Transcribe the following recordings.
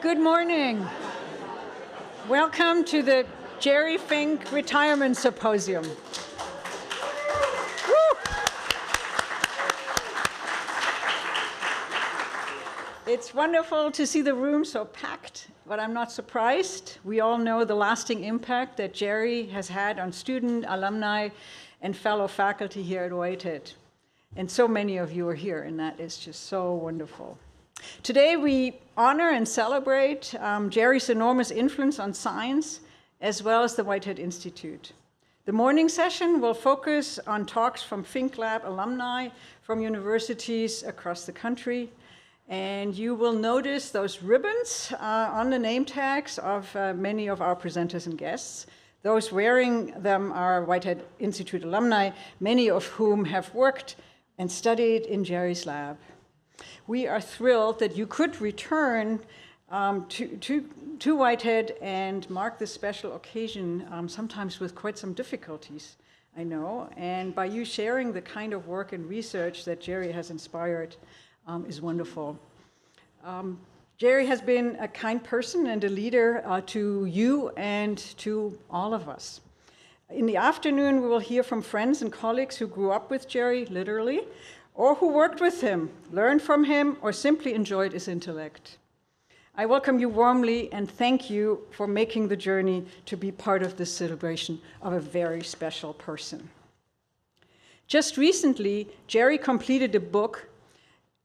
Good morning. Welcome to the Gerry Fink Retirement Symposium. Woo! It's wonderful to see the room so packed, but I'm not surprised. We all know the lasting impact that Gerry has had on student, alumni, and fellow faculty here at Whitehead. And so many of you are here, and that is just so wonderful. Today we honor and celebrate Gerry's enormous influence on science, as well as the Whitehead Institute. The morning session will focus on talks from Fink Lab alumni from universities across the country. And you will notice those ribbons on the name tags of many of our presenters and guests. Those wearing them are Whitehead Institute alumni, many of whom have worked and studied in Gerry's lab. We are thrilled that you could return to Whitehead and mark this special occasion, sometimes with quite some difficulties, I know. And by you sharing the kind of work and research that Gerry has inspired is wonderful. Gerry has been a kind person and a leader to you and to all of us. In the afternoon, we will hear from friends and colleagues who grew up with Gerry, literally, or who worked with him, learned from him, or simply enjoyed his intellect. I welcome you warmly and thank you for making the journey to be part of this celebration of a very special person. Just recently, Gerry completed a book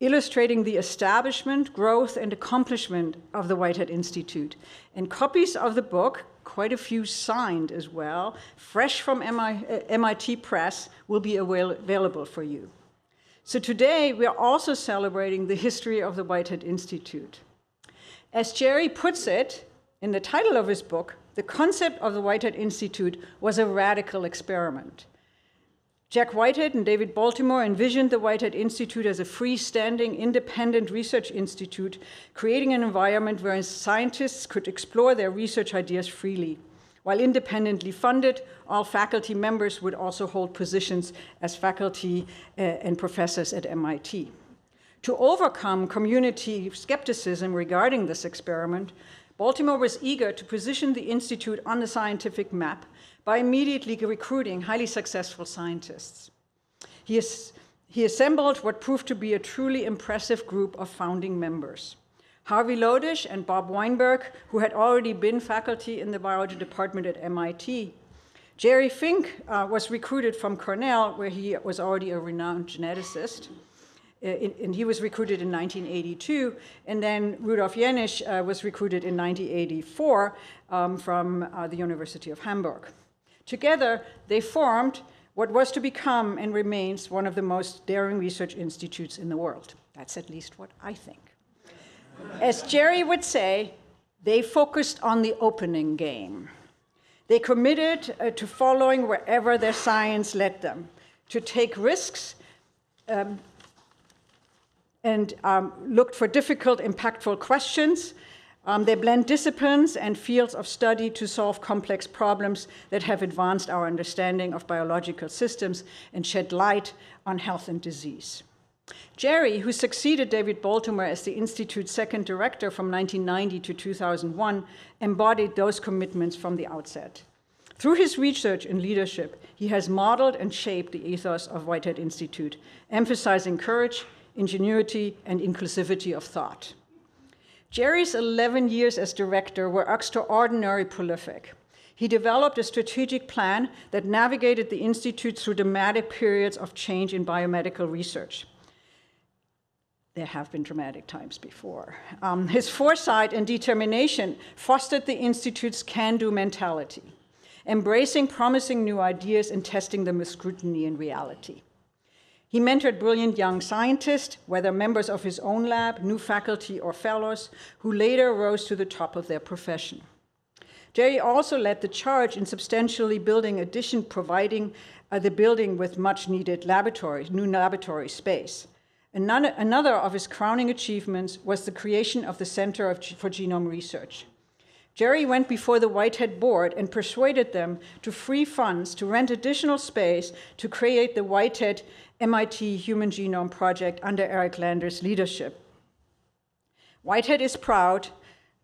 illustrating the establishment, growth, and accomplishment of the Whitehead Institute. And copies of the book, quite a few signed as well, fresh from MIT Press, will be available for you. So today, we are also celebrating the history of the Whitehead Institute. As Gerry puts it in the title of his book, the concept of the Whitehead Institute was a radical experiment. Jack Whitehead and David Baltimore envisioned the Whitehead Institute as a freestanding, independent research institute, creating an environment where scientists could explore their research ideas freely. While independently funded, all faculty members would also hold positions as faculty and professors at MIT. To overcome community skepticism regarding this experiment, Baltimore was eager to position the Institute on the scientific map by immediately recruiting highly successful scientists. He assembled what proved to be a truly impressive group of founding members. Harvey Lodish and Bob Weinberg, who had already been faculty in the biology department at MIT. Gerry Fink was recruited from Cornell, where he was already a renowned geneticist. And he was recruited in 1982, and then Rudolf Jenisch was recruited in 1984 from the University of Hamburg. Together, they formed what was to become and remains one of the most daring research institutes in the world. That's at least what I think. As Gerry would say, they focused on the opening game. They committed to following wherever their science led them, to take risks and looked for difficult, impactful questions. They blend disciplines and fields of study to solve complex problems that have advanced our understanding of biological systems and shed light on health and disease. Gerry, who succeeded David Baltimore as the Institute's second director from 1990 to 2001, embodied those commitments from the outset. Through his research and leadership, he has modeled and shaped the ethos of Whitehead Institute, emphasizing courage, ingenuity, and inclusivity of thought. Gerry's 11 years as director were extraordinarily prolific. He developed a strategic plan that navigated the Institute through dramatic periods of change in biomedical research. There have been dramatic times before. His foresight and determination fostered the Institute's can-do mentality, embracing promising new ideas and testing them with scrutiny and reality. He mentored brilliant young scientists, whether members of his own lab, new faculty, or fellows, who later rose to the top of their profession. Gerry also led the charge in substantially providing the building with much-needed new laboratory space. Another of his crowning achievements was the creation of the Center for Genome Research. Gerry went before the Whitehead board and persuaded them to free funds to rent additional space to create the Whitehead MIT Human Genome Project under Eric Lander's leadership. Whitehead is proud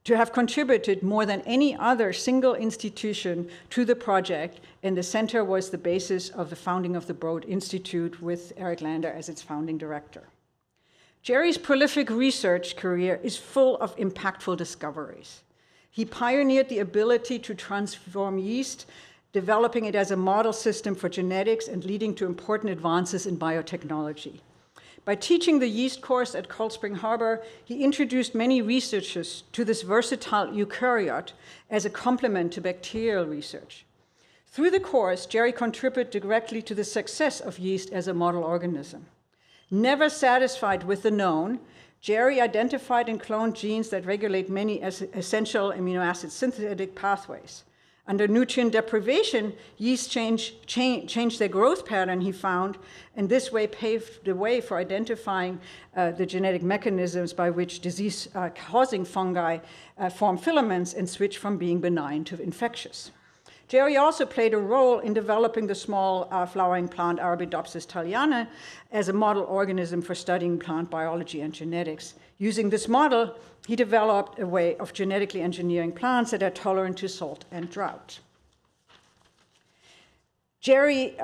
to have contributed more than any other single institution to the project, and the center was the basis of the founding of the Broad Institute with Eric Lander as its founding director. Jerry's prolific research career is full of impactful discoveries. He pioneered the ability to transform yeast, developing it as a model system for genetics and leading to important advances in biotechnology. By teaching the yeast course at Cold Spring Harbor, he introduced many researchers to this versatile eukaryote as a complement to bacterial research. Through the course, Jerry contributed directly to the success of yeast as a model organism. Never satisfied with the known, Jerry identified and cloned genes that regulate many essential amino acid synthetic pathways. Under nutrient deprivation, yeast changed their growth pattern, he found, and this way paved the way for identifying the genetic mechanisms by which disease-causing fungi form filaments and switch from being benign to infectious. Jerry also played a role in developing the small flowering plant Arabidopsis thaliana as a model organism for studying plant biology and genetics. Using this model, he developed a way of genetically engineering plants that are tolerant to salt and drought. Jerry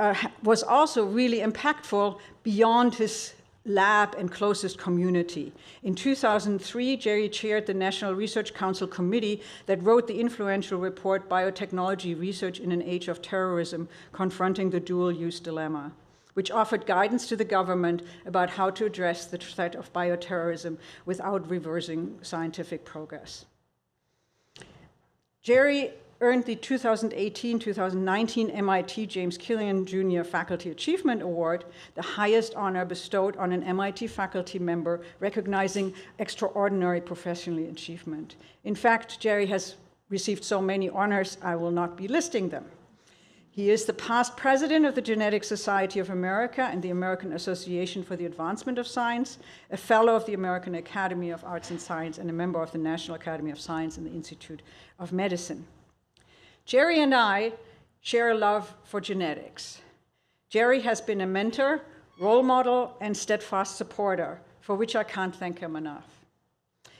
was also really impactful beyond his lab and closest community. In 2003, Jerry chaired the National Research Council Committee that wrote the influential report, Biotechnology Research in an Age of Terrorism, Confronting the Dual-Use Dilemma, which offered guidance to the government about how to address the threat of bioterrorism without reversing scientific progress. Jerry earned the 2018-2019 MIT James Killian Jr. Faculty Achievement Award, the highest honor bestowed on an MIT faculty member recognizing extraordinary professional achievement. In fact, Jerry has received so many honors, I will not be listing them. He is the past president of the Genetic Society of America and the American Association for the Advancement of Science, a fellow of the American Academy of Arts and Science, and a member of the National Academy of Science and the Institute of Medicine. Jerry and I share a love for genetics. Jerry has been a mentor, role model, and steadfast supporter, for which I can't thank him enough.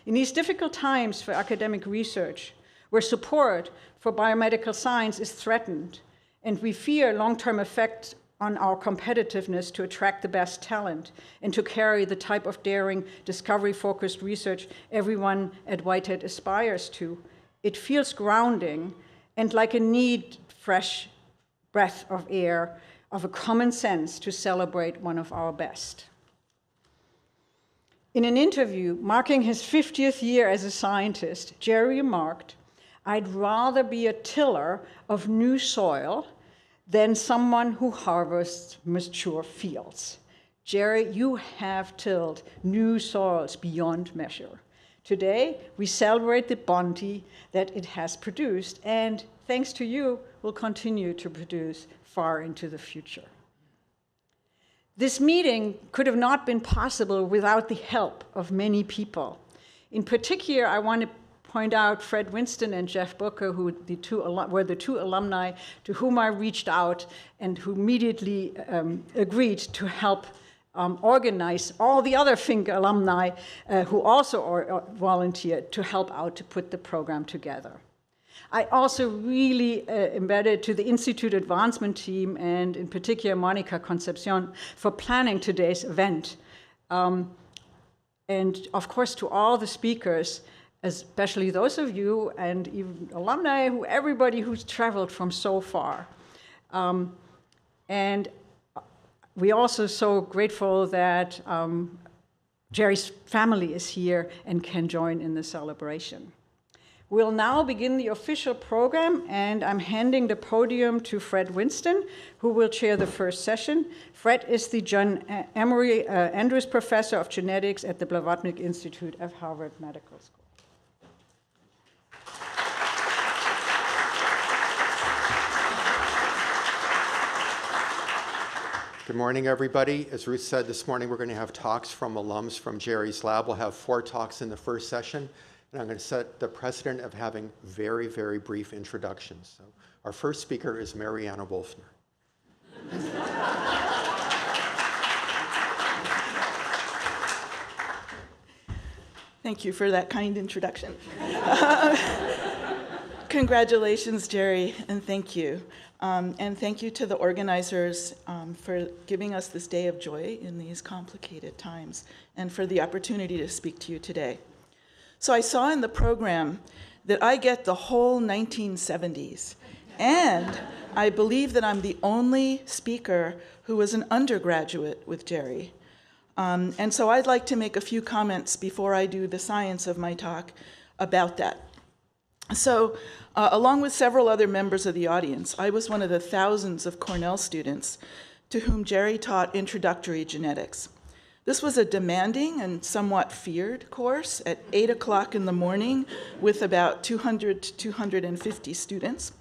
In these difficult times for academic research, where support for biomedical science is threatened, and we fear long-term effects on our competitiveness to attract the best talent and to carry the type of daring, discovery-focused research everyone at Whitehead aspires to, it feels grounding and like a neat, fresh breath of air, of a common sense to celebrate one of our best. In an interview marking his 50th year as a scientist, Jerry remarked, "I'd rather be a tiller of new soil than someone who harvests mature fields." Jerry, you have tilled new soils beyond measure. Today, we celebrate the bounty that it has produced, and thanks to you, will continue to produce far into the future. This meeting could have not been possible without the help of many people. In particular, I want to point out Fred Winston and Jeff Booker, who were the two alumni to whom I reached out and who immediately agreed to help organize all the other Fink alumni who also volunteered to help out to put the program together. I also really embedded to the Institute Advancement team, and in particular Monica Concepcion, for planning today's event. And of course to all the speakers, especially those of you and even alumni, everybody who's traveled from so far. And we're also so grateful that Jerry's family is here and can join in the celebration. We'll now begin the official program, and I'm handing the podium to Fred Winston, who will chair the first session. Fred is the John Emory Andrews Professor of Genetics at the Blavatnik Institute of Harvard Medical School. Good morning, everybody. As Ruth said, this morning we're going to have talks from alums from Jerry's lab. We'll have 4 talks in the first session, and I'm going to set the precedent of having very, very brief introductions. So our first speaker is Mariana Wolfner. Thank you for that kind introduction. Congratulations, Jerry, and thank you. And thank you to the organizers for giving us this day of joy in these complicated times, and for the opportunity to speak to you today. So I saw in the program that I get the whole 1970s, and I believe that I'm the only speaker who was an undergraduate with Jerry. And so I'd like to make a few comments before I do the science of my talk about that. So, along with several other members of the audience, I was one of the thousands of Cornell students to whom Jerry taught introductory genetics. This was a demanding and somewhat feared course at 8 o'clock in the morning with about 200 to 250 students.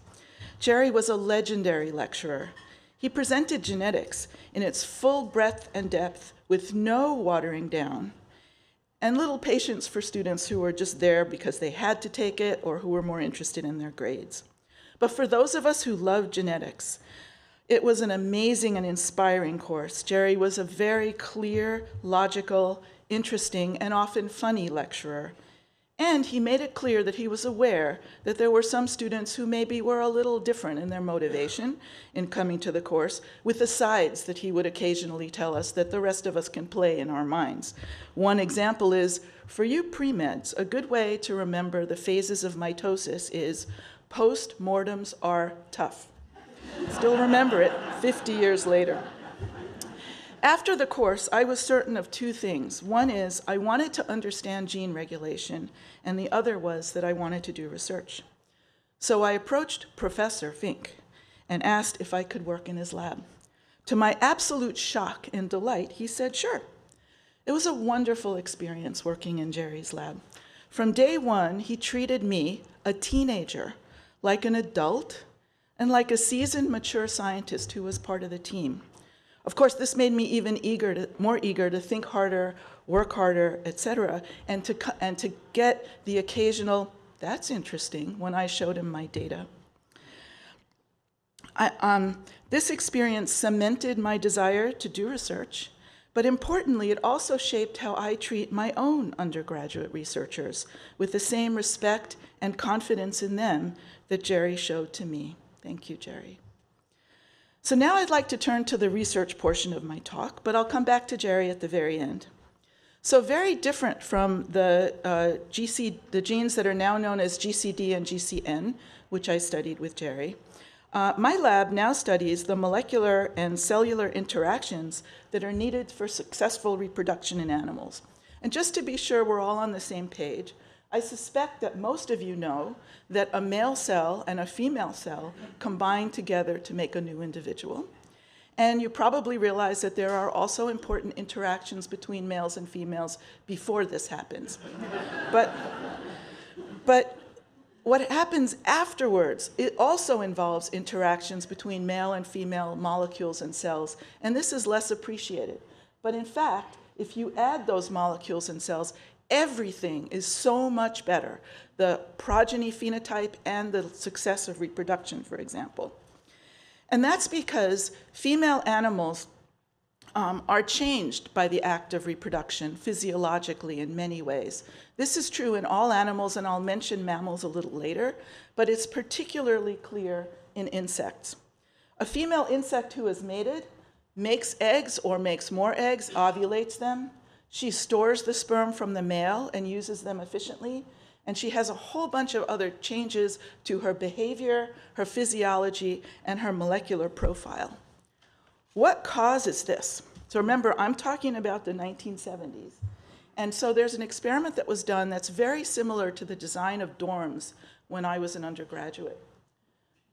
Jerry was a legendary lecturer. He presented genetics in its full breadth and depth with no watering down, and little patience for students who were just there because they had to take it or who were more interested in their grades. But for those of us who love genetics, it was an amazing and inspiring course. Jerry was a very clear, logical, interesting, and often funny lecturer. And he made it clear that he was aware that there were some students who maybe were a little different in their motivation in coming to the course, with asides that he would occasionally tell us that the rest of us can play in our minds. One example is, for you pre-meds, a good way to remember the phases of mitosis is post-mortems are tough. Still remember it 50 years later. After the course, I was certain of two things. One is I wanted to understand gene regulation, and the other was that I wanted to do research. So I approached Professor Fink and asked if I could work in his lab. To my absolute shock and delight, he said, sure. It was a wonderful experience working in Jerry's lab. From day one, he treated me, a teenager, like an adult and like a seasoned, mature scientist who was part of the team. Of course, this made me even more eager to think harder, work harder, etc., and to get the occasional, that's interesting, when I showed him my data. This experience cemented my desire to do research, but importantly, it also shaped how I treat my own undergraduate researchers with the same respect and confidence in them that Jerry showed to me. Thank you, Jerry. So now I'd like to turn to the research portion of my talk, but I'll come back to Jerry at the very end. So very different from the genes that are now known as GCD and GCN, which I studied with Jerry. My lab now studies the molecular and cellular interactions that are needed for successful reproduction in animals. And just to be sure we're all on the same page, I suspect that most of you know that a male cell and a female cell combine together to make a new individual. And you probably realize that there are also important interactions between males and females before this happens. But what happens afterwards, it also involves interactions between male and female molecules and cells, and this is less appreciated. But in fact, if you add those molecules and cells, everything is so much better, the progeny phenotype and the success of reproduction, for example. And that's because female animals are changed by the act of reproduction physiologically in many ways. This is true in all animals, and I'll mention mammals a little later, but it's particularly clear in insects. A female insect who is mated makes eggs or makes more eggs, ovulates them. She stores the sperm from the male and uses them efficiently, and she has a whole bunch of other changes to her behavior, her physiology, and her molecular profile. What causes this? So remember, I'm talking about the 1970s. And so there's an experiment that was done that's very similar to the design of dorms when I was an undergraduate.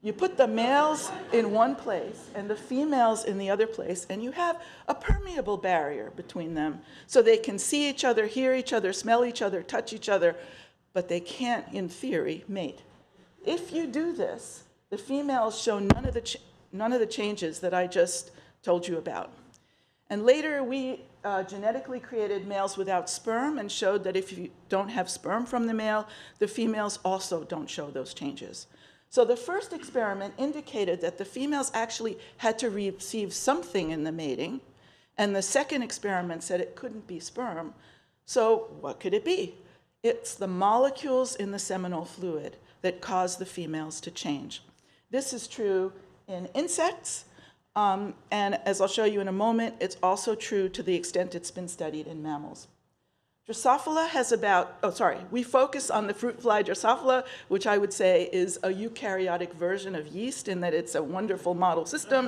You put the males in one place and the females in the other place, and you have a permeable barrier between them so they can see each other, hear each other, smell each other, touch each other, but they can't, in theory, mate. If you do this, the females show none of the changes that I just told you about. And later, we genetically created males without sperm and showed that if you don't have sperm from the male, the females also don't show those changes. So the first experiment indicated that the females actually had to receive something in the mating, and the second experiment said it couldn't be sperm. So what could it be? It's the molecules in the seminal fluid that cause the females to change. This is true in insects, and as I'll show you in a moment, it's also true to the extent it's been studied in mammals. Drosophila has we focus on the fruit fly Drosophila, which I would say is a eukaryotic version of yeast in that it's a wonderful model system,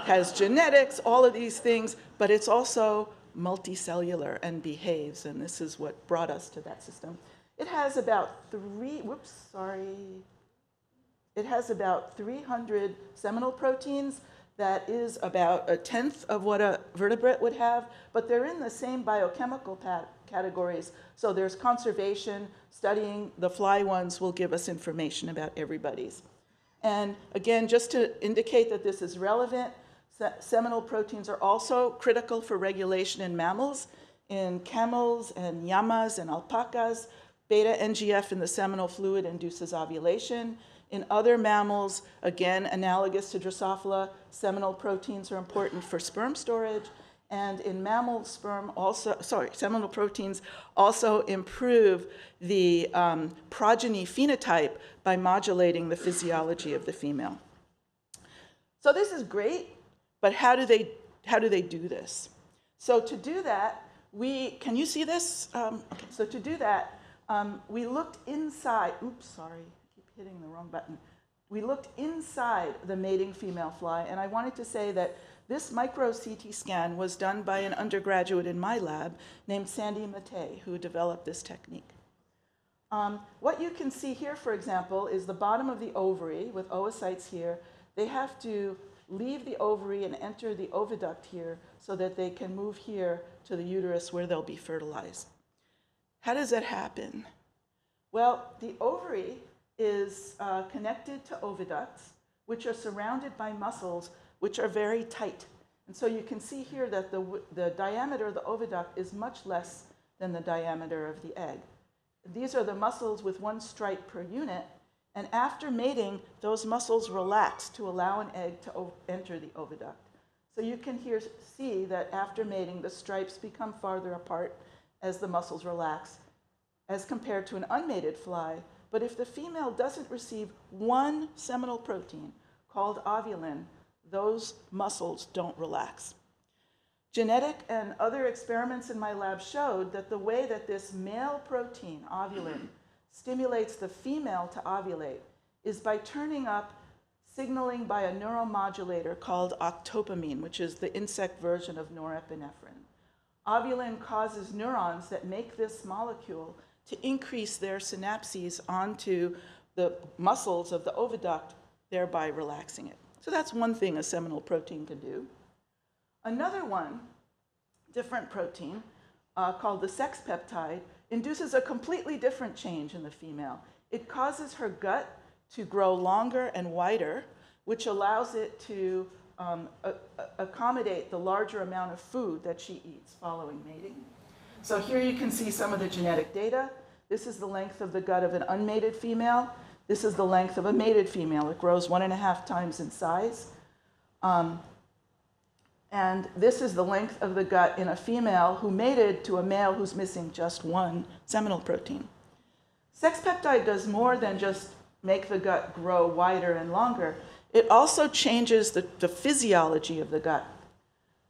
has genetics, all of these things, but it's also multicellular and behaves, and this is what brought us to that system. It has about 300 seminal proteins. That is about 1/10 of what a vertebrate would have, but they're in the same biochemical categories. So there's conservation. Studying the fly ones will give us information about everybody's. And again, just to indicate that this is relevant, seminal proteins are also critical for regulation in mammals. In camels and llamas and alpacas, beta NGF in the seminal fluid induces ovulation. In other mammals, again, analogous to Drosophila, seminal proteins are important for sperm storage. And in mammal seminal proteins also improve the progeny phenotype by modulating the physiology of the female. So this is great, but how do they do this? So to do that, can you see this? So to do that, we looked inside, hitting the wrong button. We looked inside the mating female fly, and I wanted to say that this micro CT scan was done by an undergraduate in my lab named Sandy Matei, who developed this technique. What you can see here, for example, is the bottom of the ovary with oocytes here. They have to leave the ovary and enter the oviduct here so that they can move here to the uterus where they'll be fertilized. How does that happen? Well, the ovary is connected to oviducts, which are surrounded by muscles, which are very tight. And so you can see here that the diameter of the oviduct is much less than the diameter of the egg. These are the muscles with one stripe per unit, and after mating, those muscles relax to allow an egg to enter the oviduct. So you can see that after mating, the stripes become farther apart as the muscles relax, as compared to an unmated fly. But if the female doesn't receive one seminal protein called ovulin, those muscles don't relax. Genetic and other experiments in my lab showed that the way that this male protein, ovulin, stimulates the female to ovulate is by turning up signaling by a neuromodulator called octopamine, which is the insect version of norepinephrine. Ovulin causes neurons that make this molecule to increase their synapses onto the muscles of the oviduct, thereby relaxing it. So that's one thing a seminal protein can do. Another one, different protein, called the sex peptide, induces a completely different change in the female. It causes her gut to grow longer and wider, which allows it to accommodate the larger amount of food that she eats following mating. So here you can see some of the genetic data. This is the length of the gut of an unmated female. This is the length of a mated female. It grows 1.5 times in size. And this is the length of the gut in a female who mated to a male who's missing just one seminal protein. Sex peptide does more than just make the gut grow wider and longer. It also changes the physiology of the gut.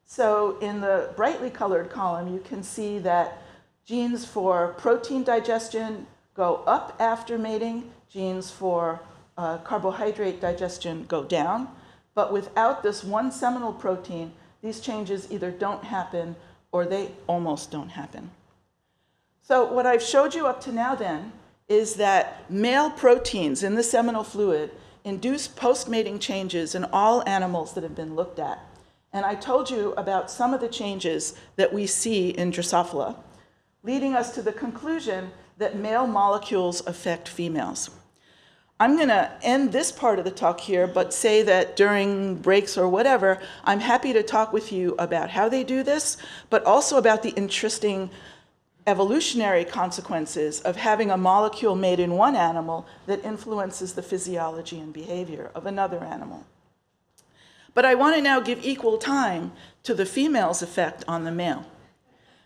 So in the brightly colored column, you can see that genes for protein digestion go up after mating. Genes for carbohydrate digestion go down. But without this one seminal protein, these changes either don't happen or they almost don't happen. So what I've showed you up to now then is that male proteins in the seminal fluid induce post-mating changes in all animals that have been looked at. And I told you about some of the changes that we see in Drosophila, leading us to the conclusion that male molecules affect females. I'm going to end this part of the talk here, but say that during breaks or whatever, I'm happy to talk with you about how they do this, but also about the interesting evolutionary consequences of having a molecule made in one animal that influences the physiology and behavior of another animal. But I want to now give equal time to the female's effect on the male.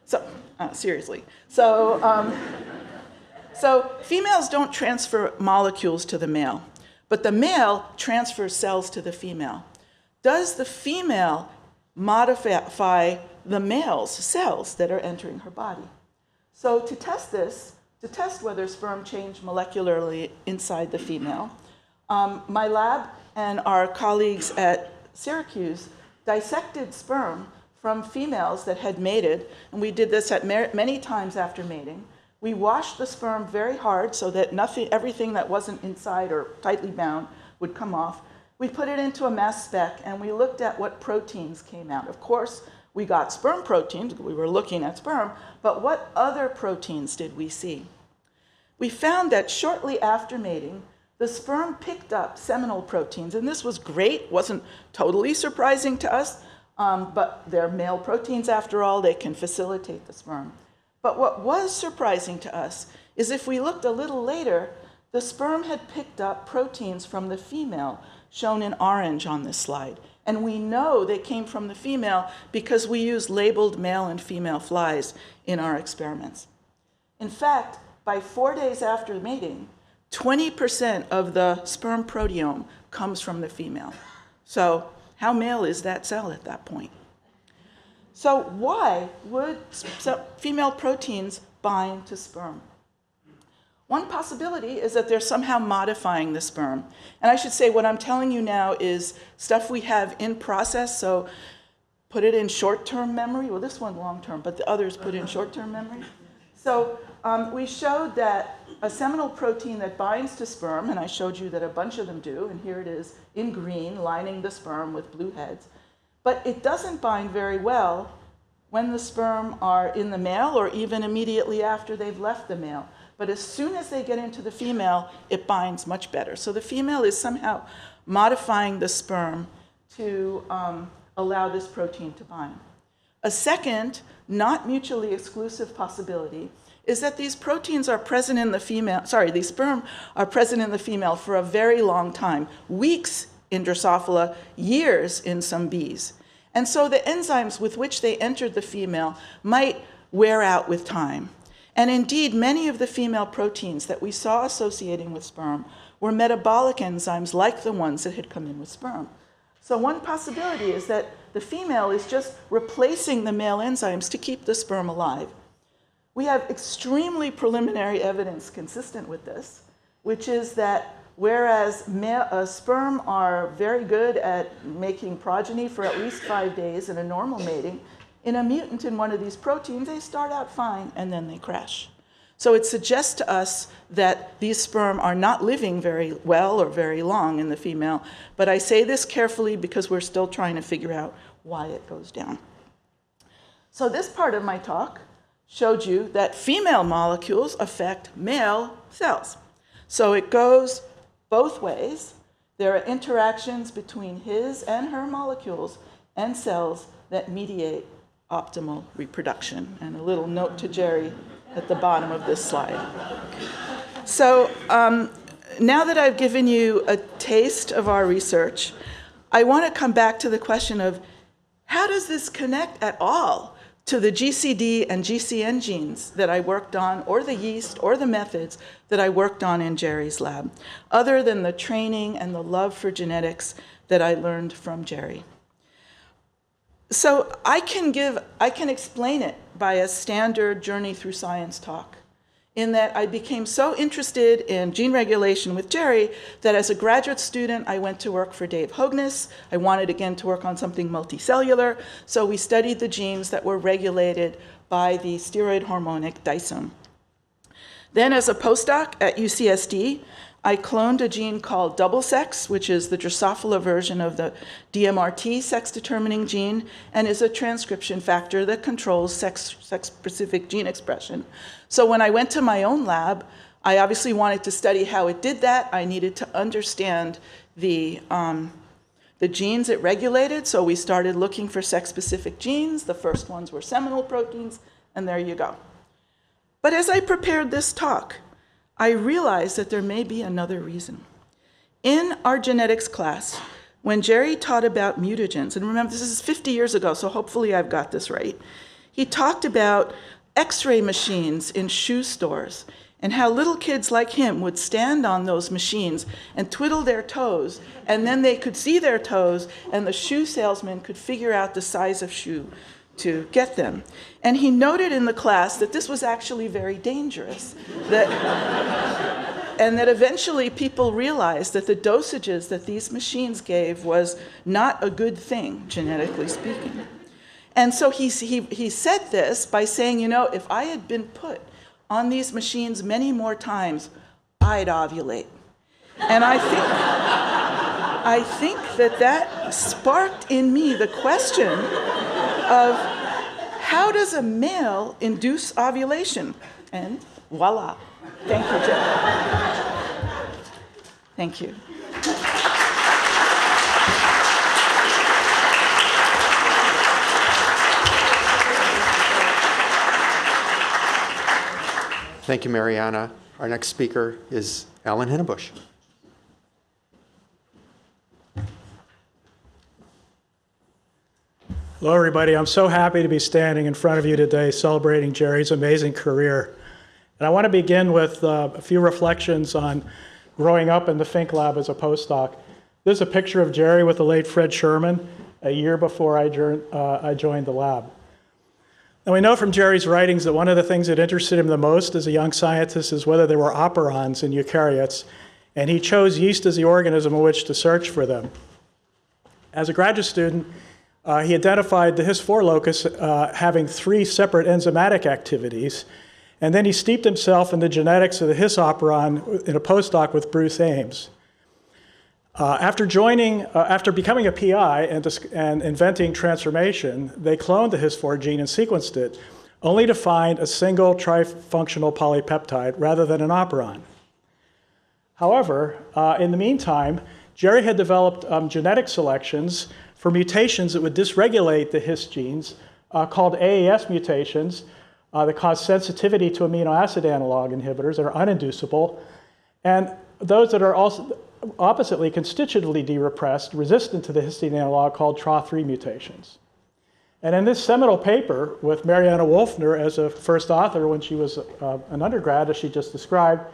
So, seriously. So, So females don't transfer molecules to the male, but the male transfers cells to the female. Does the female modify the male's cells that are entering her body? So to test this, to test whether sperm change molecularly inside the female, my lab and our colleagues at Syracuse dissected sperm from females that had mated, and we did this at many times after mating. We washed the sperm very hard so that everything that wasn't inside or tightly bound would come off. We put it into a mass spec, and we looked at what proteins came out. Of course, we got sperm proteins. We were looking at sperm, but what other proteins did we see? We found that shortly after mating, the sperm picked up seminal proteins, and this was great. Wasn't totally surprising to us, but they're male proteins after all. They can facilitate the sperm. But what was surprising to us is if we looked a little later, the sperm had picked up proteins from the female, shown in orange on this slide. And we know they came from the female because we used labeled male and female flies in our experiments. In fact, by 4 days after mating, 20% of the sperm proteome comes from the female. So how male is that cell at that point? So why would female proteins bind to sperm? One possibility is that they're somehow modifying the sperm. And I should say what I'm telling you now is stuff we have in process, so put it in short-term memory. Well, this one long-term, but the others put in short-term memory. So we showed that a seminal protein that binds to sperm, and I showed you that a bunch of them do, and here it is in green, lining the sperm with blue heads. But it doesn't bind very well when the sperm are in the male or even immediately after they've left the male. But as soon as they get into the female, it binds much better. So the female is somehow modifying the sperm to allow this protein to bind. A second, not mutually exclusive possibility is that these proteins are present in the female, these sperm are present in the female for a very long time, weeks in Drosophila, years in some bees. And so the enzymes with which they entered the female might wear out with time. And indeed, many of the female proteins that we saw associating with sperm were metabolic enzymes like the ones that had come in with sperm. So one possibility is that the female is just replacing the male enzymes to keep the sperm alive. We have extremely preliminary evidence consistent with this, which is that whereas sperm are very good at making progeny for at least 5 days in a normal mating, in a mutant in one of these proteins, they start out fine and then they crash. So it suggests to us that these sperm are not living very well or very long in the female, but I say this carefully because we're still trying to figure out why it goes down. So this part of my talk showed you that female molecules affect male cells. So it goes both ways. There are interactions between his and her molecules and cells that mediate optimal reproduction. And a little note to Jerry at the bottom of this slide. So now that I've given you a taste of our research, I want to come back to the question of how does this connect at all to the GCD and GCN genes that I worked on, or the yeast, or the methods that I worked on in Jerry's lab, other than the training and the love for genetics that I learned from Jerry. So I can explain it by a standard journey through science talk, in that I became so interested in gene regulation with Jerry that as a graduate student, I went to work for Dave Hognes. I wanted again to work on something multicellular, so we studied the genes that were regulated by the steroid hormonic dysome. Then as a postdoc at UCSD, I cloned a gene called double sex, which is the Drosophila version of the DMRT sex-determining gene, and is a transcription factor that controls sex-specific gene expression. So when I went to my own lab, I obviously wanted to study how it did that. I needed to understand the genes it regulated, so we started looking for sex-specific genes. The first ones were seminal proteins, and there you go. But as I prepared this talk, I realized that there may be another reason. In our genetics class, when Jerry taught about mutagens, and remember this is 50 years ago, so hopefully I've got this right, he talked about X-ray machines in shoe stores and how little kids like him would stand on those machines and twiddle their toes, and then they could see their toes, and the shoe salesman could figure out the size of shoe to get them. And he noted in the class that this was actually very dangerous, and that eventually people realized that the dosages that these machines gave was not a good thing, genetically speaking. And so he said this by saying, you know, if I had been put on these machines many more times, I'd ovulate. And I think that sparked in me the question of how does a male induce ovulation? And voila. Thank you, Jeff. Thank you. Thank you, Mariana. Our next speaker is Alan Hinnebusch. Hello, everybody. I'm so happy to be standing in front of you today celebrating Jerry's amazing career. And I want to begin with a few reflections on growing up in the Fink Lab as a postdoc. This is a picture of Jerry with the late Fred Sherman a year before I joined the lab. And we know from Jerry's writings that one of the things that interested him the most as a young scientist is whether there were operons in eukaryotes, and he chose yeast as the organism in which to search for them. As a graduate student, he identified the His4 locus having 3 separate enzymatic activities, and then he steeped himself in the genetics of the His operon in a postdoc with Bruce Ames. After becoming a PI and inventing transformation, they cloned the His4 gene and sequenced it, only to find a single trifunctional polypeptide rather than an operon. However, in the meantime, Jerry had developed genetic selections for mutations that would dysregulate the His genes called AAS mutations that cause sensitivity to amino acid analog inhibitors that are uninducible, and those that are also oppositely constitutively derepressed, resistant to the histidine analog called TRA3 mutations. And in this seminal paper with Mariana Wolfner as a first author when she was an undergrad, as she just described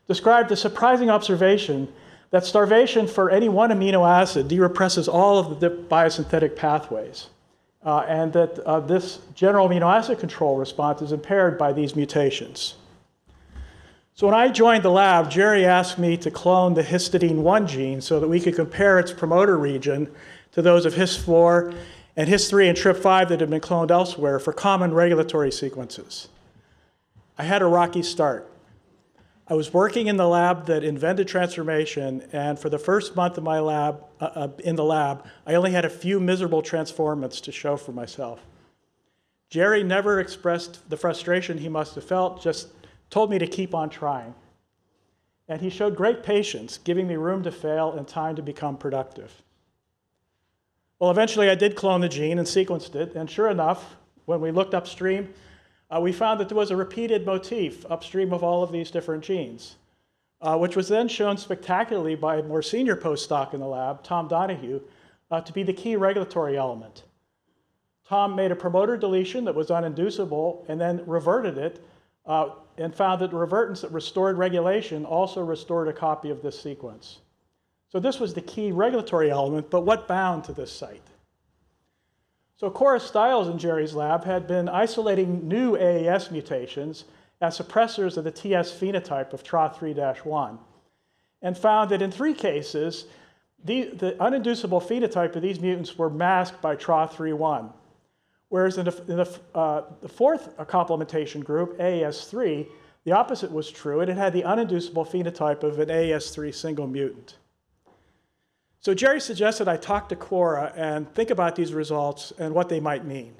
the surprising observation that starvation for any one amino acid derepresses all of the biosynthetic pathways, and that this general amino acid control response is impaired by these mutations. So when I joined the lab, Jerry asked me to clone the histidine 1 gene so that we could compare its promoter region to those of His4 and His3 and TRP5 that had been cloned elsewhere for common regulatory sequences. I had a rocky start. I was working in the lab that invented transformation, and for the first month of my lab, in the lab, I only had a few miserable transformants to show for myself. Jerry never expressed the frustration he must have felt, just told me to keep on trying. And he showed great patience, giving me room to fail and time to become productive. Well, eventually I did clone the gene and sequenced it, and sure enough, when we looked upstream, we found that there was a repeated motif upstream of all of these different genes, which was then shown spectacularly by a more senior postdoc in the lab, Tom Donahue, to be the key regulatory element. Tom made a promoter deletion that was uninducible and then reverted it and found that the revertants that restored regulation also restored a copy of this sequence. So this was the key regulatory element, but what bound to this site? So Cora Stiles in Jerry's lab had been isolating new AAS mutations as suppressors of the TS phenotype of TRA3-1 and found that in 3 cases, the uninducible phenotype of these mutants were masked by TRA3-1. Whereas in the 4th complementation group, AAS3, the opposite was true, and it had the uninducible phenotype of an AAS3 single mutant. So Jerry suggested I talk to Cora and think about these results and what they might mean.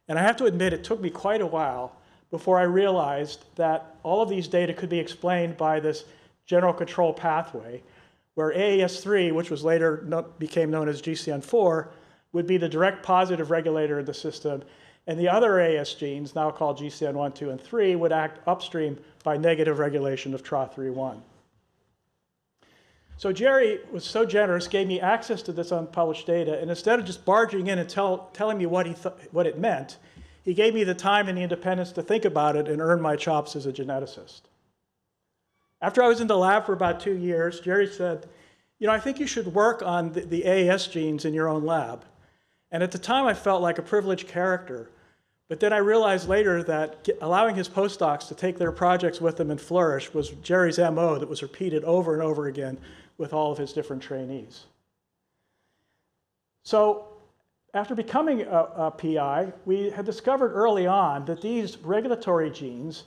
And I have to admit, it took me quite a while before I realized that all of these data could be explained by this general control pathway, where AAS3, which was later became known as GCN4, would be the direct positive regulator in the system, and the other AS genes, now called GCN1, 2, and 3, would act upstream by negative regulation of TRA3-1. So Jerry was so generous, gave me access to this unpublished data, and instead of just barging in and telling me what it meant, he gave me the time and the independence to think about it and earn my chops as a geneticist. After I was in the lab for about 2 years, Jerry said, I think you should work on the AAS genes in your own lab. And at the time, I felt like a privileged character. But then I realized later that allowing his postdocs to take their projects with them and flourish was Jerry's MO that was repeated over and over again with all of his different trainees. So after becoming a PI, we had discovered early on that these regulatory genes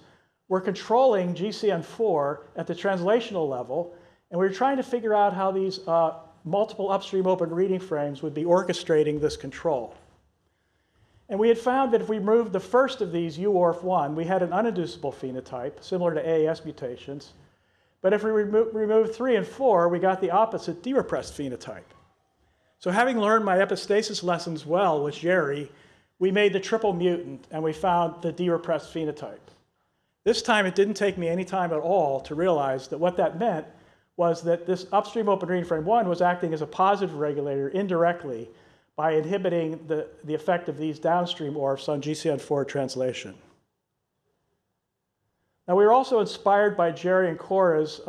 were controlling GCN4 at the translational level, and we were trying to figure out how these multiple upstream open reading frames would be orchestrating this control. And we had found that if we removed the first of these, UORF1, we had an uninducible phenotype, similar to AAS mutations. But if we removed 3 and 4, we got the opposite de-repressed phenotype. So having learned my epistasis lessons well with Jerry, we made the triple mutant, and we found the de-repressed phenotype. This time, it didn't take me any time at all to realize that what that meant was that this upstream open reading frame 1 was acting as a positive regulator indirectly by inhibiting the effect of these downstream ORFs on GCN4 translation. Now, we were also inspired by Jerry and Cora's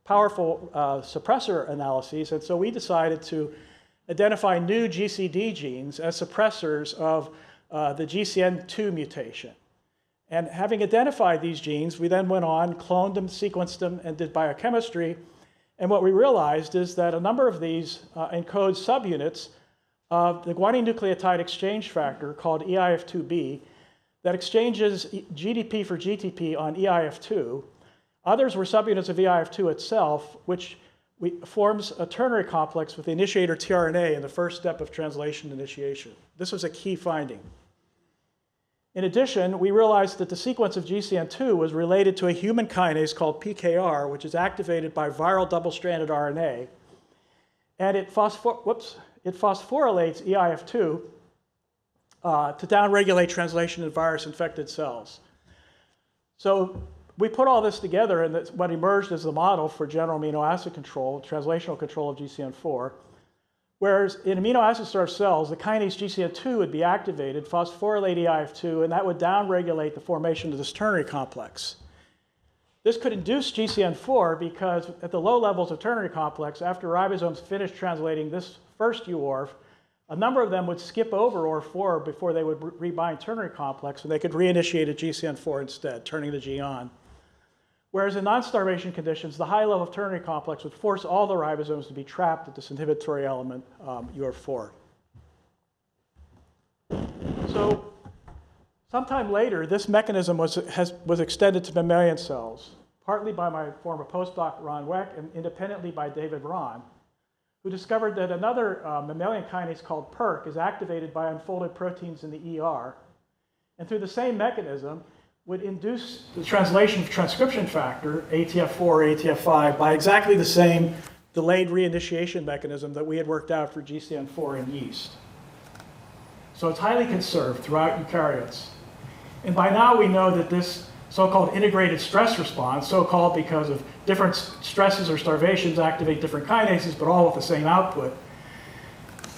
powerful suppressor analyses, and so we decided to identify new GCD genes as suppressors of the GCN2 mutation. And having identified these genes, we then went on, cloned them, sequenced them, and did biochemistry. And what we realized is that a number of these encode subunits of the guanine nucleotide exchange factor called EIF2B that exchanges GDP for GTP on EIF2. Others were subunits of EIF2 itself, which forms a ternary complex with the initiator tRNA in the first step of translation initiation. This was a key finding. In addition, we realized that the sequence of GCN2 was related to a human kinase called PKR, which is activated by viral double-stranded RNA, and it phosphorylates EIF2 to downregulate translation in virus-infected cells. So we put all this together, and that's what emerged as the model for general amino acid control, translational control of GCN4. Whereas in amino acid-starved cells, the kinase GCN2 would be activated, phosphorylate EIF2, and that would downregulate the formation of this ternary complex. This could induce GCN4 because at the low levels of ternary complex, after ribosomes finished translating this first UORF, a number of them would skip over ORF4 before they would rebind ternary complex, and they could reinitiate a GCN4 instead, turning the G on. Whereas in non-starvation conditions, the high level of ternary complex would force all the ribosomes to be trapped at this inhibitory element, UORF4. So sometime later, this mechanism was extended to mammalian cells, partly by my former postdoc, Ron Weck, and independently by David Rahn, who discovered that another mammalian kinase called PERK is activated by unfolded proteins in the ER. And through the same mechanism, would induce the translation of transcription factor, ATF4 or ATF5, by exactly the same delayed reinitiation mechanism that we had worked out for GCN4 in yeast. So it's highly conserved throughout eukaryotes. And by now we know that this so-called integrated stress response, so-called because of different stresses or starvations activate different kinases, but all with the same output,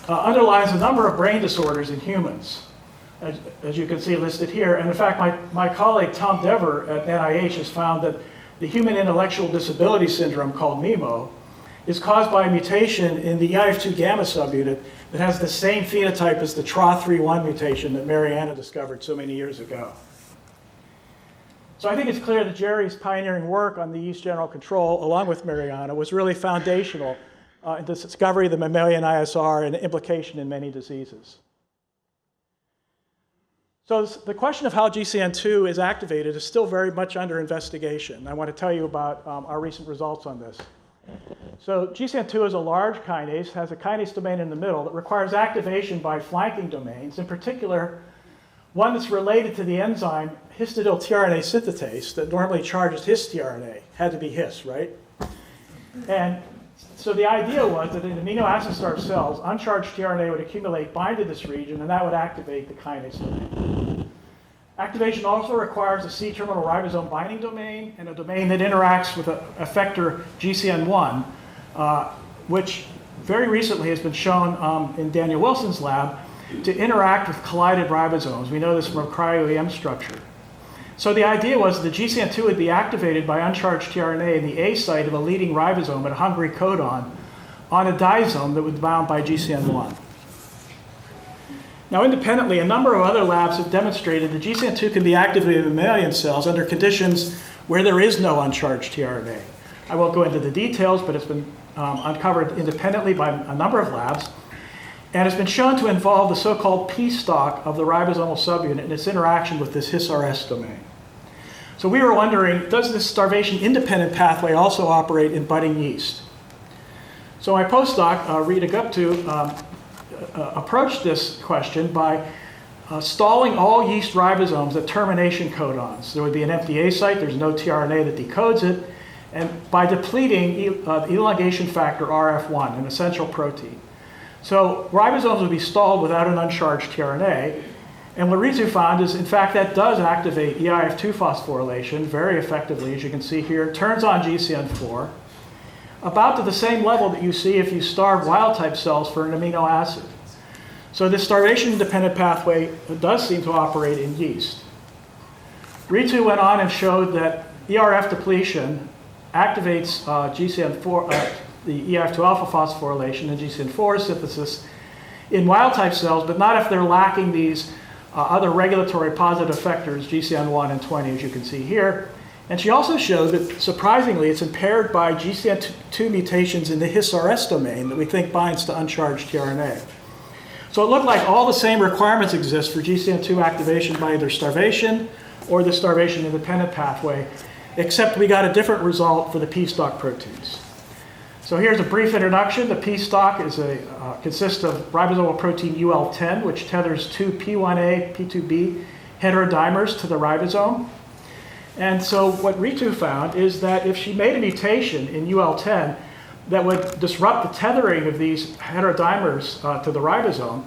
underlies a number of brain disorders in humans, as you can see listed here. And in fact, my colleague Tom Dever at NIH has found that the human intellectual disability syndrome, called MIMO, is caused by a mutation in the EIF2 gamma subunit that has the same phenotype as the TRA31 mutation that Mariana discovered so many years ago. So I think it's clear that Jerry's pioneering work on the yeast general control, along with Mariana, was really foundational in the discovery of the mammalian ISR and implication in many diseases. So the question of how GCN2 is activated is still very much under investigation. I want to tell you about our recent results on this. So GCN2 is a large kinase, has a kinase domain in the middle that requires activation by flanking domains, in particular, one that's related to the enzyme histidyl tRNA synthetase that normally charges his tRNA. Had to be his, right? And so the idea was that in amino acid-starved cells, uncharged tRNA would accumulate, bind to this region, and that would activate the kinase domain. Activation also requires a C-terminal ribosome binding domain and a domain that interacts with an effector GCN1, which very recently has been shown in Daniel Wilson's lab to interact with collided ribosomes. We know this from a cryo-EM structure. So the idea was the GCN2 would be activated by uncharged tRNA in the A site of a leading ribosome at a hungry codon on a disome that was bound by GCN1. Now, independently, a number of other labs have demonstrated that GCN2 can be activated in mammalian cells under conditions where there is no uncharged tRNA. I won't go into the details, but it's been uncovered independently by a number of labs, and it's been shown to involve the so-called P-stalk of the ribosomal subunit and its interaction with this His-RS domain. So we were wondering, does this starvation-independent pathway also operate in budding yeast? So my postdoc, Reeta Prusty, approached this question by stalling all yeast ribosomes at termination codons. There would be an empty A site, there's no tRNA that decodes it, and by depleting elongation factor RF1, an essential protein. So ribosomes would be stalled without an uncharged tRNA, and what Reeta found is, in fact, that does activate EIF2 phosphorylation very effectively, as you can see here. It turns on GCN4, about to the same level that you see if you starve wild-type cells for an amino acid. So this starvation-dependent pathway does seem to operate in yeast. Reeta went on and showed that ERF depletion activates GCN4, the EIF2 alpha phosphorylation and GCN4 synthesis in wild-type cells, but not if they're lacking these other regulatory positive effectors, GCN1 and 20, as you can see here. And she also showed that, surprisingly, it's impaired by GCN2 mutations in the His-RS domain that we think binds to uncharged tRNA. So it looked like all the same requirements exist for GCN2 activation by either starvation or the starvation-independent pathway, except we got a different result for the P-stalk proteins. So here's a brief introduction. The P-stalk consists of ribosomal protein UL10, which tethers two P1A, P2B heterodimers to the ribosome. And so what Reeta found is that if she made a mutation in UL10 that would disrupt the tethering of these heterodimers to the ribosome,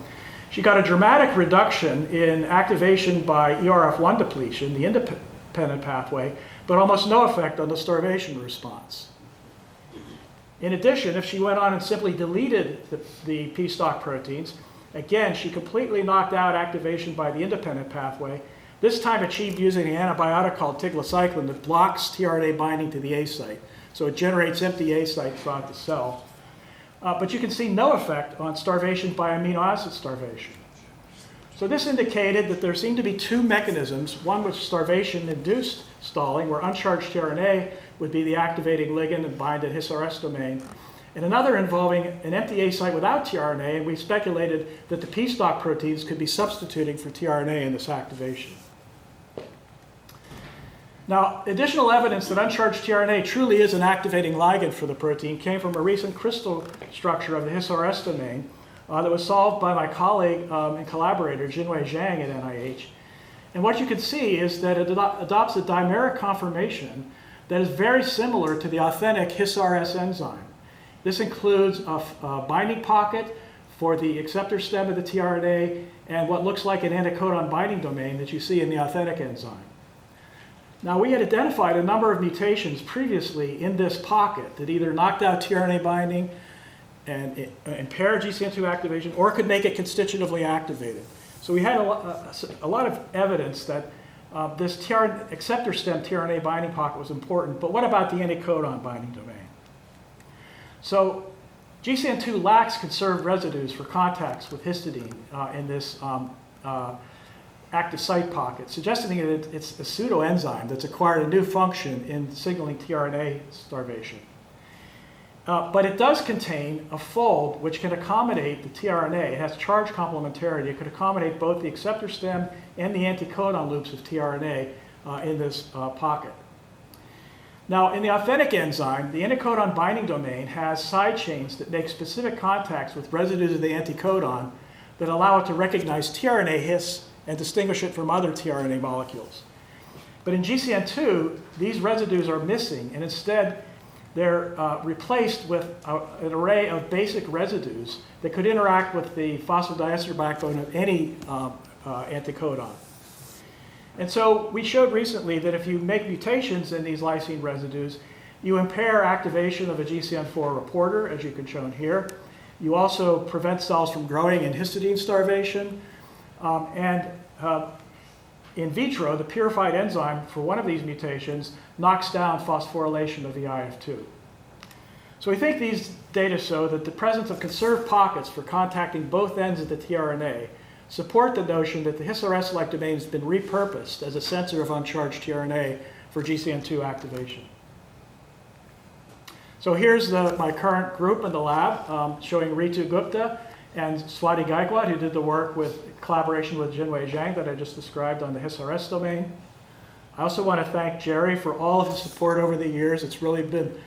she got a dramatic reduction in activation by ERF1 depletion, the independent pathway, but almost no effect on the starvation response. In addition, if she went on and simply deleted the P-stalk proteins, again, she completely knocked out activation by the independent pathway, this time achieved using an antibiotic called tigecycline that blocks tRNA binding to the A site. So it generates empty A sites throughout the cell. But you can see no effect on starvation by amino acid starvation. So this indicated that there seemed to be two mechanisms. One was starvation-induced stalling, where uncharged tRNA would be the activating ligand and bind at His-RS domain, and another involving an empty A site without tRNA, and we speculated that the P-stalk proteins could be substituting for tRNA in this activation. Now, additional evidence that uncharged tRNA truly is an activating ligand for the protein came from a recent crystal structure of the His-RS domain that was solved by my colleague and collaborator, Jinwei Zhang at NIH. And what you can see is that it adopts a dimeric conformation that is very similar to the authentic His-RS enzyme. This includes a binding pocket for the acceptor stem of the tRNA and what looks like an anticodon binding domain that you see in the authentic enzyme. Now, we had identified a number of mutations previously in this pocket that either knocked out tRNA binding and impaired GCN2 activation or could make it constitutively activated. So we had a lot of evidence that this acceptor stem tRNA binding pocket was important, but what about the anticodon binding domain? So GCN2 lacks conserved residues for contacts with histidine in this active site pocket, suggesting that it's a pseudoenzyme that's acquired a new function in signaling tRNA starvation. But it does contain a fold which can accommodate the tRNA. It has charge complementarity. It could accommodate both the acceptor stem and the anticodon loops of tRNA in this pocket. Now, in the authentic enzyme, the anticodon binding domain has side chains that make specific contacts with residues of the anticodon that allow it to recognize tRNA His and distinguish it from other tRNA molecules. But in GCN2, these residues are missing, and instead they're replaced with an array of basic residues that could interact with the phosphodiester backbone of any anticodon. And so we showed recently that if you make mutations in these lysine residues, you impair activation of a GCN4 reporter, as you can show here. You also prevent cells from growing in histidine starvation. In in vitro, the purified enzyme for one of these mutations knocks down phosphorylation of the IF2. So we think these data show that the presence of conserved pockets for contacting both ends of the tRNA support the notion that the histidine-like domain has been repurposed as a sensor of uncharged tRNA for GCN2 activation. So here's my current group in the lab, showing Ritu Gupta and Swati Gaikwad, who did the work with collaboration with Jinwei Zhang that I just described on the his-RS domain. I also want to thank Jerry for all of his support over the years. It's really been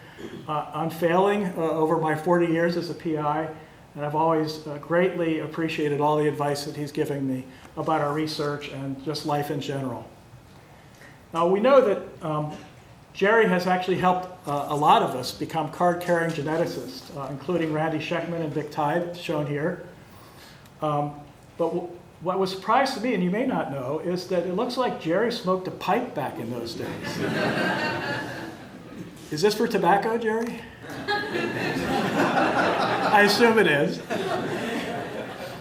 unfailing over my 40 years as a PI, and I've always greatly appreciated all the advice that he's given me about our research and just life in general. Now, we know that Jerry has actually helped a lot of us become card-carrying geneticists, including Randy Scheckman and Vic Tide, shown here. But what was a surprise to me, and you may not know, is that it looks like Jerry smoked a pipe back in those days. Is this for tobacco, Jerry? I assume it is.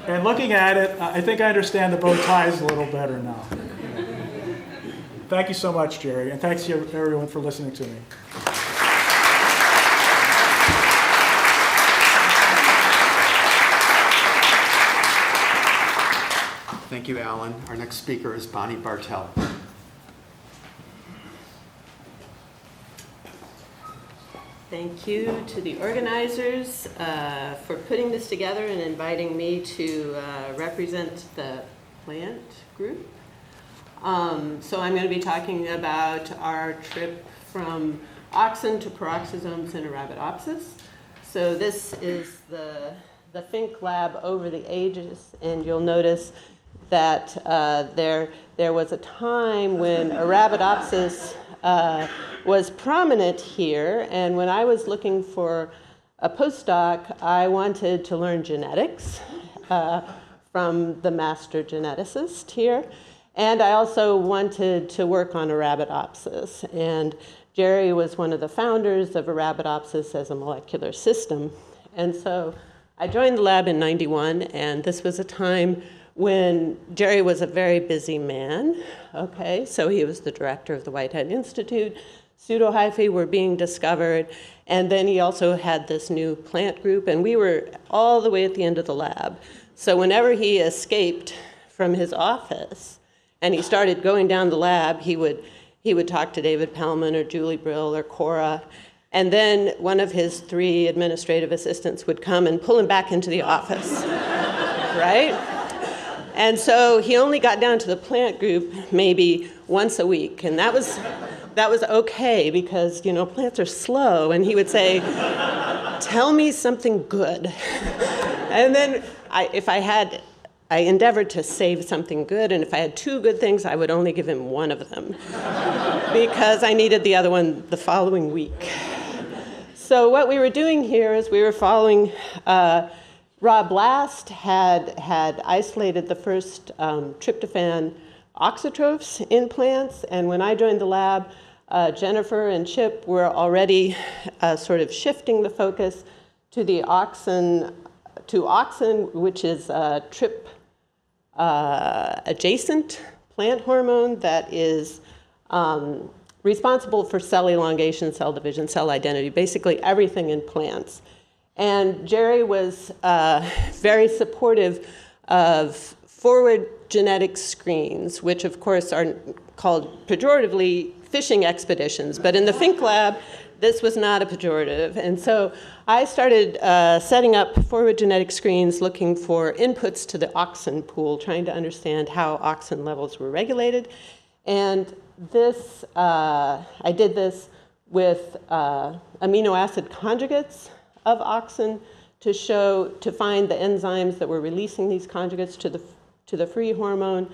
And looking at it, I think I understand the bow ties a little better now. Thank you so much, Jerry, and thanks to everyone for listening to me. Thank you, Alan. Our next speaker is Bonnie Bartel. Thank you to the organizers for putting this together and inviting me to represent the plant group. So I'm going to be talking about our trip from auxin to peroxisomes in Arabidopsis. So this is the Fink Lab over the ages, and you'll notice that there was a time when Arabidopsis was prominent here, and when I was looking for a postdoc, I wanted to learn genetics from the master geneticist here. And I also wanted to work on Arabidopsis. And Jerry was one of the founders of Arabidopsis as a molecular system. And so I joined the lab in '91, and this was a time when Jerry was a very busy man. Okay, so he was the director of the Whitehead Institute. Pseudohyphae were being discovered. And then he also had this new plant group, and we were all the way at the end of the lab. So whenever he escaped from his office, and he started going down the lab, he would talk to David Pellman or Julie Brill or Cora, and then one of his 3 administrative assistants would come and pull him back into the office, right? And so he only got down to the plant group maybe once a week, and that was okay because, plants are slow, and he would say, "Tell me something good." And then I endeavored to save something good, and if I had 2 good things, I would only give him one of them because I needed the other one the following week. So what we were doing here is we were following, Rob Last had isolated the first tryptophan auxotrophs in plants, and when I joined the lab, Jennifer and Chip were already sort of shifting the focus to the auxin, which is trip adjacent plant hormone that is responsible for cell elongation, cell division, cell identity, basically everything in plants. And Jerry was very supportive of forward genetic screens, which of course are called pejoratively fishing expeditions. But in the Fink Lab, this was not a pejorative. And so I started setting up forward genetic screens looking for inputs to the auxin pool, trying to understand how auxin levels were regulated. And this, I did this with amino acid conjugates of auxin to find the enzymes that were releasing these conjugates to the free hormone,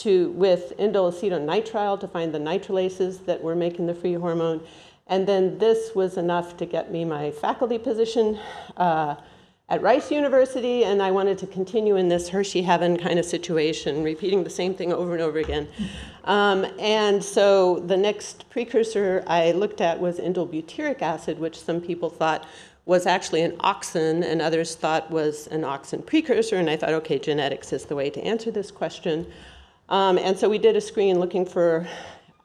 with indolacetonitrile to find the nitrolases that were making the free hormone. And then this was enough to get me my faculty position at Rice University, and I wanted to continue in this Hershey heaven kind of situation, repeating the same thing over and over again. And so the next precursor I looked at was indolbutyric acid, which some people thought was actually an auxin, and others thought was an auxin precursor, and I thought, okay, genetics is the way to answer this question. And so we did a screen looking for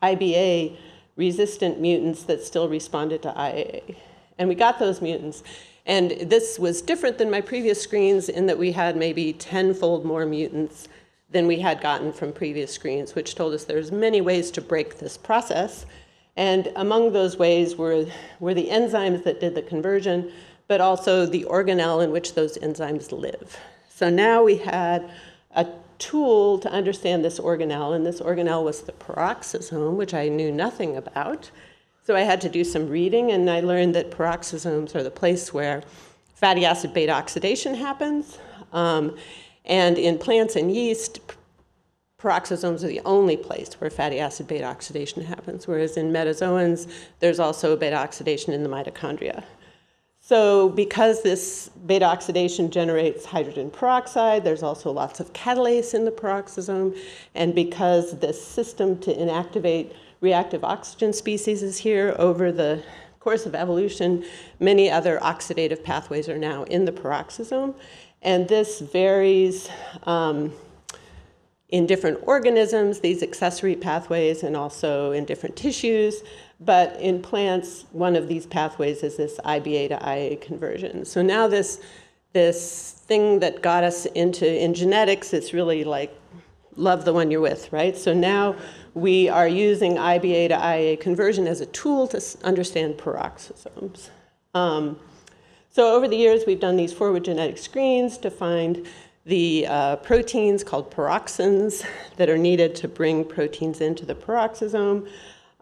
IBA resistant mutants that still responded to IAA. And we got those mutants. And this was different than my previous screens in that we had maybe 10-fold more mutants than we had gotten from previous screens, which told us there's many ways to break this process. And among those ways were the enzymes that did the conversion, but also the organelle in which those enzymes live. So now we had a tool to understand this organelle, and this organelle was the peroxisome, which I knew nothing about. So I had to do some reading, and I learned that peroxisomes are the place where fatty acid beta oxidation happens. And in plants and yeast, peroxisomes are the only place where fatty acid beta oxidation happens, whereas in metazoans, there's also beta oxidation in the mitochondria. So because this beta oxidation generates hydrogen peroxide, there's also lots of catalase in the peroxisome, and because this system to inactivate reactive oxygen species is here over the course of evolution, many other oxidative pathways are now in the peroxisome. And this varies in different organisms, these accessory pathways, and also in different tissues. But in plants, one of these pathways is this IBA to IA conversion. So now this thing that got us in genetics, it's really like love the one you're with, right? So now we are using IBA to IA conversion as a tool to understand peroxisomes. So over the years, we've done these forward genetic screens to find the proteins called peroxins that are needed to bring proteins into the peroxisome.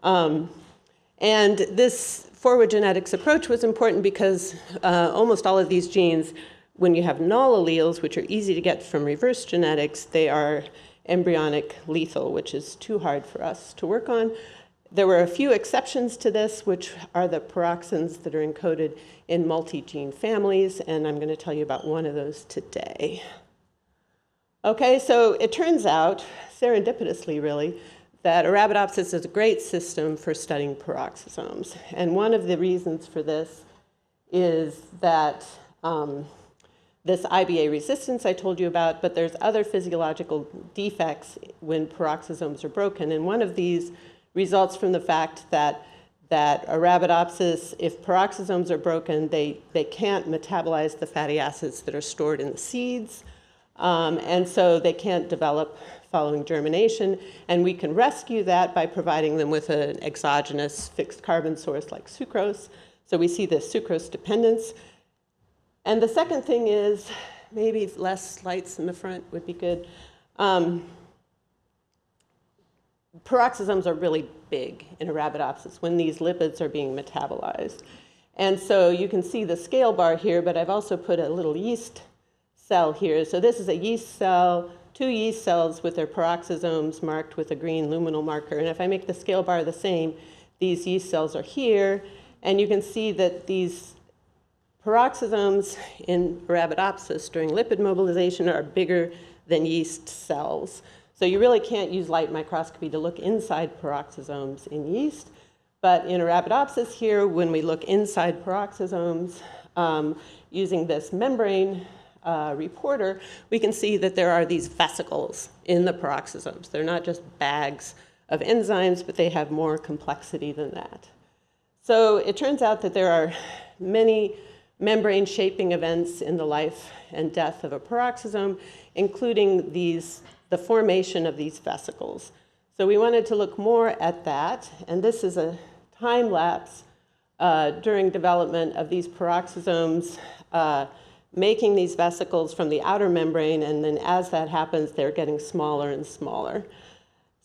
And this forward genetics approach was important because almost all of these genes, when you have null alleles, which are easy to get from reverse genetics, they are embryonic lethal, which is too hard for us to work on. There were a few exceptions to this, which are the peroxins that are encoded in multi-gene families, and I'm going to tell you about one of those today. Okay, so it turns out, serendipitously really, that Arabidopsis is a great system for studying peroxisomes. And one of the reasons for this is that this IBA resistance I told you about, but there's other physiological defects when peroxisomes are broken. And one of these results from the fact that Arabidopsis, if peroxisomes are broken, they can't metabolize the fatty acids that are stored in the seeds. And so they can't develop following germination. And we can rescue that by providing them with an exogenous fixed carbon source like sucrose. So we see this sucrose dependence. And the second thing is, maybe less lights in the front would be good. Peroxisomes are really big in Arabidopsis when these lipids are being metabolized. And so you can see the scale bar here, but I've also put a little yeast cell here. So this is a yeast cell, 2 yeast cells with their peroxisomes marked with a green luminal marker. And if I make the scale bar the same, these yeast cells are here. And you can see that these peroxisomes in Arabidopsis during lipid mobilization are bigger than yeast cells. So you really can't use light microscopy to look inside peroxisomes in yeast. But in Arabidopsis here, when we look inside peroxisomes using this membrane reporter, we can see that there are these vesicles in the peroxisomes. They're not just bags of enzymes, but they have more complexity than that. So it turns out that there are many membrane shaping events in the life and death of a peroxisome, including the formation of these vesicles. So we wanted to look more at that, and this is a time lapse during development of these peroxisomes making these vesicles from the outer membrane, and then as that happens, they're getting smaller and smaller.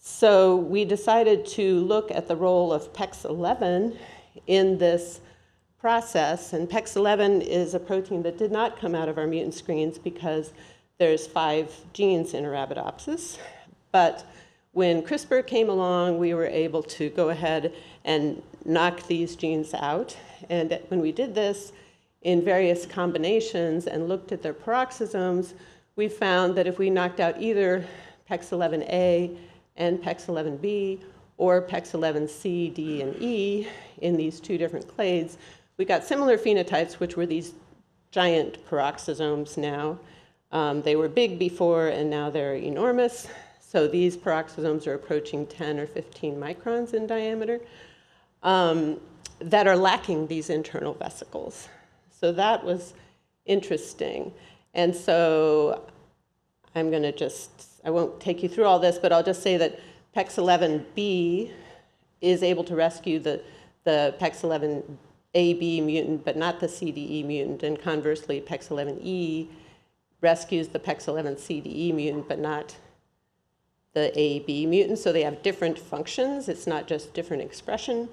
So we decided to look at the role of PEX11 in this process, and PEX11 is a protein that did not come out of our mutant screens because there's 5 genes in Arabidopsis. But when CRISPR came along, we were able to go ahead and knock these genes out. And when we did this in various combinations and looked at their peroxisomes, we found that if we knocked out either PEX11A and PEX11B, or PEX11C, D, and E in these 2 different clades, we got similar phenotypes, which were these giant peroxisomes now. They were big before, and now they're enormous. So these peroxisomes are approaching 10 or 15 microns in diameter, that are lacking these internal vesicles. So that was interesting. And so I'm going to I won't take you through all this, but I'll just say that PEX11B is able to rescue the PEX11AB mutant, but not the CDE mutant. And conversely, PEX11E rescues the PEX11CDE mutant, but not the AB mutant. So they have different functions. It's not just different expression.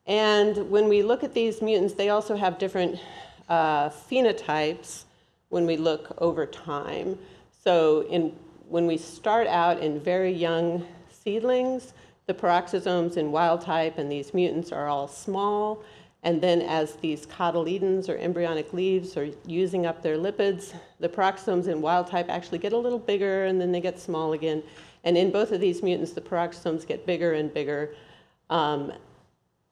And when we look at these mutants, they also have different phenotypes when we look over time. So when we start out in very young seedlings, the peroxisomes in wild type and these mutants are all small. And then as these cotyledons or embryonic leaves are using up their lipids, the peroxisomes in wild type actually get a little bigger and then they get small again. And in both of these mutants, the peroxisomes get bigger and bigger.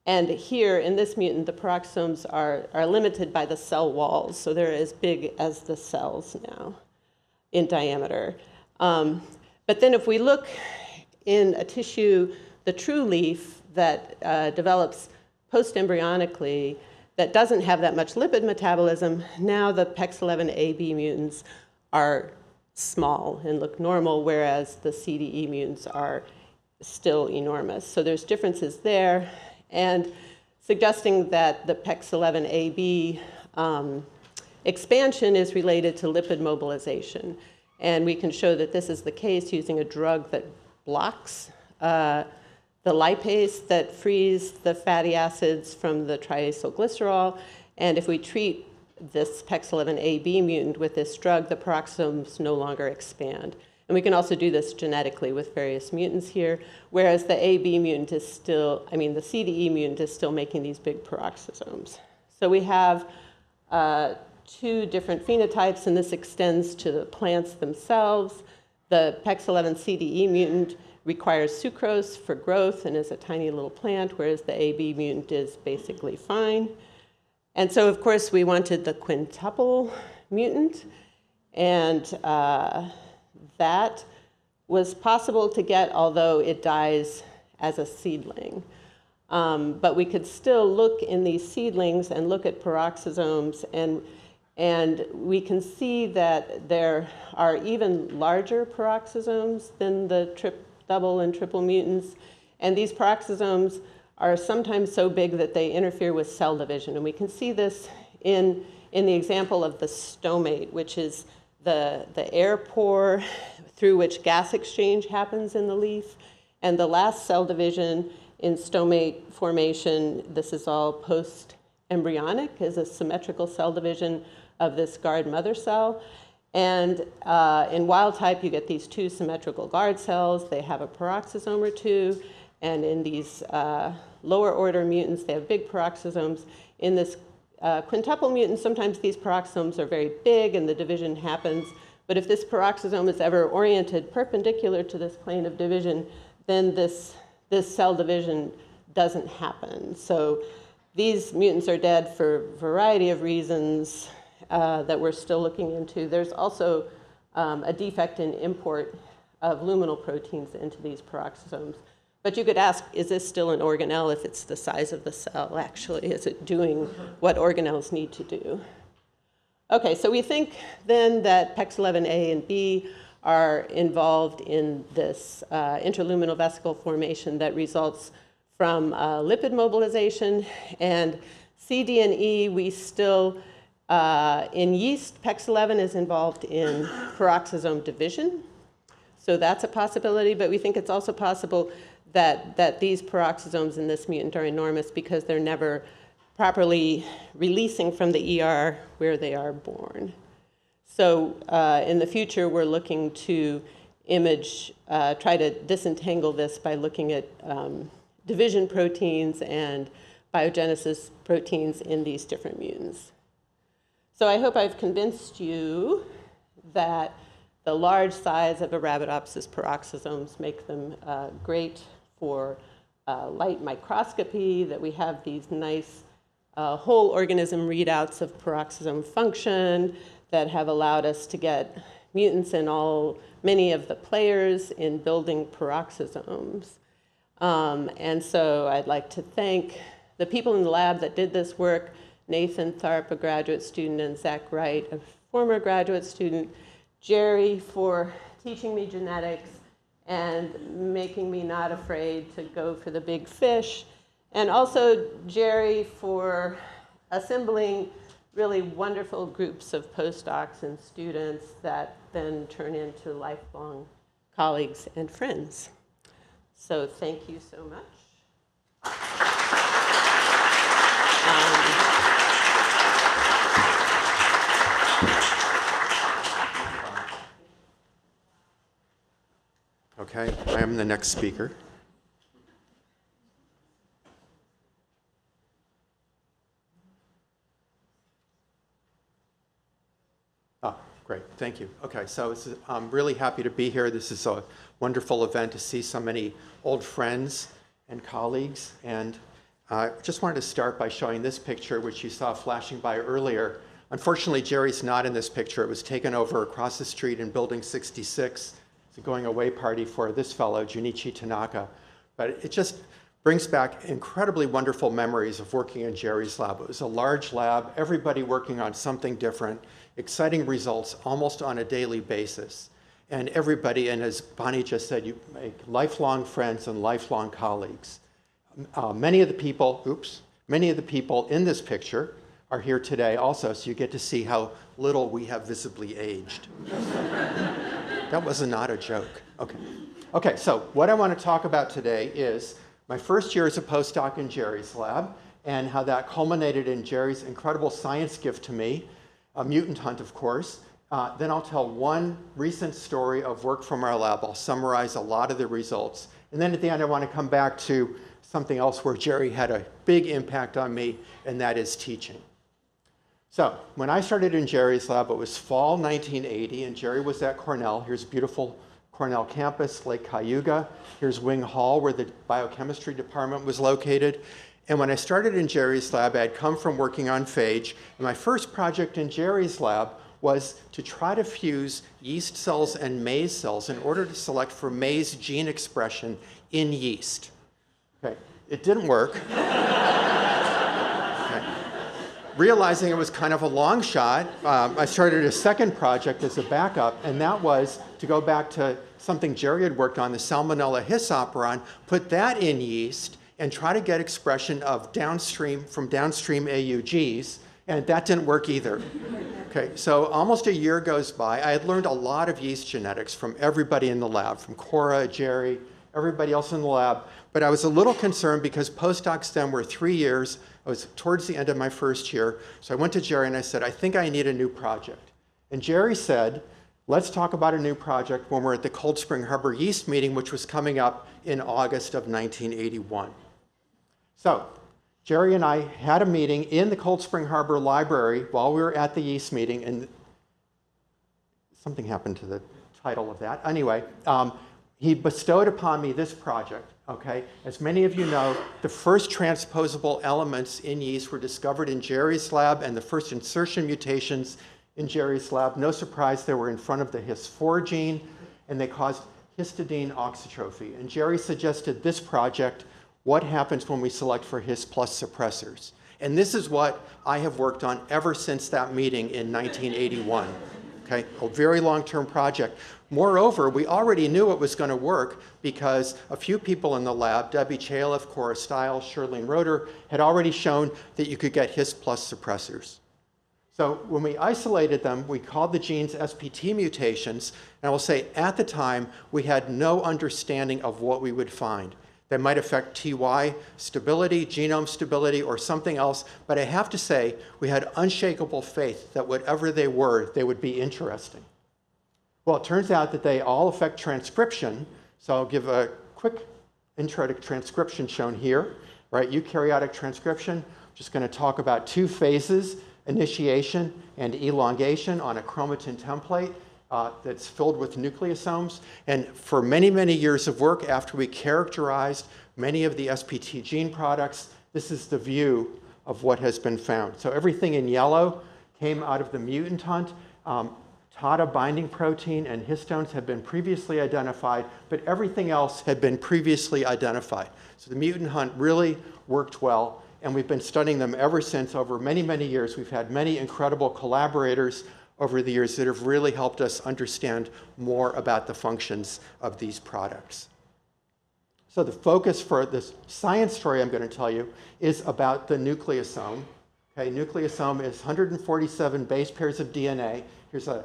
And here in this mutant, the peroxisomes are limited by the cell walls. So they're as big as the cells now in diameter. But then if we look in a tissue, the true leaf that develops post-embryonically, that doesn't have that much lipid metabolism, now the PEX11AB mutants are small and look normal, whereas the CDE mutants are still enormous. So there's differences there, and suggesting that the PEX11AB expansion is related to lipid mobilization. And we can show that this is the case using a drug that blocks the lipase that frees the fatty acids from the triacylglycerol. And if we treat this PEX11AB mutant with this drug, the peroxisomes no longer expand. And we can also do this genetically with various mutants here, whereas the AB mutant is still, the CDE mutant is still making these big peroxisomes. So we have two different phenotypes, and this extends to the plants themselves. The PEX11CDE mutant requires sucrose for growth and is a tiny little plant, whereas the AB mutant is basically fine. And so, of course, we wanted the quintuple mutant, and that was possible to get, although it dies as a seedling. But we could still look in these seedlings and look at peroxisomes, and we can see that there are even larger peroxisomes than the double and triple mutants. And these peroxisomes are sometimes so big that they interfere with cell division. And we can see this in the example of the stomate, which is the air pore through which gas exchange happens in the leaf. And the last cell division in stomate formation, this is all post-embryonic, is a symmetrical cell division of this guard mother cell. And in wild type, you get these two symmetrical guard cells. They have a peroxisome or two. And in these lower order mutants, they have big peroxisomes. In this quintuple mutant, sometimes these peroxisomes are very big and the division happens. But if this peroxisome is ever oriented perpendicular to this plane of division, then this cell division doesn't happen. So these mutants are dead for a variety of reasons that we're still looking into. There's also a defect in import of luminal proteins into these peroxisomes. But you could ask, is this still an organelle if it's the size of the cell, actually? Is it doing what organelles need to do? Okay, so we think then that PEX11A and B are involved in this interluminal vesicle formation that results from lipid mobilization. And C, D, and E, we still, in yeast, PEX11 is involved in peroxisome division. So that's a possibility, but we think it's also possible that these peroxisomes in this mutant are enormous because they're never properly releasing from the ER where they are born. So in the future, we're looking to try to disentangle this by looking at division proteins and biogenesis proteins in these different mutants. So I hope I've convinced you that the large size of Arabidopsis peroxisomes make them great for light microscopy, that we have these nice whole organism readouts of peroxisome function that have allowed us to get mutants and many of the players in building peroxisomes. And so I'd like to thank the people in the lab that did this work, Nathan Tharp, a graduate student, and Zach Wright, a former graduate student, Jerry for teaching me genetics and making me not afraid to go for the big fish, and also Jerry for assembling really wonderful groups of postdocs and students that then turn into lifelong colleagues and friends. So thank you so much. Okay, I am the next speaker. Oh, great, thank you. Okay, so I'm really happy to be here. This is a wonderful event to see so many old friends and colleagues. And I just wanted to start by showing this picture, which you saw flashing by earlier. Unfortunately, Jerry's not in this picture. It was taken over across the street in Building 66. It's a going away party for this fellow, Junichi Tanaka. But it just brings back incredibly wonderful memories of working in Jerry's lab. It was a large lab, everybody working on something different, exciting results almost on a daily basis. And everybody, and as Bonnie just said, you make lifelong friends and lifelong colleagues. Many of the people in this picture are here today also, so you get to see how little we have visibly aged. That was not a joke. Okay, so what I want to talk about today is my first year as a postdoc in Jerry's lab and how that culminated in Jerry's incredible science gift to me, a mutant hunt, of course. Then I'll tell one recent story of work from our lab. I'll summarize a lot of the results. And then at the end, I want to come back to something else where Jerry had a big impact on me, and that is teaching. So when I started in Jerry's lab, it was fall 1980, and Jerry was at Cornell. Here's beautiful Cornell campus, Lake Cayuga. Here's Wing Hall, where the biochemistry department was located. And when I started in Jerry's lab, I had come from working on phage, and my first project in Jerry's lab was to try to fuse yeast cells and maize cells in order to select for maize gene expression in yeast. Okay, it didn't work. Realizing it was kind of a long shot, I started a second project as a backup, and that was to go back to something Jerry had worked on, the Salmonella his operon, put that in yeast, and try to get expression of downstream AUGs, and that didn't work either. Okay, so almost a year goes by. I had learned a lot of yeast genetics from everybody in the lab, from Cora, Jerry, everybody else in the lab, but I was a little concerned because postdocs then were 3 years. I was towards the end of my first year, so I went to Jerry and I said, I think I need a new project. And Jerry said, let's talk about a new project when we're at the Cold Spring Harbor yeast meeting, which was coming up in August of 1981. So Jerry and I had a meeting in the Cold Spring Harbor library while we were at the yeast meeting, and something happened to the title of that. Anyway, he bestowed upon me this project. Okay, as many of you know, the first transposable elements in yeast were discovered in Jerry's lab, and the first insertion mutations in Jerry's lab, no surprise, they were in front of the His4 gene, and they caused histidine oxytrophy. And Jerry suggested this project, what happens when we select for His plus suppressors. And this is what I have worked on ever since that meeting in 1981. Okay, a very long-term project. Moreover, we already knew it was going to work because a few people in the lab, Debbie Chaliff, Cora Stiles, Shirlene Roeder, had already shown that you could get His plus suppressors. So when we isolated them, we called the genes SPT mutations, and I will say at the time, we had no understanding of what we would find. They might affect TY stability, genome stability, or something else, but I have to say, we had unshakable faith that whatever they were, they would be interesting. Well, it turns out that they all affect transcription, so I'll give a quick intro to transcription shown here. Right, eukaryotic transcription, I'm just going to talk about two phases, initiation and elongation on a chromatin template that's filled with nucleosomes. And for many, many years of work after we characterized many of the SPT gene products, this is the view of what has been found. So everything in yellow came out of the mutant hunt. TATA binding protein and histones had been previously identified, but everything else had been previously identified. So the mutant hunt really worked well, and we've been studying them ever since over many, many years. We've had many incredible collaborators over the years that have really helped us understand more about the functions of these products. So the focus for this science story I'm going to tell you is about the nucleosome. Okay, nucleosome is 147 base pairs of DNA. Here's a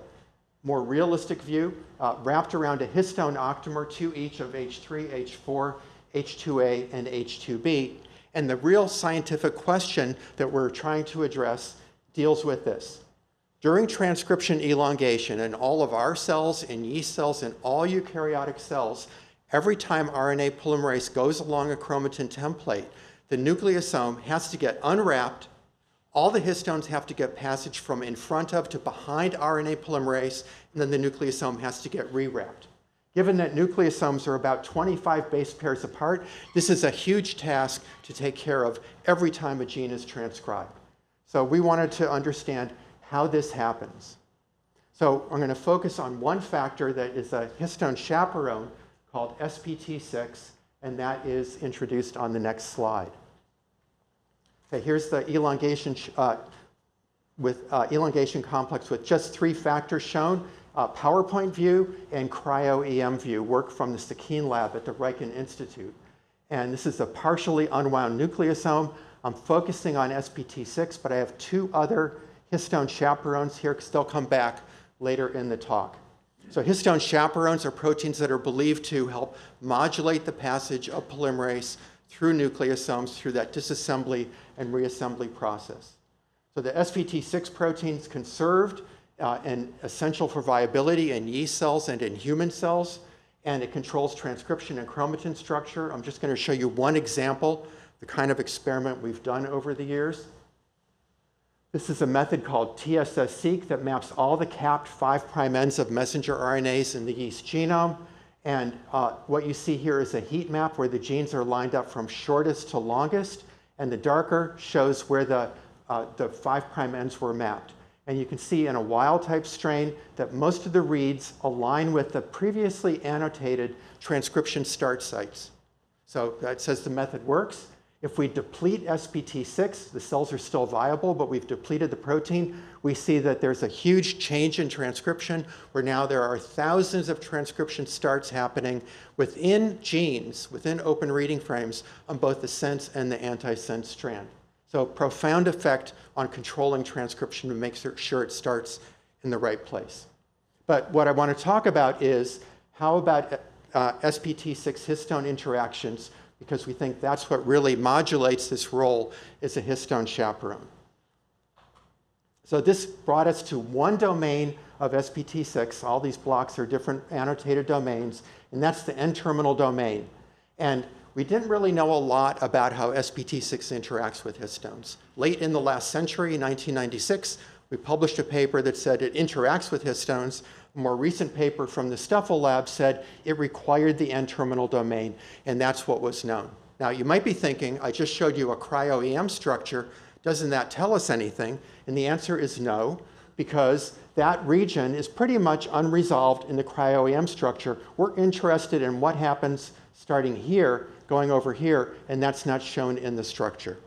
more realistic view, wrapped around a histone octamer, 2 each of H3, H4, H2A, and H2B. And the real scientific question that we're trying to address deals with this. During transcription elongation in all of our cells, in yeast cells, in all eukaryotic cells, every time RNA polymerase goes along a chromatin template, the nucleosome has to get unwrapped. All the histones have to get passage from in front of to behind RNA polymerase, and then the nucleosome has to get rewrapped. Given that nucleosomes are about 25 base pairs apart, this is a huge task to take care of every time a gene is transcribed. So we wanted to understand how this happens. So I'm going to focus on one factor that is a histone chaperone called SPT6, and that is introduced on the next slide. Okay, here's the elongation elongation complex with just 3 factors shown. PowerPoint view and cryo-EM view, work from the Fink Lab at the Reich Institute. And this is a partially unwound nucleosome. I'm focusing on SPT6, but I have 2 other histone chaperones here because they'll come back later in the talk. So histone chaperones are proteins that are believed to help modulate the passage of polymerase through nucleosomes through that disassembly and reassembly process. So the SPT6 protein is conserved and essential for viability in yeast cells and in human cells, and it controls transcription and chromatin structure. I'm just going to show you one example, the kind of experiment we've done over the years. This is a method called TSS-seq that maps all the capped 5' ends of messenger RNAs in the yeast genome. And what you see here is a heat map where the genes are lined up from shortest to longest, and the darker shows where the 5' ends were mapped. And you can see in a wild-type strain that most of the reads align with the previously annotated transcription start sites. So that says the method works. If we deplete SPT6, the cells are still viable, but we've depleted the protein, we see that there's a huge change in transcription, where now there are thousands of transcription starts happening within genes, within open reading frames, on both the sense and the antisense strand. So profound effect on controlling transcription to make sure it starts in the right place. But what I want to talk about is how about SPT6 histone interactions, because we think that's what really modulates this role as a histone chaperone. So this brought us to one domain of SPT6. All these blocks are different annotated domains, and that's the N-terminal domain. And we didn't really know a lot about how SPT6 interacts with histones. Late in the last century, in 1996, we published a paper that said it interacts with histones. A more recent paper from the Fink Lab said it required the N-terminal domain, and that's what was known. Now, you might be thinking, I just showed you a cryo-EM structure. Doesn't that tell us anything? And the answer is no, because that region is pretty much unresolved in the cryo-EM structure. We're interested in what happens starting here, going over here, and that's not shown in the structure.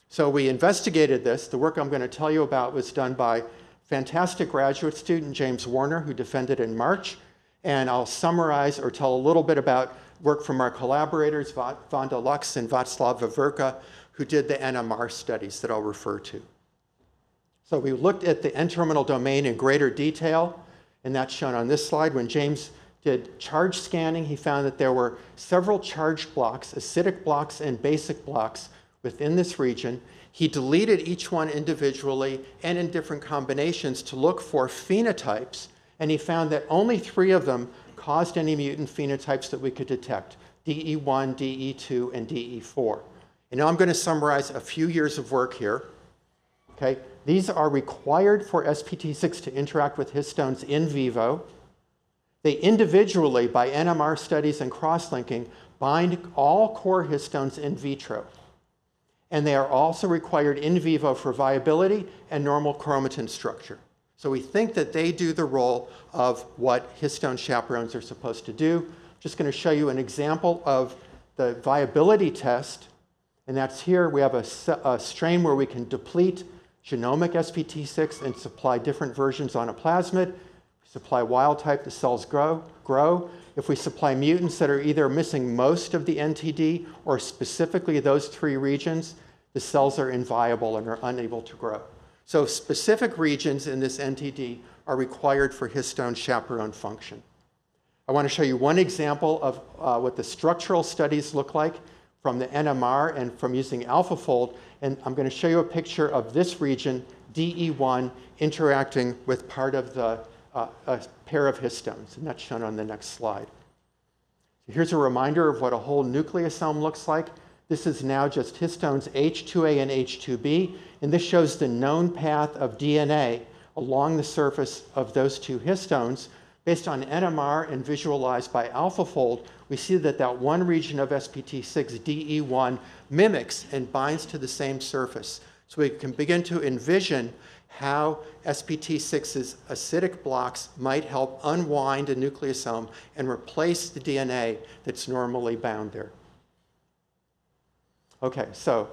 So we investigated this. The work I'm going to tell you about was done by fantastic graduate student James Warner, who defended in March. And I'll summarize or tell a little bit about work from our collaborators, Vanda Lux and Václav Vavrka, who did the NMR studies that I'll refer to. So we looked at the N-terminal domain in greater detail, and that's shown on this slide. When James did charge scanning, he found that there were several charged blocks, acidic blocks and basic blocks within this region. He deleted each one individually and in different combinations to look for phenotypes, and he found that only 3 of them caused any mutant phenotypes that we could detect, DE1, DE2, and DE4. And now I'm going to summarize a few years of work here. Okay? These are required for SPT6 to interact with histones in vivo. They individually, by NMR studies and cross-linking, bind all core histones in vitro. And they are also required in vivo for viability and normal chromatin structure. So we think that they do the role of what histone chaperones are supposed to do. Just going to show you an example of the viability test. And that's here. We have a strain where we can deplete genomic SPT6 and supply different versions on a plasmid. We supply wild type, the cells grow. If we supply mutants that are either missing most of the NTD or specifically those 3 regions, the cells are inviable and are unable to grow. So specific regions in this NTD are required for histone chaperone function. I want to show you one example of what the structural studies look like from the NMR and from using AlphaFold. And I'm going to show you a picture of this region, DE1, interacting with part of the a pair of histones. And that's shown on the next slide. So here's a reminder of what a whole nucleosome looks like. This is now just histones H2A and H2B. And this shows the known path of DNA along the surface of those 2 histones. Based on NMR and visualized by AlphaFold, we see that that one region of SPT6, DE1, mimics and binds to the same surface. So we can begin to envision how SPT6's acidic blocks might help unwind a nucleosome and replace the DNA that's normally bound there. Okay, so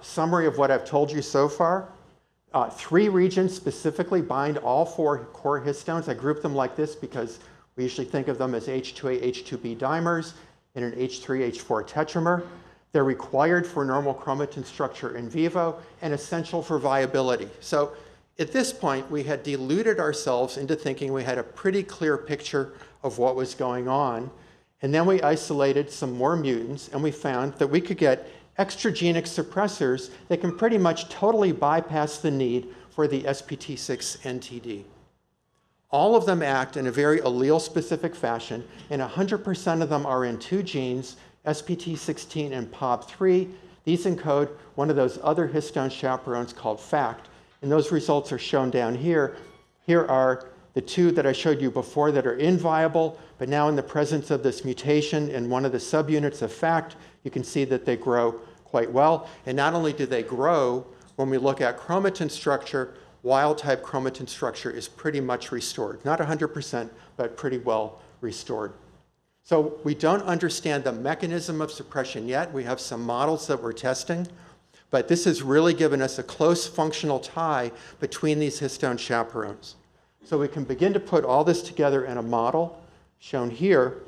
summary of what I've told you so far. 3 regions specifically bind all 4 core histones. I group them like this because we usually think of them as H2A, H2B dimers in an H3, H4 tetramer. They're required for normal chromatin structure in vivo and essential for viability. So at this point, we had deluded ourselves into thinking we had a pretty clear picture of what was going on. And then we isolated some more mutants, and we found that we could get extragenic suppressors that can pretty much totally bypass the need for the SPT6 NTD. All of them act in a very allele-specific fashion, and 100% of them are in 2 genes, SPT16 and POB3. These encode one of those other histone chaperones called FACT, and those results are shown down here. Here are the 2 that I showed you before that are inviable, but now in the presence of this mutation in one of the subunits of FACT, you can see that they grow quite well. And not only do they grow, when we look at chromatin structure, wild-type chromatin structure is pretty much restored. Not 100%, but pretty well restored. So we don't understand the mechanism of suppression yet. We have some models that we're testing, but this has really given us a close functional tie between these histone chaperones. So we can begin to put all this together in a model shown here.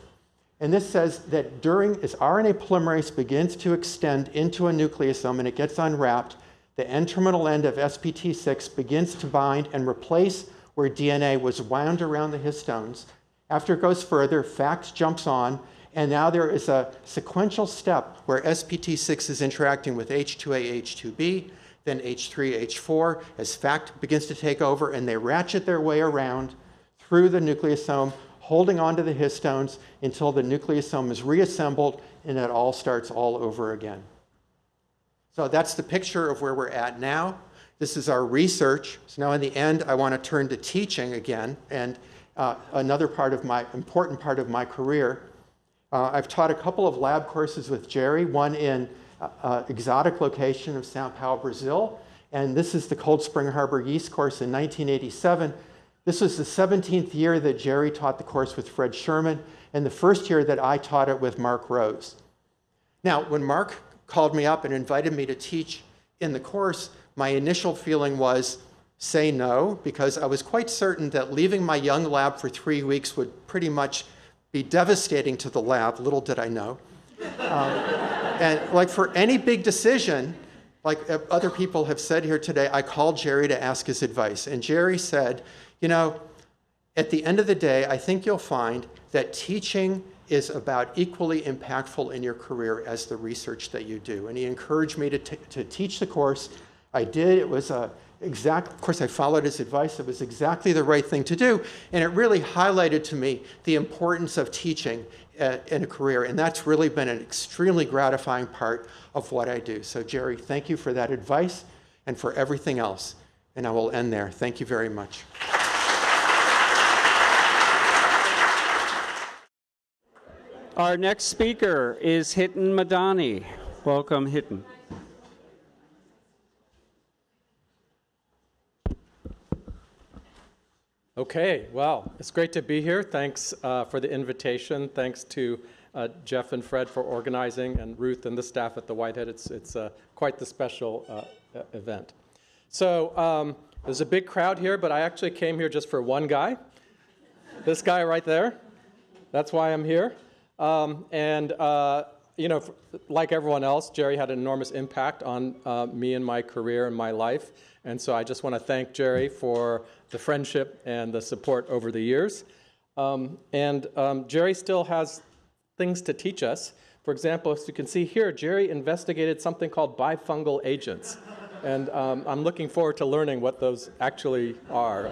And this says that as RNA polymerase begins to extend into a nucleosome and it gets unwrapped, the N-terminal end of SPT6 begins to bind and replace where DNA was wound around the histones. After it goes further, FACT jumps on, and now there is a sequential step where SPT6 is interacting with H2A, H2B, then H3, H4, as FACT begins to take over, and they ratchet their way around through the nucleosome, holding onto the histones until the nucleosome is reassembled, and it all starts all over again. So that's the picture of where we're at now. This is our research. So now in the end, I want to turn to teaching again, and another important part of my career. I've taught a couple of lab courses with Jerry, one in exotic location of Sao Paulo, Brazil, and this is the Cold Spring Harbor yeast course in 1987. This was the 17th year that Jerry taught the course with Fred Sherman, and the first year that I taught it with Mark Rose. Now, when Mark called me up and invited me to teach in the course, my initial feeling was say no, because I was quite certain that leaving my young lab for 3 weeks would pretty much be devastating to the lab. Little did I know. And like for any big decision, like other people have said here today, I called Jerry to ask his advice. And Jerry said, you know, at the end of the day, I think you'll find that teaching is about equally impactful in your career as the research that you do. And he encouraged me to teach the course. I did. It was of course, I followed his advice. It was exactly the right thing to do. And it really highlighted to me the importance of teaching in a career. And that's really been an extremely gratifying part of what I do. So Jerry, thank you for that advice and for everything else. And I will end there. Thank you very much. Our next speaker is Hiten Madhani. Welcome, Hiten. Okay, well, it's great to be here. Thanks for the invitation. Thanks to Jeff and Fred for organizing, and Ruth and the staff at the Whitehead. It's quite the special event. So there's a big crowd here, but I actually came here just for one guy. This guy right there. That's why I'm here. You know, like everyone else, Jerry had an enormous impact on me and my career and my life. And so I just want to thank Jerry for the friendship and the support over the years. Jerry still has things to teach us. For example, as you can see here, Jerry investigated something called bifungal agents. And I'm looking forward to learning what those actually are.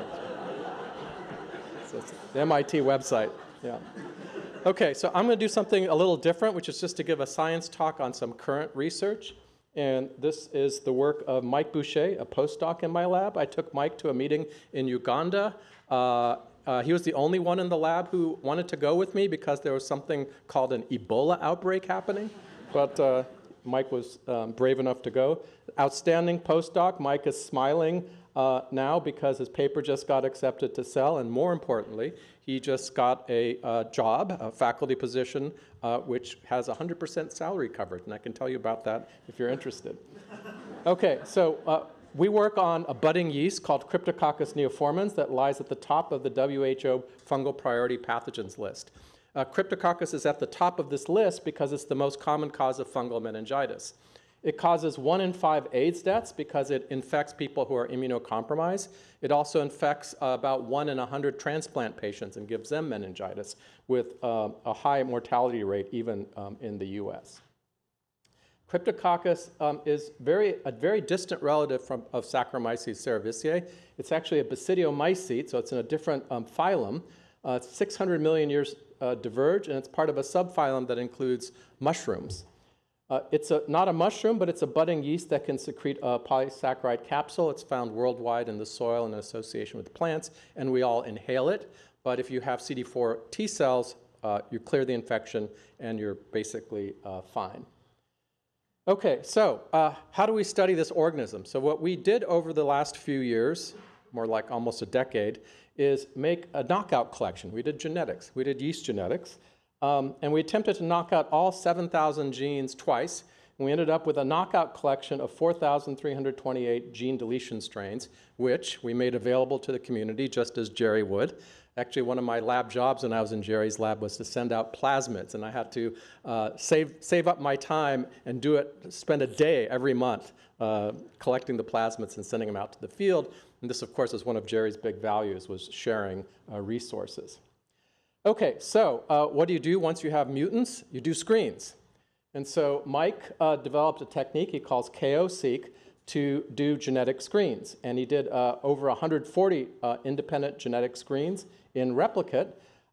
So it's the MIT website, yeah. Okay, so I'm going to do something a little different, which is just to give a science talk on some current research. And this is the work of Mike Boucher, a postdoc in my lab. I took Mike to a meeting in Uganda. He was the only one in the lab who wanted to go with me because there was something called an Ebola outbreak happening. But Mike was brave enough to go. Outstanding postdoc. Mike is smiling now because his paper just got accepted to Cell, and more importantly, he just got a job, a faculty position, which has 100% salary coverage, and I can tell you about that if you're interested. Okay, so we work on a budding yeast called Cryptococcus neoformans that lies at the top of the WHO fungal priority pathogens list. Cryptococcus is at the top of this list because it's the most common cause of fungal meningitis. It causes 1 in 5 AIDS deaths because it infects people who are immunocompromised. It also infects about 1 in 100 transplant patients and gives them meningitis with a high mortality rate even in the US. Cryptococcus is a very distant relative of Saccharomyces cerevisiae. It's actually a basidiomycete, so it's in a different phylum. It's 600 million years diverged, and it's part of a subphylum that includes mushrooms. It's not a mushroom, but it's a budding yeast that can secrete a polysaccharide capsule. It's found worldwide in the soil in association with plants, and we all inhale it. But if you have CD4 T cells, you clear the infection, and you're basically fine. Okay, so how do we study this organism? So what we did over the last few years, more like almost a decade, is make a knockout collection. We did genetics. We did yeast genetics. And we attempted to knock out all 7,000 genes twice. And we ended up with a knockout collection of 4,328 gene deletion strains, which we made available to the community, just as Jerry would. Actually, one of my lab jobs when I was in Jerry's lab was to send out plasmids, and I had to save up my time and spend a day every month collecting the plasmids and sending them out to the field. And this, of course, is one of Jerry's big values, was sharing resources. Okay, so what do you do once you have mutants? You do screens. And so Mike developed a technique he calls KO-seq to do genetic screens. And he did over 140 independent genetic screens in replicate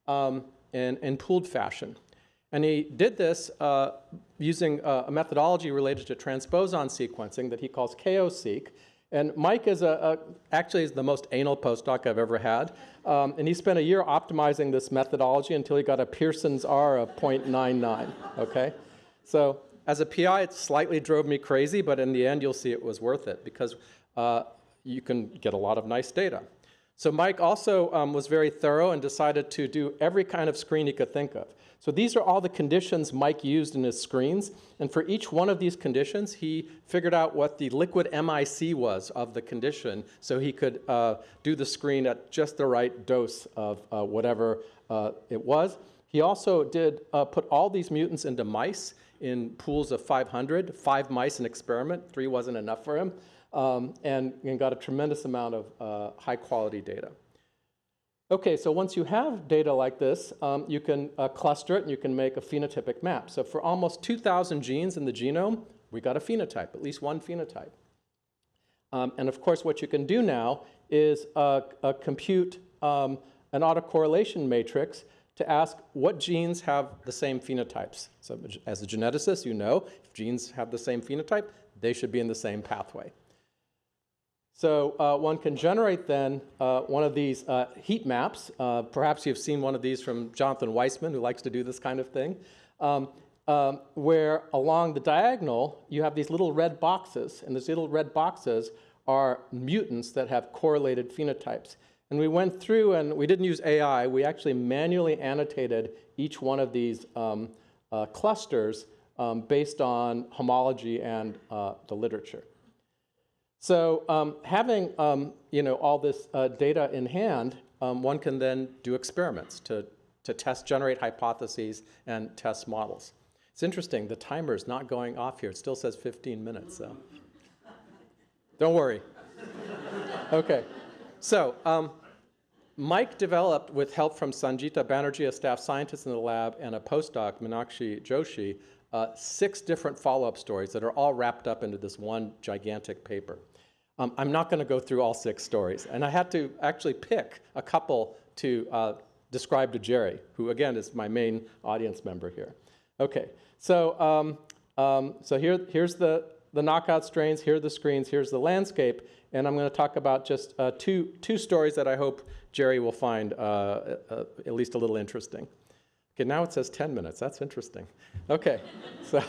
in pooled fashion. And he did this using a methodology related to transposon sequencing that he calls KO-seq. And Mike is actually is the most anal postdoc I've ever had. And he spent a year optimizing this methodology until he got a Pearson's R of 0.99, okay? So as a PI, it slightly drove me crazy, but in the end, you'll see it was worth it because you can get a lot of nice data. So Mike also was very thorough and decided to do every kind of screen he could think of. So these are all the conditions Mike used in his screens. And for each one of these conditions, he figured out what the liquid MIC was of the condition so he could do the screen at just the right dose of whatever it was. He also did put all these mutants into mice in pools of 500, 5 mice an experiment. 3 wasn't enough for him, and got a tremendous amount of high-quality data. Okay, so once you have data like this, you can cluster it and you can make a phenotypic map. So for almost 2,000 genes in the genome, we got a phenotype, at least one phenotype. And of course, what you can do now is compute an autocorrelation matrix to ask what genes have the same phenotypes. So as a geneticist, you know if genes have the same phenotype, they should be in the same pathway. So one can generate then one of these heat maps. Perhaps you've seen one of these from Jonathan Weissman, who likes to do this kind of thing, where along the diagonal, you have these little red boxes, and these little red boxes are mutants that have correlated phenotypes. And we went through, and we didn't use AI. We actually manually annotated each one of these clusters based on homology and the literature. So having all this data in hand, one can then do experiments to generate hypotheses and test models. It's interesting, the timer is not going off here. It still says 15 minutes, so don't worry. Okay, so Mike developed, with help from Sanjita Banerjee, a staff scientist in the lab, and a postdoc, Meenakshi Joshi, 6 different follow-up stories that are all wrapped up into this one gigantic paper. I'm not going to go through all 6 stories, and I had to actually pick a couple to describe to Jerry, who again is my main audience member here. Okay, so here's the knockout strains, here are the screens, here's the landscape, and I'm going to talk about just two stories that I hope Jerry will find at least a little interesting. Okay, now it says 10 minutes. That's interesting. Okay, so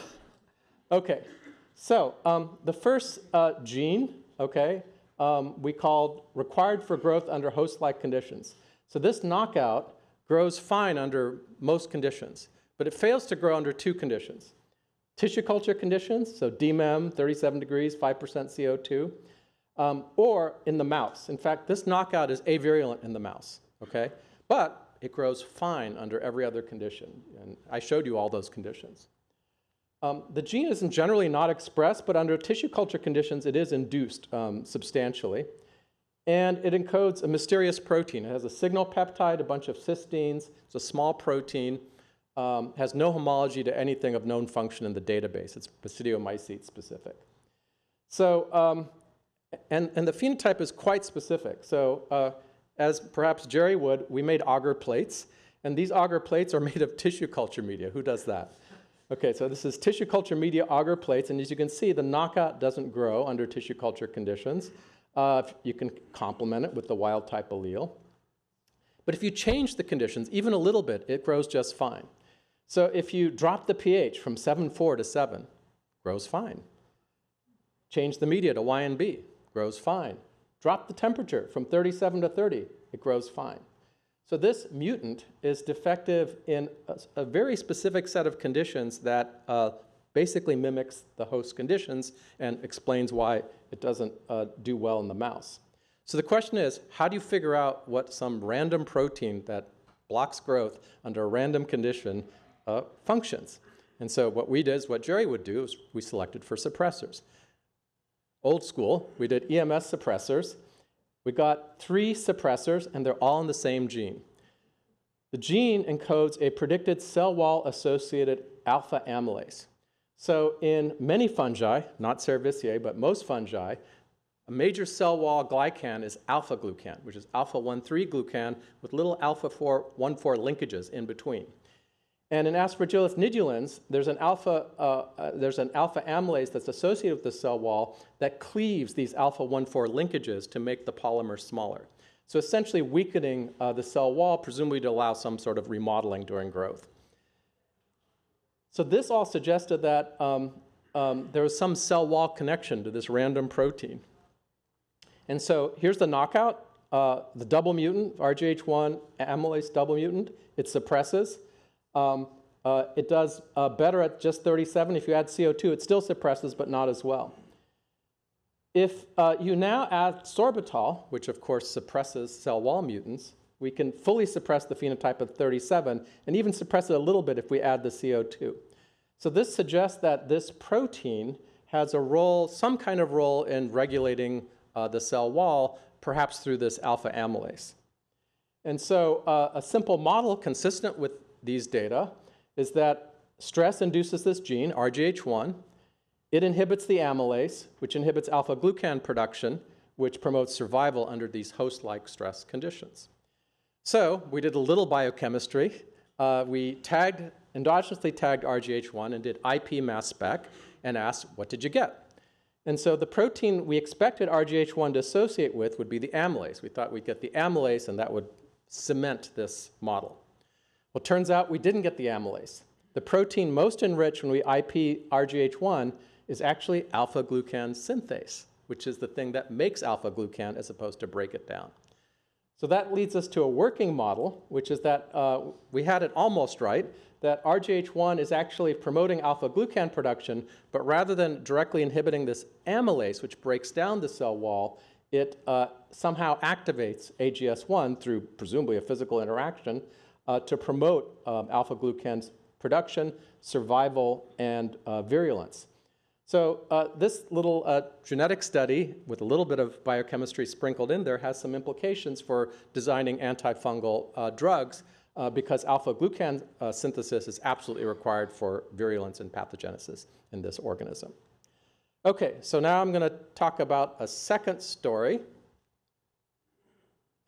the first gene, we called required for growth under host-like conditions. So this knockout grows fine under most conditions, but it fails to grow under 2 conditions. Tissue culture conditions, so DMEM, 37 degrees, 5% CO2, or in the mouse. In fact, this knockout is avirulent in the mouse, but it grows fine under every other condition, and I showed you all those conditions. The gene isn't generally not expressed, but under tissue culture conditions, it is induced substantially. And it encodes a mysterious protein. It has a signal peptide, a bunch of cysteines. It's a small protein. Has no homology to anything of known function in the database. It's basidiomycete specific. So, and the phenotype is quite specific. So, as perhaps Jerry would, we made agar plates. And these agar plates are made of tissue culture media. Who does that? Okay, so this is tissue culture media agar plates, and as you can see, the knockout doesn't grow under tissue culture conditions. You can complement it with the wild type allele. But if you change the conditions even a little bit, it grows just fine. So if you drop the pH from 7.4 to 7, grows fine. Change the media to Y and B, grows fine. Drop the temperature from 37 to 30, it grows fine. So this mutant is defective in a very specific set of conditions that basically mimics the host conditions and explains why it doesn't do well in the mouse. So the question is, how do you figure out what some random protein that blocks growth under a random condition functions? And so what we did is what Jerry would do is we selected for suppressors. Old school, we did EMS suppressors. We got 3 suppressors, and they're all in the same gene. The gene encodes a predicted cell wall-associated alpha amylase. So in many fungi, not Cerevisiae, but most fungi, a major cell wall glycan is alpha-glucan, which is alpha-1,3 glucan with little alpha-1,4 linkages in between. And in Aspergillus nidulans, there's an alpha amylase that's associated with the cell wall that cleaves these alpha-1,4 linkages to make the polymer smaller. So essentially weakening the cell wall, presumably to allow some sort of remodeling during growth. So this all suggested that there was some cell wall connection to this random protein. And so here's the knockout, the double mutant, RGH1 amylase double mutant. It suppresses. It does better at just 37. If you add CO2, it still suppresses, but not as well. If you now add sorbitol, which of course suppresses cell wall mutants, we can fully suppress the phenotype of 37 and even suppress it a little bit if we add the CO2. So this suggests that this protein has a role, some kind of role in regulating the cell wall, perhaps through this alpha amylase. And so a simple model consistent with these data is that stress induces this gene, RGH1. It inhibits the amylase, which inhibits alpha-glucan production, which promotes survival under these host-like stress conditions. So we did a little biochemistry. We endogenously tagged RGH1 and did IP mass spec and asked, what did you get? And so the protein we expected RGH1 to associate with would be the amylase. We thought we'd get the amylase, and that would cement this model. Well, it turns out we didn't get the amylase. The protein most enriched when we IP RGH1 is actually alpha-glucan synthase, which is the thing that makes alpha-glucan as opposed to break it down. So that leads us to a working model, which is that we had it almost right, that RGH1 is actually promoting alpha-glucan production, but rather than directly inhibiting this amylase, which breaks down the cell wall, it somehow activates AGS1 through presumably a physical interaction to promote alpha-glucan's production, survival, and virulence. So this little genetic study with a little bit of biochemistry sprinkled in there has some implications for designing antifungal drugs because alpha-glucan synthesis is absolutely required for virulence and pathogenesis in this organism. Okay, so now I'm going to talk about a second story.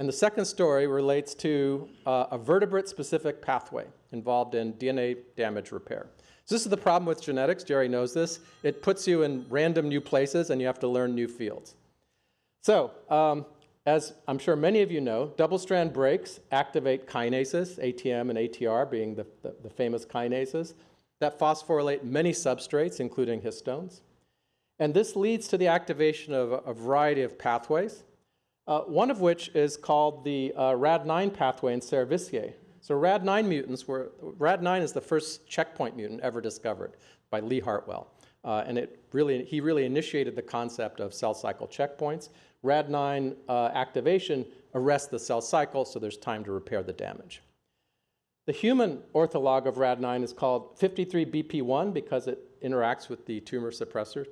And the second story relates to a vertebrate-specific pathway involved in DNA damage repair. So this is the problem with genetics. Jerry knows this. It puts you in random new places, and you have to learn new fields. So as I'm sure many of you know, double-strand breaks activate kinases, ATM and ATR being the famous kinases, that phosphorylate many substrates, including histones. And this leads to the activation of a variety of pathways, one of which is called the Rad9 pathway in Cerevisiae. So Rad9 is the first checkpoint mutant ever discovered by Lee Hartwell. And he really initiated the concept of cell cycle checkpoints. Rad9 activation arrests the cell cycle, so there's time to repair the damage. The human ortholog of Rad9 is called 53BP1 because it interacts with the tumor suppressor,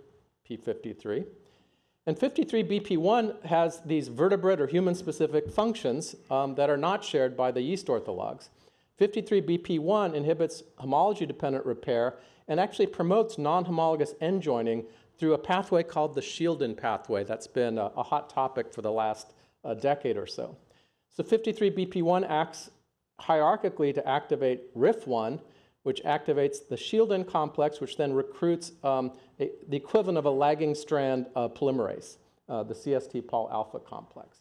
P53. And 53BP1 has these vertebrate or human-specific functions that are not shared by the yeast orthologs. 53BP1 inhibits homology-dependent repair and actually promotes non-homologous end joining through a pathway called the Shieldin pathway. That's been a hot topic for the last decade or so. So 53BP1 acts hierarchically to activate RIF1, which activates the Shieldin complex, which then recruits the equivalent of a lagging strand polymerase, the CST Pol alpha complex.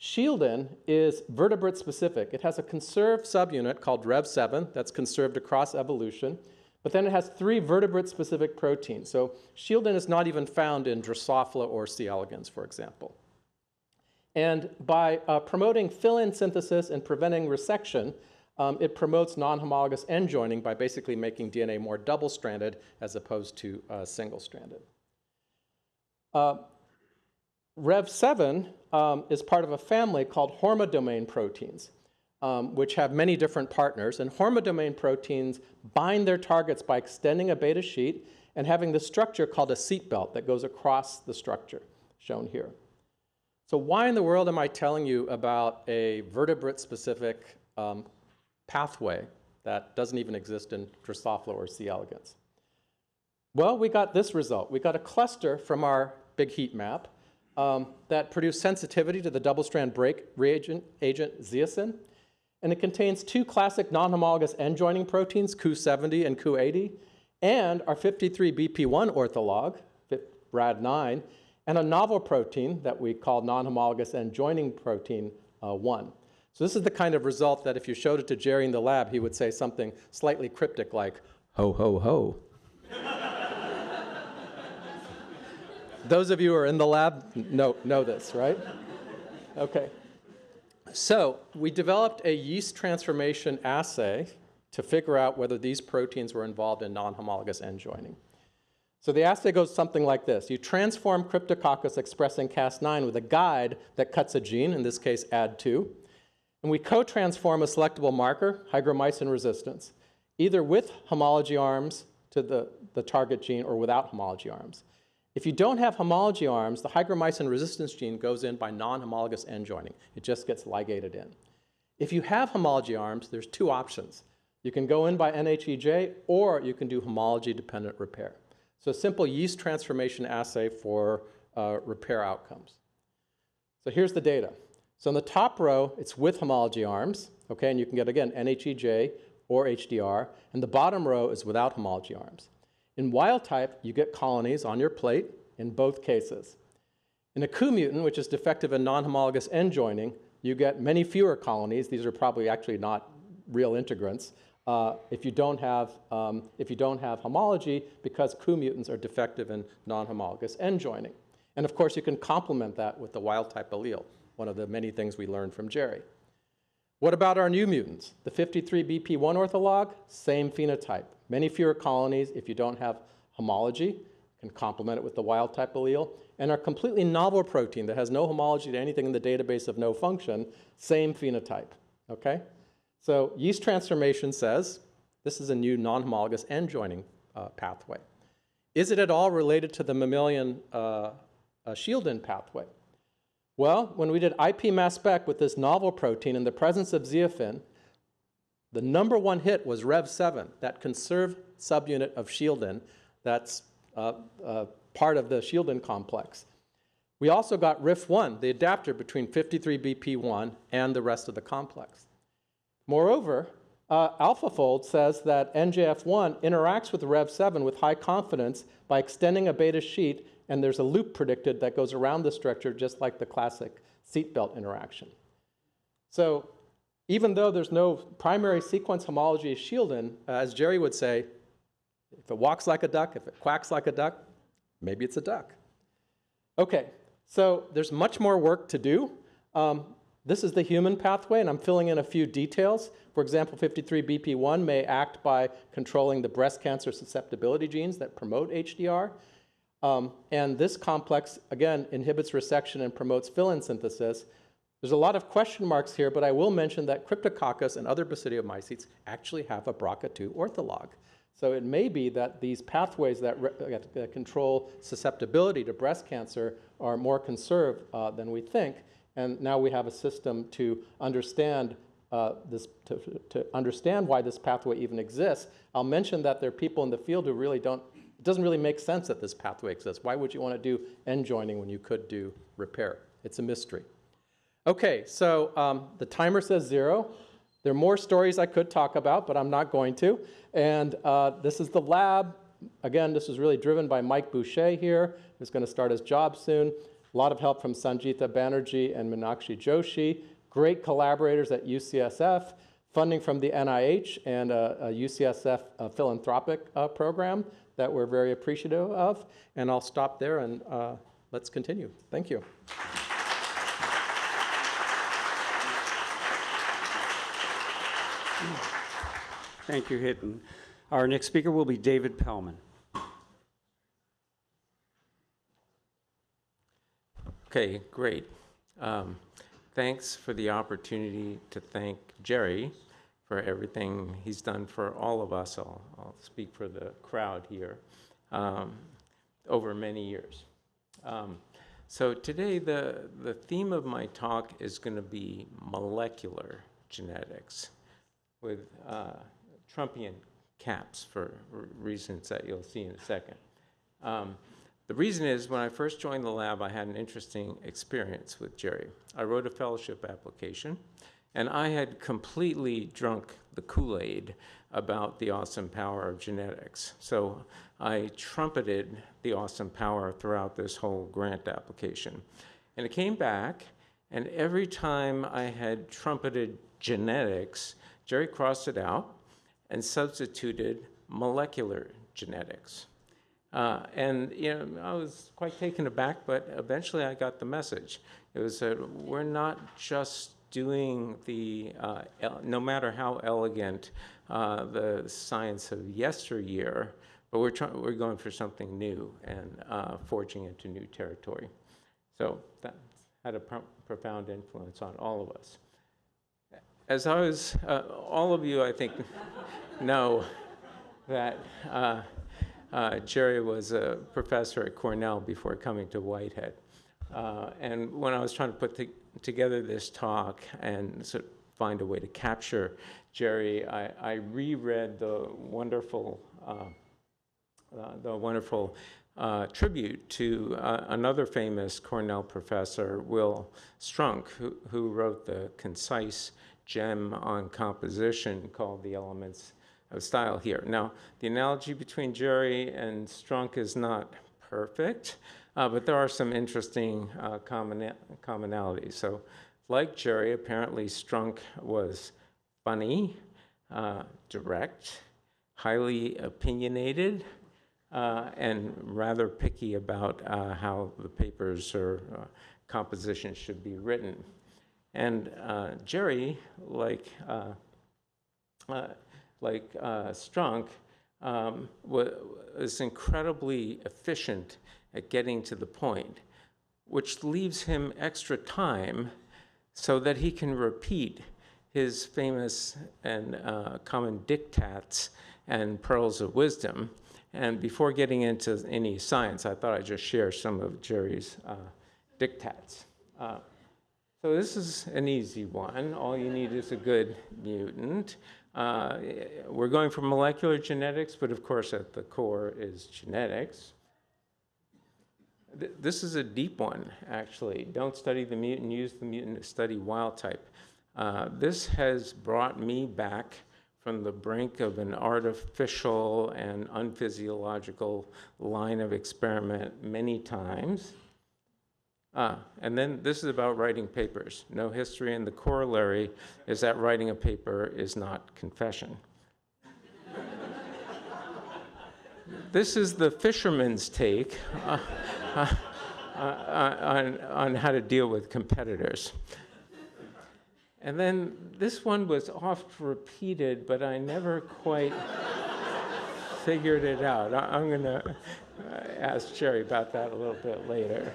Shieldin is vertebrate specific. It has a conserved subunit called Rev7 that's conserved across evolution, but then it has 3 vertebrate specific proteins. So Shieldin is not even found in Drosophila or C. elegans, for example. And by promoting fill-in synthesis and preventing resection, it promotes non-homologous end joining by basically making DNA more double-stranded as opposed to single-stranded. Rev7 is part of a family called hormodomain proteins, which have many different partners. And hormodomain proteins bind their targets by extending a beta sheet and having the structure called a seatbelt that goes across the structure, shown here. So why in the world am I telling you about a vertebrate-specific pathway that doesn't even exist in Drosophila or C. elegans? Well, we got this result. We got a cluster from our big heat map that produced sensitivity to the double-strand break reagent agent zeaxanthin. And it contains 2 classic non-homologous end joining proteins, Cu70 and Cu80, and our 53BP1 ortholog, Rad9, and a novel protein that we call non-homologous end joining protein 1. So this is the kind of result that if you showed it to Jerry in the lab, he would say something slightly cryptic like, ho, ho, ho. Those of you who are in the lab know this, right? Okay. So we developed a yeast transformation assay to figure out whether these proteins were involved in non-homologous end joining. So the assay goes something like this. You transform Cryptococcus expressing Cas9 with a guide that cuts a gene, in this case AD2, and we co-transform a selectable marker, hygromycin resistance, either with homology arms to the target gene or without homology arms. If you don't have homology arms, the hygromycin resistance gene goes in by non-homologous end joining. It just gets ligated in. If you have homology arms, there's 2 options. You can go in by NHEJ, or you can do homology-dependent repair. So a simple yeast transformation assay for repair outcomes. So here's the data. So in the top row, it's with homology arms, okay, and you can get, again, NHEJ or HDR, and the bottom row is without homology arms. In wild type, you get colonies on your plate in both cases. In a Cu mutant, which is defective in non-homologous end joining, you get many fewer colonies. These are probably actually not real integrants. If you don't have homology, because Cu mutants are defective in non-homologous end joining. And of course, you can complement that with the wild type allele, one of the many things we learned from Jerry. What about our new mutants? The 53BP1 ortholog, same phenotype. Many fewer colonies if you don't have homology, can complement it with the wild type allele, and our completely novel protein that has no homology to anything in the database of no function, same phenotype, okay? So yeast transformation says, this is a new non-homologous end joining pathway. Is it at all related to the mammalian shieldin pathway? Well, when we did IP mass spec with this novel protein in the presence of zeaxanthin, the number one hit was Rev7, that conserved subunit of shieldin that's part of the shieldin complex. We also got RIF1, the adapter between 53BP1 and the rest of the complex. Moreover, AlphaFold says that NJF1 interacts with Rev7 with high confidence by extending a beta sheet, and there's a loop predicted that goes around the structure just like the classic seatbelt interaction. So even though there's no primary sequence homology of shieldin, as Jerry would say, if it walks like a duck, if it quacks like a duck, maybe it's a duck. Okay, so there's much more work to do. This is the human pathway, and I'm filling in a few details. For example, 53BP1 may act by controlling the breast cancer susceptibility genes that promote HDR. And this complex, again, inhibits resection and promotes fill-in synthesis. There's a lot of question marks here, but I will mention that Cryptococcus and other basidiomycetes actually have a BRCA2 ortholog. So it may be that these pathways that control susceptibility to breast cancer are more conserved than we think. And now we have a system to understand to understand why this pathway even exists. I'll mention that there are people in the field who really don't. It doesn't really make sense that this pathway exists. Why would you want to do end joining when you could do repair? It's a mystery. Okay, so the timer says 0. There are more stories I could talk about, but I'm not going to. And this is the lab. Again, this was really driven by Mike Boucher here, who's going to start his job soon. A lot of help from Sanjita Banerjee and Meenakshi Joshi. Great collaborators at UCSF. Funding from the NIH and a UCSF philanthropic program that we're very appreciative of. And I'll stop there and let's continue. Thank you. Thank you, Hiten. Our next speaker will be David Pellman. Okay, great. Thanks for the opportunity to thank Jerry for everything he's done for all of us. I'll speak for the crowd here, over many years. So today the theme of my talk is going to be molecular genetics with Trumpian caps for reasons that you'll see in a second. The reason is when I first joined the lab, I had an interesting experience with Jerry. I wrote a fellowship application, and I had completely drunk the Kool-Aid about the awesome power of genetics. So I trumpeted the awesome power throughout this whole grant application. And it came back, and every time I had trumpeted genetics, Jerry crossed it out and substituted molecular genetics. And I was quite taken aback, but eventually I got the message. It was that we're not just doing the, no matter how elegant the science of yesteryear, but we're going for something new and forging into new territory. So that had a profound influence on all of us. As I was, all of you, I think, know that Jerry was a professor at Cornell before coming to Whitehead. And when I was trying to put together this talk and sort of find a way to capture Jerry, I reread the wonderful tribute to another famous Cornell professor, Will Strunk, who wrote the concise gem on composition called The Elements of Style here. Now, the analogy between Jerry and Strunk is not perfect, but there are some interesting commonalities. So, like Jerry, apparently Strunk was funny, direct, highly opinionated, and rather picky about how the papers are composition should be written. And Jerry, like Strunk, was incredibly efficient at getting to the point, which leaves him extra time so that he can repeat his famous and common diktats and pearls of wisdom. And before getting into any science, I thought I'd just share some of Jerry's diktats. So this is an easy one. All you need is a good mutant. We're going for molecular genetics, but of course at the core is genetics. This is a deep one, actually. Don't study the mutant, use the mutant to study wild type. This has brought me back from the brink of an artificial and unphysiological line of experiment many times. And then this is about writing papers. No history, and the corollary is that writing a paper is not confession. This is the fisherman's take on how to deal with competitors. And then this one was oft repeated, but I never quite figured it out. I'm going to ask Jerry about that a little bit later.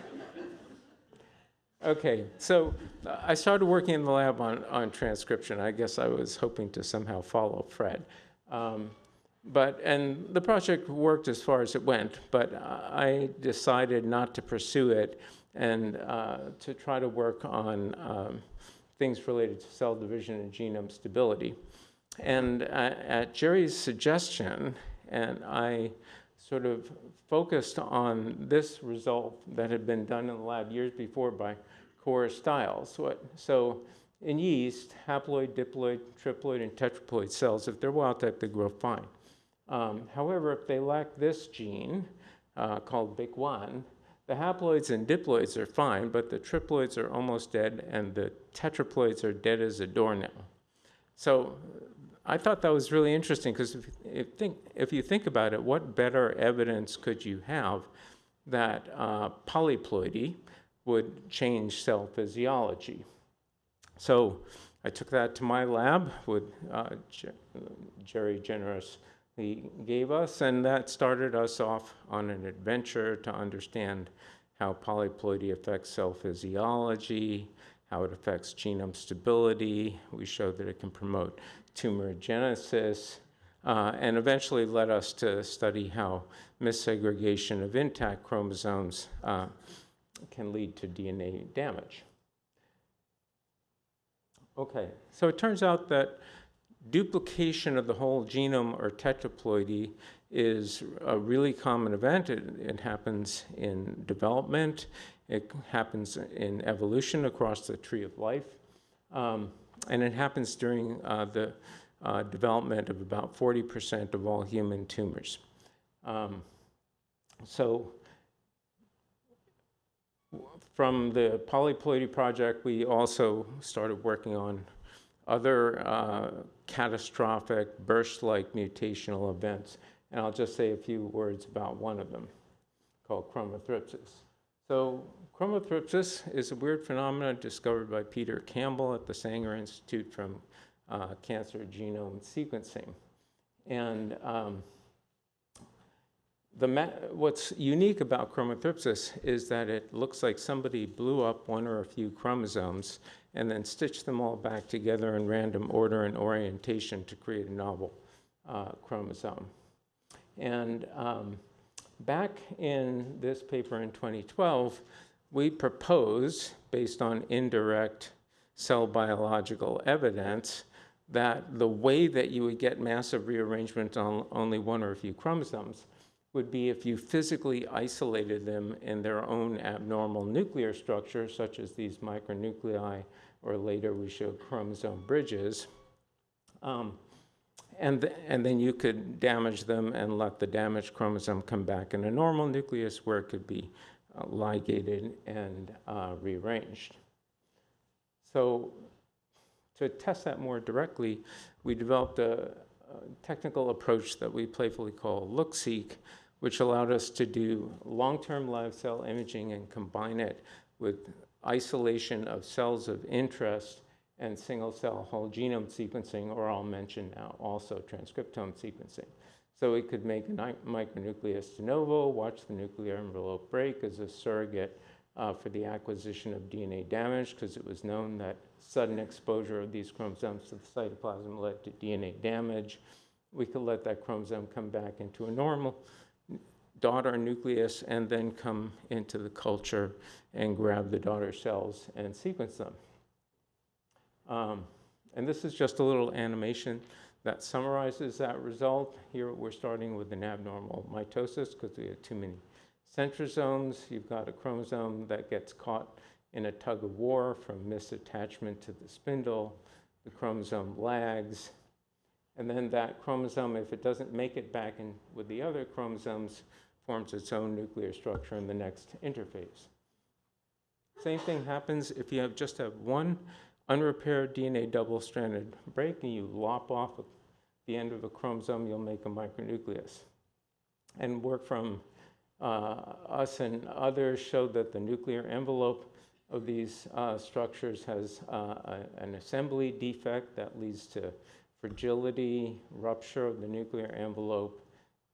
Okay, so I started working in the lab on transcription. I guess I was hoping to somehow follow Fred. And the project worked as far as it went, but I decided not to pursue it and to try to work on things related to cell division and genome stability. And at Jerry's suggestion, and I sort of focused on this result that had been done in the lab years before by Core Stiles. So in yeast, haploid, diploid, triploid, and tetraploid cells, if they're wild type, they grow fine. However, if they lack this gene called BIC1, the haploids and diploids are fine, but the triploids are almost dead, and the tetraploids are dead as a doornail. So I thought that was really interesting, because if you think about it, what better evidence could you have that polyploidy would change cell physiology? So I took that to my lab with Jerry generously gave us, and that started us off on an adventure to understand how polyploidy affects cell physiology, how it affects genome stability. We showed that it can promote tumorigenesis, and eventually led us to study how missegregation of intact chromosomes can lead to DNA damage. Okay, so it turns out that duplication of the whole genome, or tetraploidy, is a really common event. It happens in development. It happens in evolution across the tree of life. And it happens during the development of about 40% of all human tumors. So from the polyploidy project, we also started working on other catastrophic burst-like mutational events. And I'll just say a few words about one of them, called chromothripsis. So chromothripsis is a weird phenomenon discovered by Peter Campbell at the Sanger Institute from cancer genome sequencing. And what's unique about chromothripsis is that it looks like somebody blew up one or a few chromosomes and then stitched them all back together in random order and orientation to create a novel chromosome. And back in this paper in 2012, we proposed, based on indirect cell biological evidence, that the way that you would get massive rearrangement on only one or a few chromosomes would be if you physically isolated them in their own abnormal nuclear structure, such as these micronuclei, or later we showed chromosome bridges. And then you could damage them and let the damaged chromosome come back in a normal nucleus where it could be ligated and rearranged. So to test that more directly, we developed a technical approach that we playfully call look-seek, which allowed us to do long-term live cell imaging and combine it with isolation of cells of interest and single-cell whole genome sequencing are all mentioned now, also transcriptome sequencing. So we could make a micronucleus de novo, watch the nuclear envelope break as a surrogate for the acquisition of DNA damage, because it was known that sudden exposure of these chromosomes to the cytoplasm led to DNA damage. We could let that chromosome come back into a normal daughter nucleus and then come into the culture and grab the daughter cells and sequence them. And this is just a little animation that summarizes that result. Here we're starting with an abnormal mitosis because we have too many centrosomes. You've got a chromosome that gets caught in a tug of war from misattachment to the spindle. The chromosome lags. And then that chromosome, if it doesn't make it back in with the other chromosomes, forms its own nuclear structure in the next interphase. Same thing happens if you just have one unrepaired DNA double-stranded break and you lop off the end of a chromosome, you'll make a micronucleus. And work from us and others showed that the nuclear envelope of these structures has an assembly defect that leads to fragility, rupture of the nuclear envelope,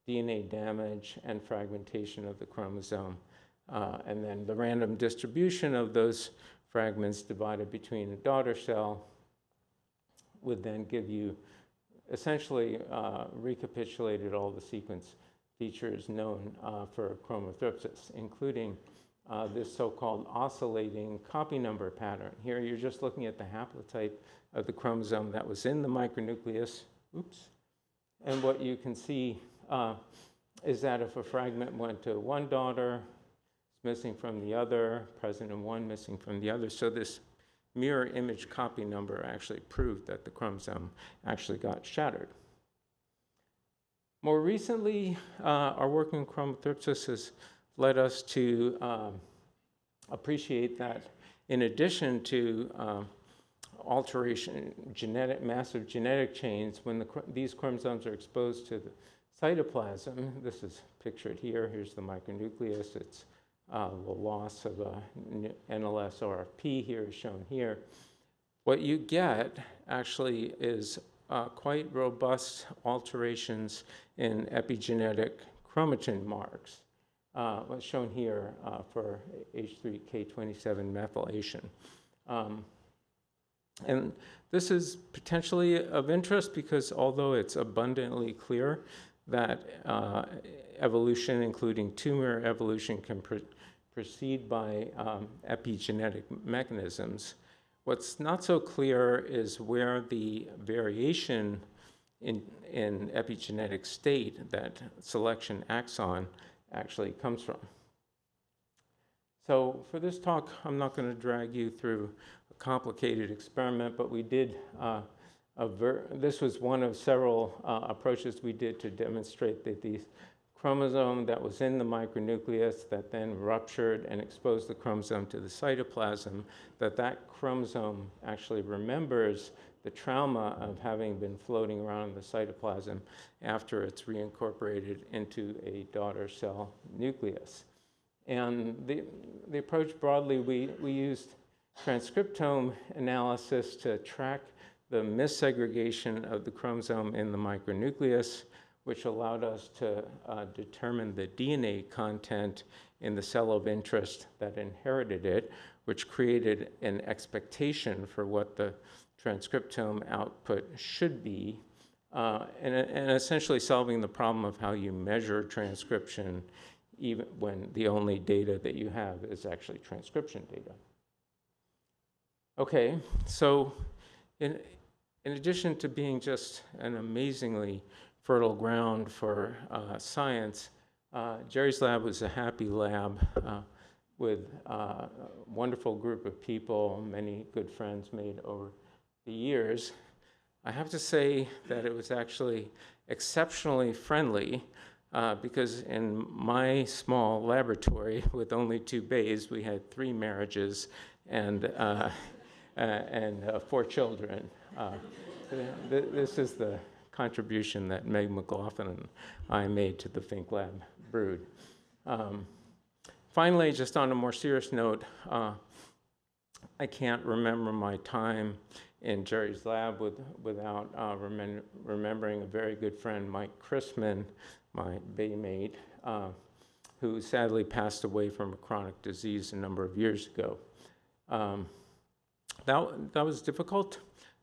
DNA damage, and fragmentation of the chromosome. And then the random distribution of those fragments divided between a daughter cell would then give you essentially recapitulated all the sequence features known for chromothripsis, including this so-called oscillating copy number pattern. Here you're just looking at the haplotype of the chromosome that was in the micronucleus. Oops. And what you can see is that if a fragment went to one daughter, it's missing from the other, present in one, missing from the other. So this mirror image copy number actually proved that the chromosome actually got shattered. More recently, our work in chromothripsis has led us to appreciate that in addition to alteration, massive genetic chains, when these chromosomes are exposed to the cytoplasm, this is pictured here, here's the micronucleus, it's the loss of a NLS-RFP here is shown here. What you get actually is quite robust alterations in epigenetic chromatin marks, what's shown here for H3K27 methylation. And this is potentially of interest because although it's abundantly clear that evolution, including tumor evolution, can proceed by epigenetic mechanisms, what's not so clear is where the variation in epigenetic state that selection acts on actually comes from. So for this talk, I'm not going to drag you through a complicated experiment, but we did, this was one of several approaches we did to demonstrate that the chromosome that was in the micronucleus that then ruptured and exposed the chromosome to the cytoplasm, that chromosome actually remembers the trauma of having been floating around the cytoplasm after it's reincorporated into a daughter cell nucleus. And the approach broadly, we used transcriptome analysis to track the missegregation of the chromosome in the micronucleus, which allowed us to determine the DNA content in the cell of interest that inherited it, which created an expectation for what the transcriptome output should be, and essentially solving the problem of how you measure transcription even when the only data that you have is actually transcription data. Okay, so in addition to being just an amazingly fertile ground for science, Jerry's lab was a happy lab with a wonderful group of people, many good friends made over the years. I have to say that it was actually exceptionally friendly because in my small laboratory with only 2 bays, we had 3 marriages and 4 children. This is the contribution that Meg McLaughlin and I made to the Fink Lab brood. Finally, just on a more serious note, I can't remember my time in Jerry's lab without remembering a very good friend, Mike Chrisman, my baymate, who sadly passed away from a chronic disease a number of years ago. That was difficult,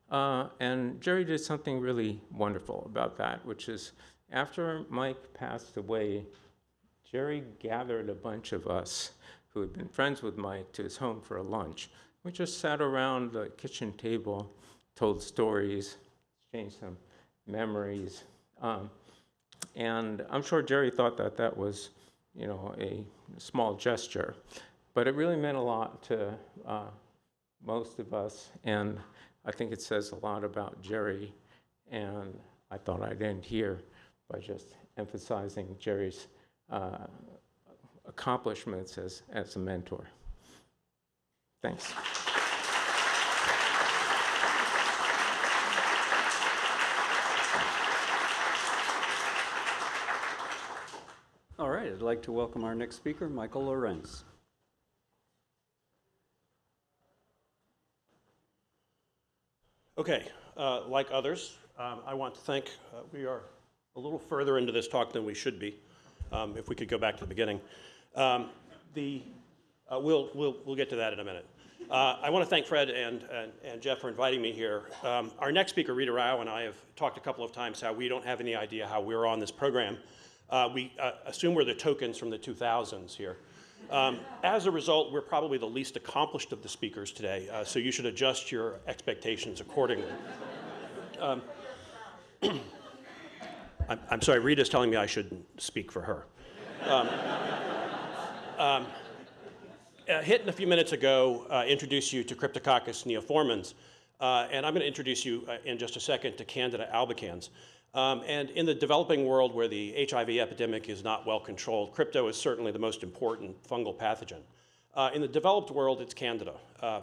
and Jerry did something really wonderful about that, which is after Mike passed away, Jerry gathered a bunch of us who had been friends with Mike to his home for a lunch. We just sat around the kitchen table, told stories, exchanged some memories, and I'm sure Jerry thought that that was, you know, a small gesture, but it really meant a lot to most of us, and I think it says a lot about Jerry, and I thought I'd end here by just emphasizing Jerry's accomplishments as a mentor. Thanks. All right, I'd like to welcome our next speaker, Michael Lorenz. Okay, like others, I want to thank, we are a little further into this talk than we should be. If we could go back to the beginning. We'll get to that in a minute. I want to thank Fred and Jeff for inviting me here. Our next speaker, Reeta Rao, and I have talked a couple of times how we don't have any idea how we're on this program. We assume we're the tokens from the 2000s here. As a result, we're probably the least accomplished of the speakers today, so you should adjust your expectations accordingly. I'm sorry, Rita's telling me I shouldn't speak for her. Hiten a few minutes ago introduced you to Cryptococcus neoformans, and I'm going to introduce you in just a second to Candida albicans. And in the developing world where the HIV epidemic is not well controlled, crypto is certainly the most important fungal pathogen. In the developed world, it's Candida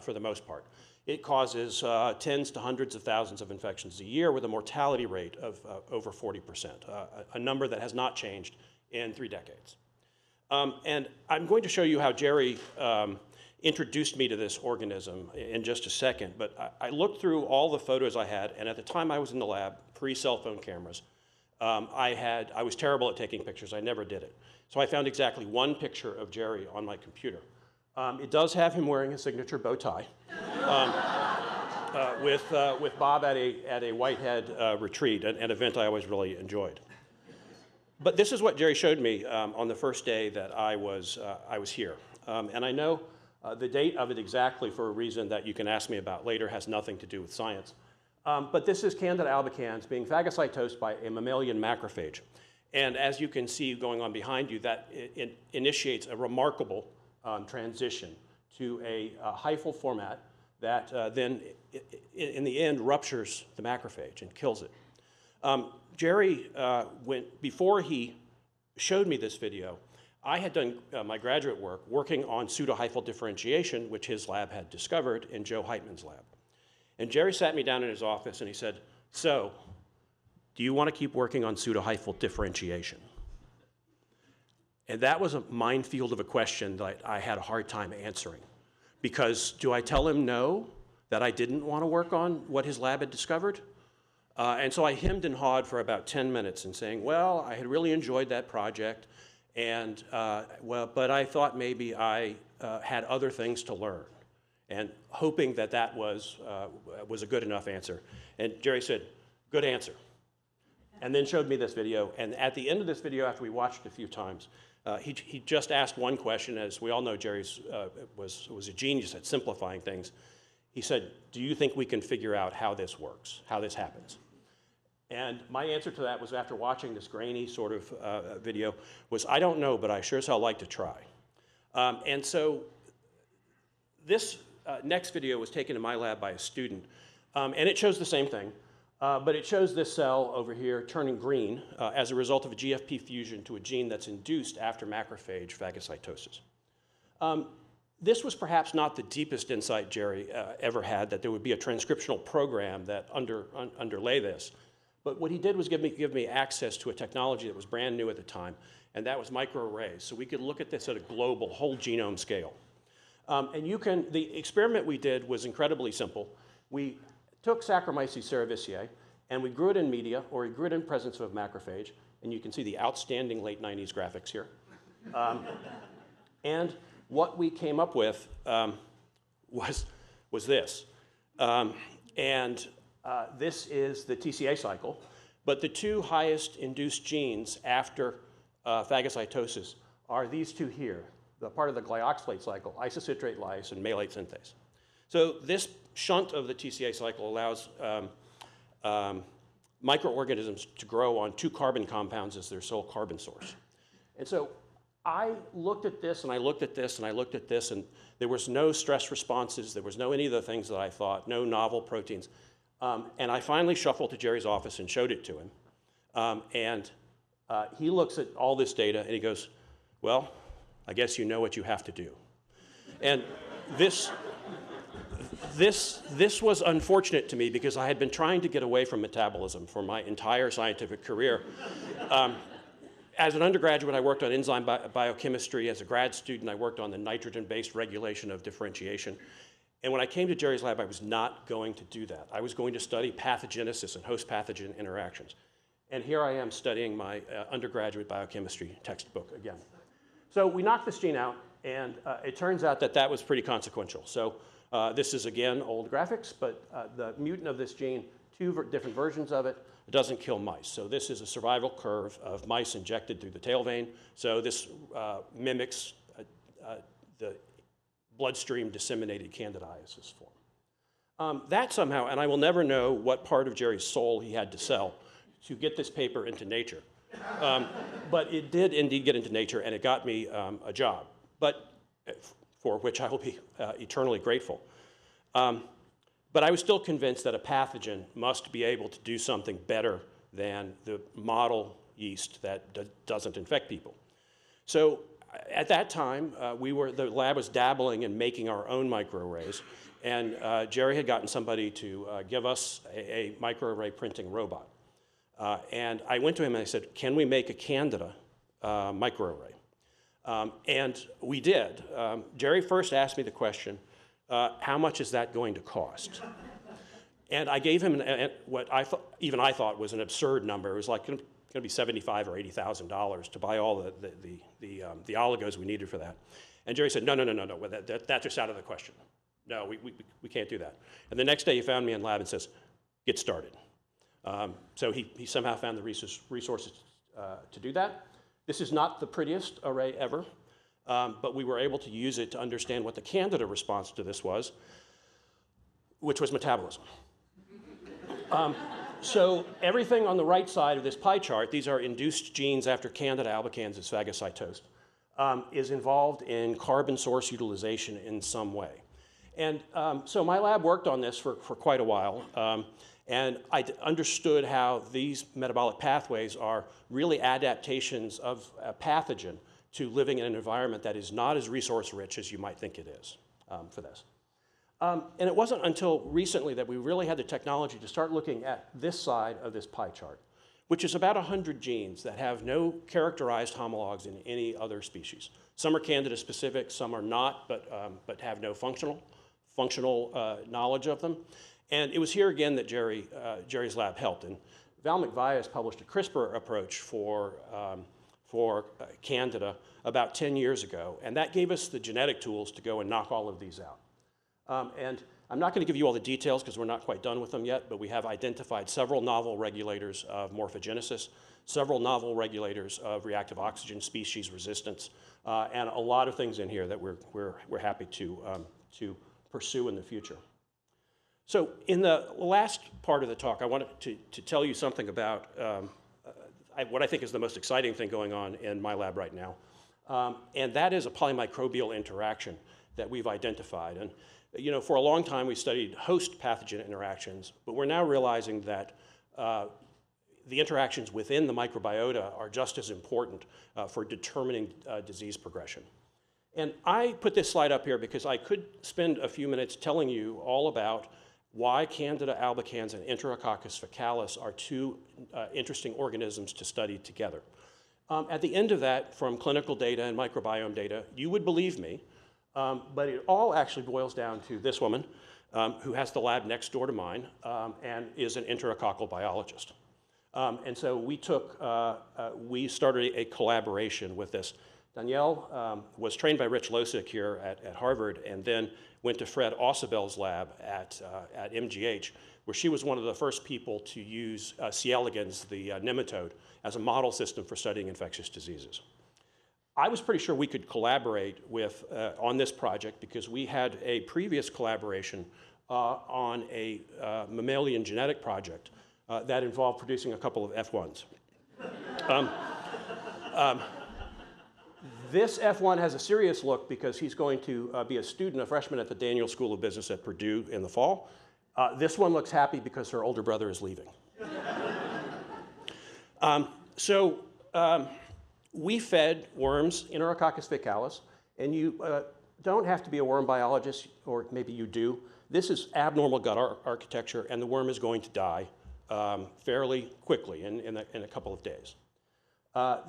for the most part. It causes tens to hundreds of thousands of infections a year with a mortality rate of over 40%, a number that has not changed in 3 decades. And I'm going to show you how Jerry introduced me to this organism in just a second, but I looked through all the photos I had, and at the time I was in the lab, pre-cell phone cameras, I was terrible at taking pictures. I never did it. So I found exactly one picture of Jerry on my computer. It does have him wearing a signature bow tie with Bob at a Whitehead retreat, an event I always really enjoyed. But this is what Jerry showed me on the first day that I was here. And I know the date of it exactly for a reason that you can ask me about later, has nothing to do with science. But this is Candida albicans being phagocytosed by a mammalian macrophage. And as you can see going on behind you, that it initiates a remarkable transition to a hyphal format that then, in the end, ruptures the macrophage and kills it. Jerry, before he showed me this video, I had done my graduate work working on pseudohyphal differentiation, which his lab had discovered in Joe Heitman's lab. And Jerry sat me down in his office and he said, "So, do you want to keep working on pseudohyphal differentiation?" And that was a minefield of a question that I had a hard time answering. Because do I tell him no, that I didn't want to work on what his lab had discovered? And so I hemmed and hawed for about 10 minutes and saying, well, I had really enjoyed that project, and but I thought maybe I had other things to learn, and hoping that that was a good enough answer. And Jerry said, "Good answer," and then showed me this video. And at the end of this video, after we watched it a few times, he just asked one question. As we all know, Jerry was a genius at simplifying things. He said, "Do you think we can figure out how this works, how this happens?" And my answer to that was, after watching this grainy sort of video, was, I don't know, but I sure as hell like to try. And so this next video was taken in my lab by a student, and it shows the same thing, but it shows this cell over here turning green as a result of a GFP fusion to a gene that's induced after macrophage phagocytosis. This was perhaps not the deepest insight Jerry ever had, that there would be a transcriptional program that underlay this. But what he did was give me access to a technology that was brand new at the time, and that was microarrays. So we could look at this at a global, whole genome scale. The experiment we did was incredibly simple. We took Saccharomyces cerevisiae and we grew it in media, or we grew it in presence of a macrophage, and you can see the outstanding late 90s graphics here. And what we came up with was this. This is the TCA cycle, but the two highest induced genes after phagocytosis are these two here, the part of the glyoxylate cycle, isocitrate lyase and malate synthase. So this shunt of the TCA cycle allows microorganisms to grow on 2 carbon compounds as their sole carbon source. And so I looked at this, and I looked at this, and I looked at this, and there was no stress responses, there was no any of the things that I thought, no novel proteins. And I finally shuffled to Jerry's office and showed it to him. He looks at all this data, and he goes, well, I guess you know what you have to do. And this was unfortunate to me because I had been trying to get away from metabolism for my entire scientific career. As an undergraduate, I worked on enzyme biochemistry. As a grad student, I worked on the nitrogen-based regulation of differentiation. And when I came to Jerry's lab, I was not going to do that. I was going to study pathogenesis and host-pathogen interactions. And here I am studying my undergraduate biochemistry textbook again. So we knocked this gene out, and it turns out that that was pretty consequential. So this is, again, old graphics, but the mutant of this gene, 2 different versions of it, doesn't kill mice. So this is a survival curve of mice injected through the tail vein. So this mimics the bloodstream disseminated candidiasis form. That somehow, and I will never know what part of Jerry's soul he had to sell to get this paper into Nature. But it did indeed get into Nature, and it got me a job, but for which I will be eternally grateful. But I was still convinced that a pathogen must be able to do something better than the model yeast that doesn't infect people. So at that time, the lab was dabbling in making our own microarrays, and Jerry had gotten somebody to give us a microarray printing robot. And I went to him and I said, can we make a Candida microarray? And we did. Jerry first asked me the question, how much is that going to cost? And I gave him what I thought was an absurd number. It was like going to be $75,000 or $80,000 to buy all the oligos we needed for that. And Jerry said, no, that's just out of the question. No, we can't do that. And the next day he found me in lab and says, get started. So he somehow found the resources to do that. This is not the prettiest array ever. But we were able to use it to understand what the Candida response to this was, which was metabolism. So everything on the right side of this pie chart, these are induced genes after Candida albicans is phagocytosed, is involved in carbon source utilization in some way. And so my lab worked on this for quite a while, and I understood how these metabolic pathways are really adaptations of a pathogen to living in an environment that is not as resource rich as you might think it is for this. And it wasn't until recently that we really had the technology to start looking at this side of this pie chart, which is about 100 genes that have no characterized homologs in any other species. Some are Candida specific, some are not, but have no functional knowledge of them. And it was here again that Jerry's lab helped. And Val McVeigh's published a CRISPR approach for Candida about 10 years ago, and that gave us the genetic tools to go and knock all of these out. And I'm not going to give you all the details because we're not quite done with them yet, but we have identified several novel regulators of morphogenesis, several novel regulators of reactive oxygen species resistance, and a lot of things in here that we're happy to pursue in the future. So in the last part of the talk, I wanted to tell you something about what I think is the most exciting thing going on in my lab right now, and that is a polymicrobial interaction that we've identified. And for a long time we studied host pathogen interactions, but we're now realizing that the interactions within the microbiota are just as important for determining disease progression. And I put this slide up here because I could spend a few minutes telling you all about why Candida albicans and Enterococcus faecalis are two interesting organisms to study together. At the end of that, from clinical data and microbiome data, you would believe me But it all actually boils down to this woman who has the lab next door to mine and is an enterococcal biologist. And so we started a collaboration with this. Danielle was trained by Rich Losick here at Harvard and then went to Fred Ausubel's lab at MGH, where she was one of the first people to use C. elegans, the nematode, as a model system for studying infectious diseases. I was pretty sure we could collaborate on this project because we had a previous collaboration on a mammalian genetic project that involved producing a couple of F1s. This F1 has a serious look because he's going to be a student, a freshman at the Daniel School of Business at Purdue in the fall. This one looks happy because her older brother is leaving. We fed worms Enterococcus faecalis, and you don't have to be a worm biologist, or maybe you do. This is abnormal gut architecture, and the worm is going to die fairly quickly in a couple of days.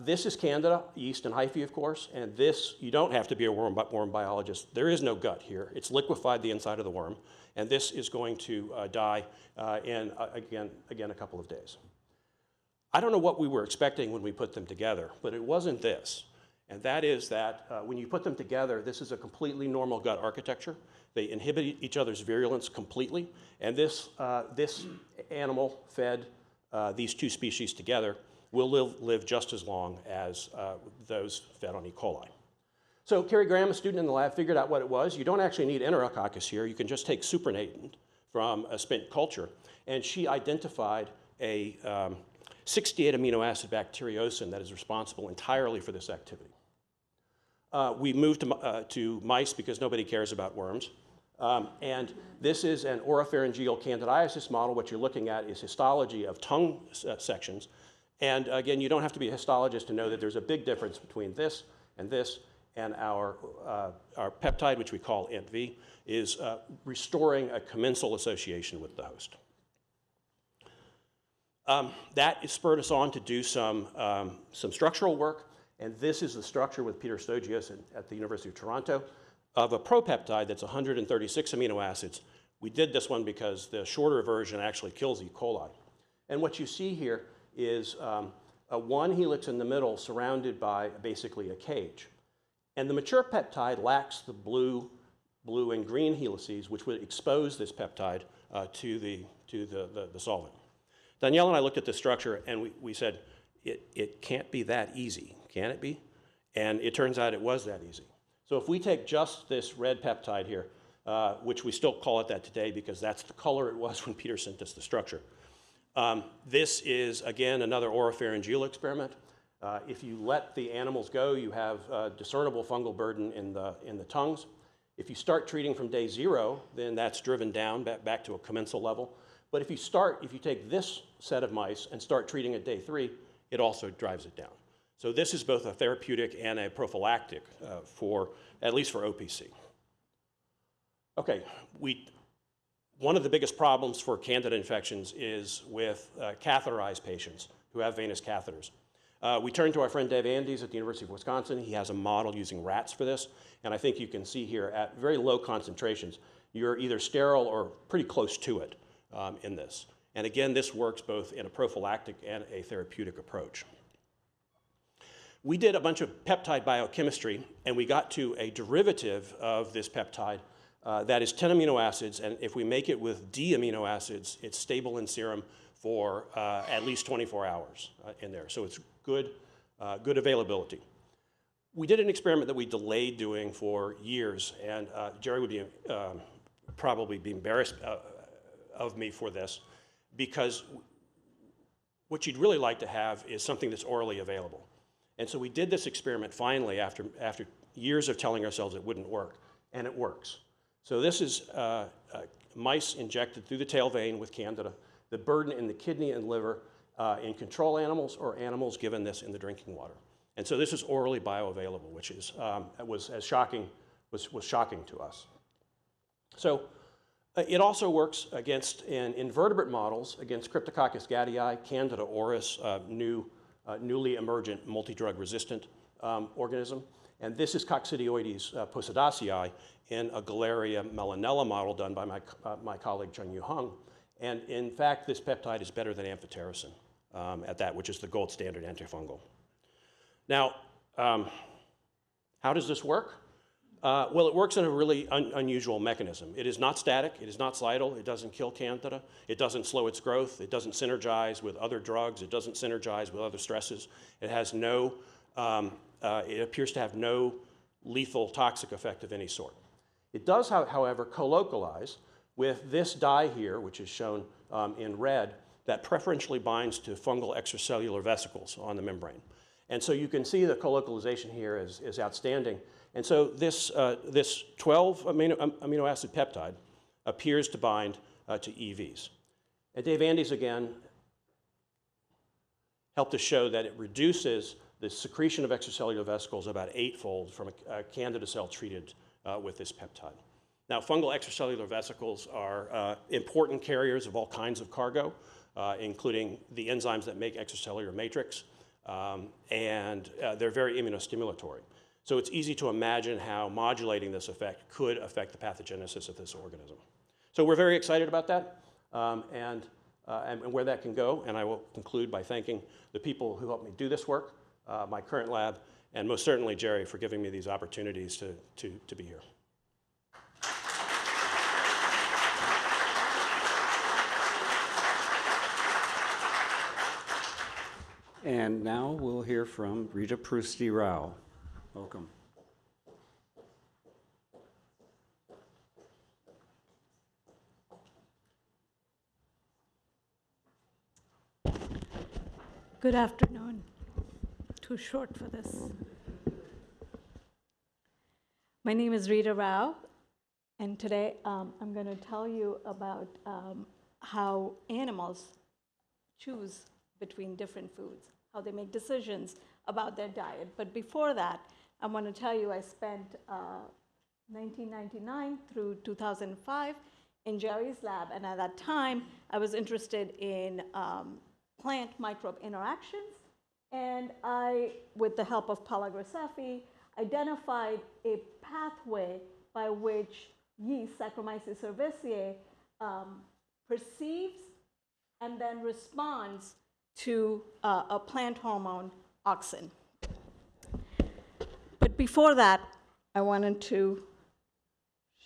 This is Candida, yeast, and hyphae, of course, and this, you don't have to be a worm biologist. There is no gut here. It's liquefied the inside of the worm, and this is going to die in, again, a couple of days. I don't know what we were expecting when we put them together, but it wasn't this. And that is that when you put them together, this is a completely normal gut architecture. They inhibit each other's virulence completely, and this animal fed these two species together will live just as long as those fed on E. coli. So Carrie Graham, a student in the lab, figured out what it was. You don't actually need Enterococcus here. You can just take supernatant from a spent culture, and she identified a 68 amino acid bacteriocin that is responsible entirely for this activity. We moved to mice because nobody cares about worms. And this is an oropharyngeal candidiasis model. What you're looking at is histology of tongue sections. And again, you don't have to be a histologist to know that there's a big difference between this, and our peptide, which we call ANTV, is restoring a commensal association with the host. That spurred us on to do some structural work, and this is the structure with Peter Stogios at the University of Toronto of a propeptide that's 136 amino acids. We did this one because the shorter version actually kills E. coli. And what you see here is a one helix in the middle surrounded by basically a cage. And the mature peptide lacks the blue and green helices, which would expose this peptide to the solvent. Danielle and I looked at the structure and we said, it can't be that easy, can it be? And it turns out it was that easy. So if we take just this red peptide here, which we still call it that today because that's the color it was when Peter sent us the structure. This is, again, another oropharyngeal experiment. If you let the animals go, you have discernible fungal burden in the tongues. If you start treating from day 0, then that's driven down back to a commensal level. But if you take this set of mice and start treating at day 3, it also drives it down. So this is both a therapeutic and a prophylactic at least for OPC. Okay, one of the biggest problems for Candida infections is with catheterized patients who have venous catheters. We turned to our friend Dave Andes at the University of Wisconsin. He has a model using rats for this, and I think you can see here at very low concentrations, you're either sterile or pretty close to it in this. And again, this works both in a prophylactic and a therapeutic approach. We did a bunch of peptide biochemistry, and we got to a derivative of this peptide that is 10 amino acids, and if we make it with D amino acids, it's stable in serum for at least 24 hours in there. So it's good availability. We did an experiment that we delayed doing for years, and Jerry would probably be embarrassed of me for this, because what you'd really like to have is something that's orally available. And so we did this experiment finally after years of telling ourselves it wouldn't work, and it works. So this is mice injected through the tail vein with Candida, the burden in the kidney and liver in control animals or animals given this in the drinking water. And so this is orally bioavailable, which is, was shocking to us. So it also works in invertebrate models against Cryptococcus gattii, Candida auris, newly emergent multi-drug resistant organism. And this is Coccidioides posidacei in a Galeria melanella model done by my colleague Chun-Yu Hung. And in fact, this peptide is better than amphotericin at that, which is the gold standard antifungal. Now, how does this work? Well, it works in a really unusual mechanism. It is not static, it is not slidal, it doesn't kill Candida, it doesn't slow its growth, it doesn't synergize with other drugs, it doesn't synergize with other stresses. It has no, it appears to have no lethal toxic effect of any sort. It does, however, colocalize with this dye here, which is shown in red, that preferentially binds to fungal extracellular vesicles on the membrane. And so you can see the colocalization here is outstanding. And so this 12 amino acid peptide appears to bind to EVs. And Dave Andes, again, helped us show that it reduces the secretion of extracellular vesicles about 8-fold from a Candida cell treated with this peptide. Now, fungal extracellular vesicles are important carriers of all kinds of cargo, including the enzymes that make extracellular matrix, and they're very immunostimulatory. So it's easy to imagine how modulating this effect could affect the pathogenesis of this organism. So we're very excited about that and where that can go. And I will conclude by thanking the people who helped me do this work, my current lab, and most certainly Jerry for giving me these opportunities to be here. And now we'll hear from Reeta Prusty Rao. Welcome. Good afternoon. Too short for this. My name is Reeta Rao, and today I'm going to tell you about how animals choose between different foods, how they make decisions about their diet. But before that, I want to tell you I spent 1999 through 2005 in Jerry's lab, and at that time, I was interested in plant-microbe interactions, and I, with the help of Palagrusefi, identified a pathway by which yeast, Saccharomyces cerevisiae, perceives and then responds to a plant hormone, auxin. But before that, I wanted to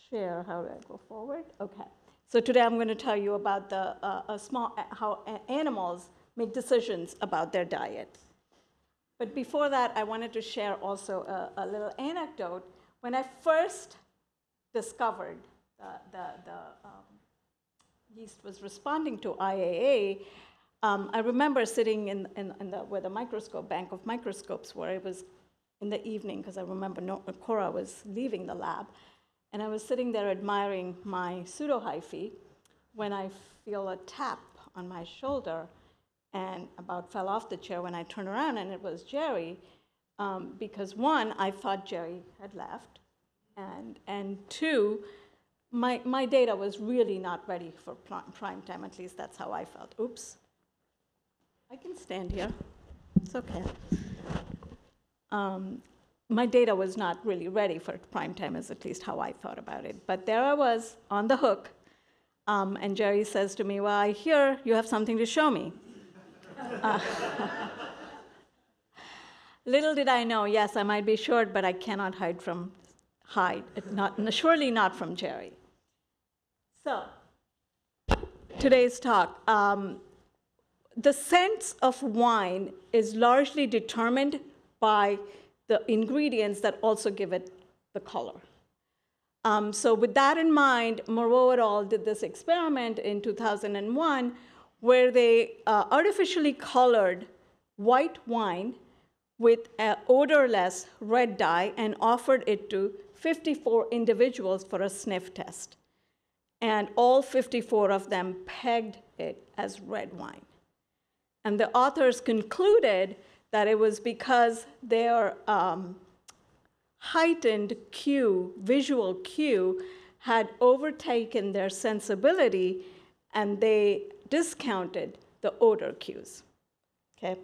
share, how do I go forward? Okay. So today I'm going to tell you about how animals make decisions about their diet. But before that, I wanted to share also a little anecdote. When I first discovered the yeast was responding to IAA, I remember sitting where the microscope, bank of microscopes were. It was in the evening, because I remember Cora was leaving the lab. And I was sitting there admiring my pseudohyphae when I feel a tap on my shoulder and about fell off the chair when I turned around, and it was Jerry, because one, I thought Jerry had left, and two, my data was really not ready for prime time, at least that's how I felt. Oops. I can stand here. It's okay. My data was not really ready for prime time, is at least how I thought about it. But there I was on the hook, and Jerry says to me, well, I hear you have something to show me. Little did I know, yes, I might be short, but I cannot hide, surely not from Jerry. So, today's talk. The sense of wine is largely determined by the ingredients that also give it the color. So with that in mind, Moreau et al. Did this experiment in 2001 where they artificially colored white wine with an odorless red dye and offered it to 54 individuals for a sniff test. And all 54 of them pegged it as red wine. And the authors concluded that it was because their heightened cue, visual cue, had overtaken their sensibility, and they discounted the odor cues. Okay?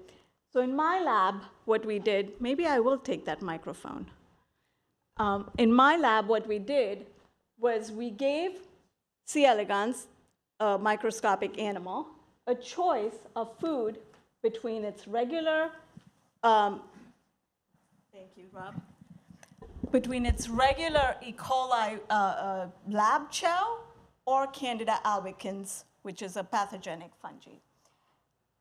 So in my lab, what we did, maybe I will take that microphone. in my lab, what we did was we gave C. elegans, a microscopic animal, a choice of food between its regular, thank you, Rob, between its regular E. coli lab chow or Candida albicans, which is a pathogenic fungi.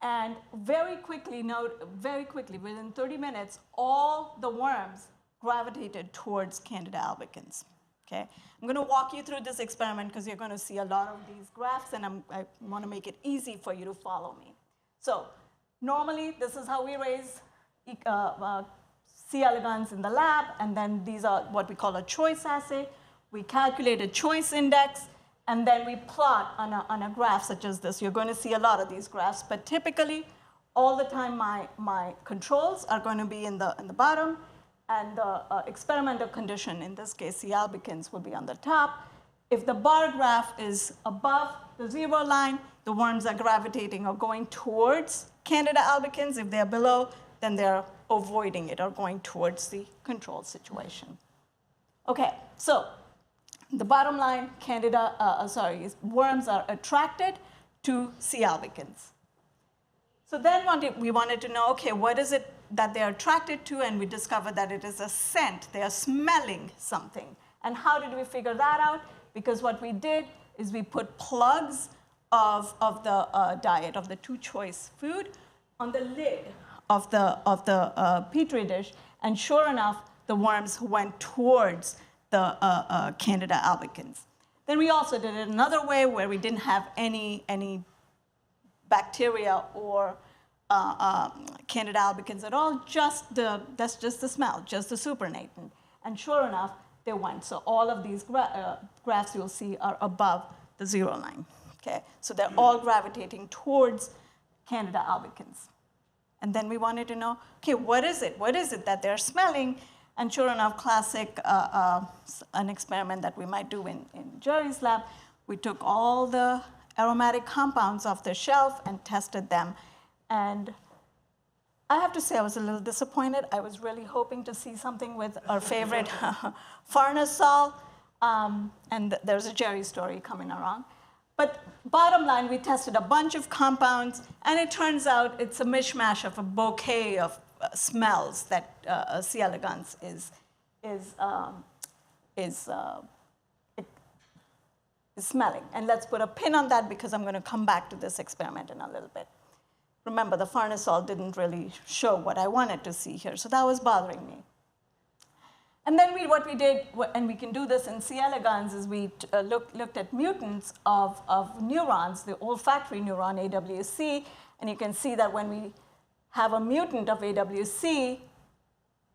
And very quickly, within 30 minutes, all the worms gravitated towards Candida albicans. Okay? I'm going to walk you through this experiment because you're going to see a lot of these graphs, and I want to make it easy for you to follow me. So normally, this is how we raise C. elegans in the lab, and then these are what we call a choice assay. We calculate a choice index, and then we plot on a graph such as this. You're going to see a lot of these graphs, but typically, all the time, my controls are going to be in the bottom, and the experimental condition, in this case, C. albicans, will be on the top. If the bar graph is above the 0 line, the worms are gravitating or going towards Candida albicans. If they're below, then they're avoiding it or going towards the control situation. Okay, so the bottom line, worms are attracted to C. albicans. So then we wanted to know, okay, what is it that they're attracted to? And we discovered that it is a scent. They are smelling something. And how did we figure that out? Because what we did is we put plugs of the diet, of the two-choice food, on the lid of the Petri dish. And sure enough, the worms went towards the Candida albicans. Then we also did it another way where we didn't have any bacteria or Candida albicans at all, that's just the smell, just the supernatant. And sure enough, they went. So all of these graphs you'll see are above the 0 line. Okay? So they're all gravitating towards Candida albicans. And then we wanted to know, okay, what is it? What is it that they're smelling? And sure enough, classic, an experiment that we might do in Jerry's lab, we took all the aromatic compounds off the shelf and tested them. And I have to say I was a little disappointed. I was really hoping to see something with our favorite farnesol. And there's a Jerry story coming along. But bottom line, we tested a bunch of compounds, and it turns out it's a mishmash of a bouquet of smells that C. elegans is smelling. And let's put a pin on that because I'm going to come back to this experiment in a little bit. Remember, the farnesol didn't really show what I wanted to see here, so that was bothering me. And then what we did, and we can do this in C. elegans, is we looked at mutants of neurons, the olfactory neuron, AWC, and you can see that when we have a mutant of AWC,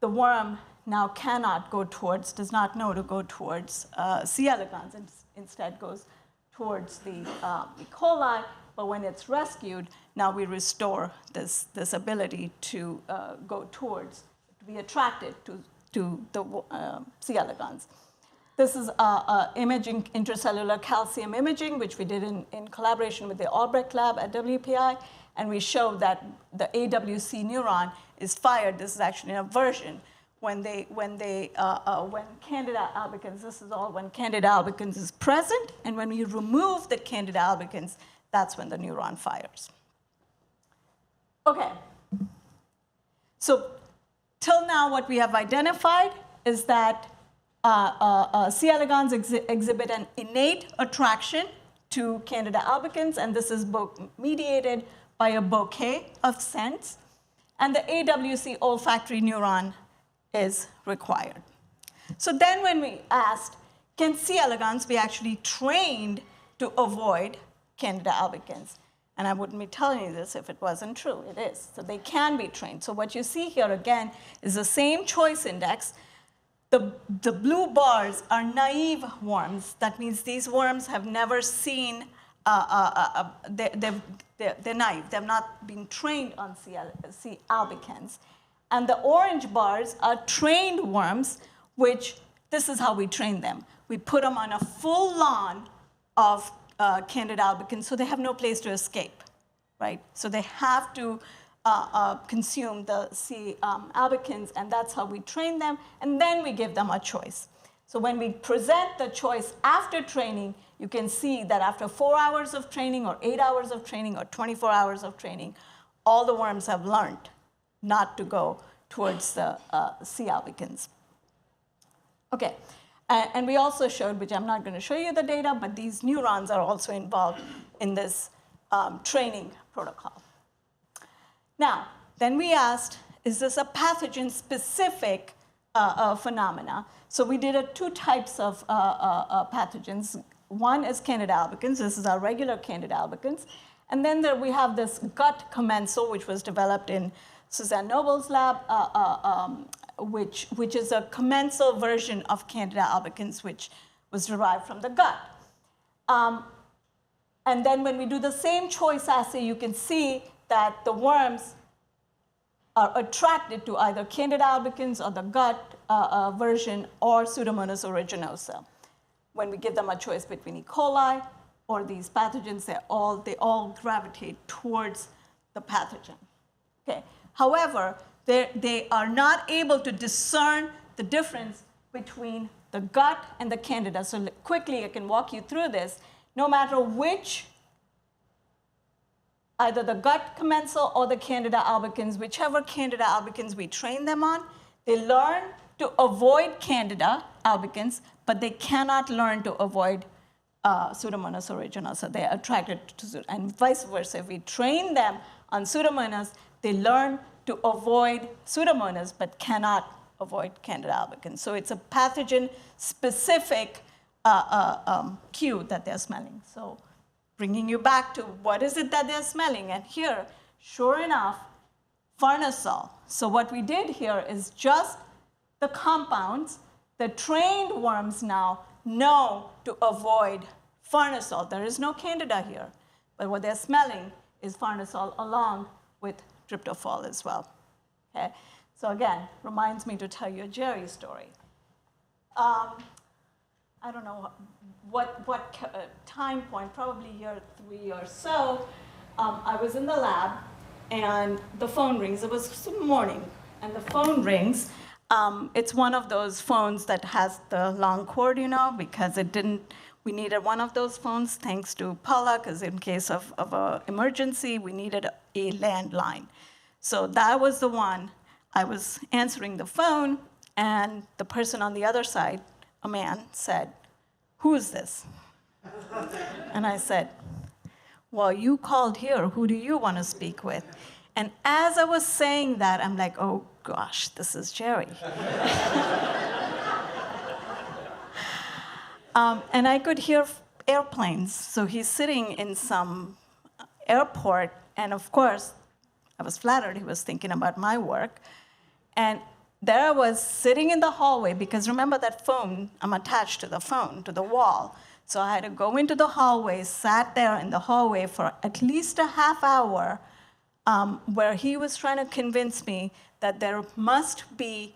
the worm now does not know to go towards C. elegans, and instead goes towards the E. coli. But when it's rescued, now we restore this ability to be attracted to the C. elegans. This is imaging, intracellular calcium imaging, which we did in collaboration with the Albrecht lab at WPI, and we showed that the AWC neuron is fired. This is actually an aversion. When Candida albicans, this is all when Candida albicans is present, and when we remove the Candida albicans, that's when the neuron fires. Okay. So till now, what we have identified is that C. elegans exhibit an innate attraction to Candida albicans, and this is mediated by a bouquet of scents, and the AWC olfactory neuron is required. So then when we asked, can C. elegans be actually trained to avoid Candida albicans? And I wouldn't be telling you this if it wasn't true. It is. So they can be trained. So what you see here again is the same choice index. The blue bars are naive worms. That means these worms have never seen, they're naive. They've not been trained on C. albicans. And the orange bars are trained worms, which this is how we train them. We put them on a full lawn of Candida albicans, so they have no place to escape, right? So they have to consume the C. albicans, and that's how we train them, and then we give them a choice. So when we present the choice after training, you can see that after 4 hours of training or 8 hours of training or 24 hours of training, all the worms have learned not to go towards the C. albicans. Okay, and we also showed, which I'm not going to show you the data, but these neurons are also involved in this training protocol. Now, then we asked, is this a pathogen-specific phenomena? So we did two types of pathogens. One is Candida albicans. This is our regular Candida albicans. And then we have this gut commensal, which was developed in Suzanne Noble's lab, which is a commensal version of Candida albicans, which was derived from the gut. And then when we do the same choice assay, you can see that the worms are attracted to either Candida albicans or the gut version or Pseudomonas aeruginosa. When we give them a choice between E. coli or these pathogens, they all gravitate towards the pathogen. Okay. However, they are not able to discern the difference between the gut and the Candida. So quickly, I can walk you through this. No matter which, either the gut commensal or the Candida albicans, whichever Candida albicans we train them on, they learn to avoid Candida albicans, but they cannot learn to avoid Pseudomonas aeruginosa. They're attracted to, and vice versa. If we train them on Pseudomonas, they learn to avoid Pseudomonas, but cannot avoid Candida albicans. So it's a pathogen-specific cue that they're smelling. So bringing you back to what is it that they're smelling. And here, sure enough, farnesyl. So what we did here is just the compounds. The trained worms now know to avoid farnesyl. There is no Candida here, but what they're smelling is farnesyl along with tryptophol as well. Okay? So again, reminds me to tell you a Jerry story. I don't know what time point, probably year 3 or so, I was in the lab, and the phone rings. It was morning, and the phone rings. It's one of those phones that has the long cord, because we needed one of those phones, thanks to Paula, because in case of an emergency, we needed a landline. So that was the one. I was answering the phone, and the person on the other side, a man, said, "Who is this?" And I said, "Well, you called here. Who do you want to speak with?" And as I was saying that, I'm like, oh gosh, this is Jerry. And I could hear airplanes. So he's sitting in some airport, and of course, I was flattered he was thinking about my work. And there I was sitting in the hallway, because remember that phone, I'm attached to the phone, to the wall. So I had to go into the hallway, sat there in the hallway for at least a half hour, where he was trying to convince me that there must be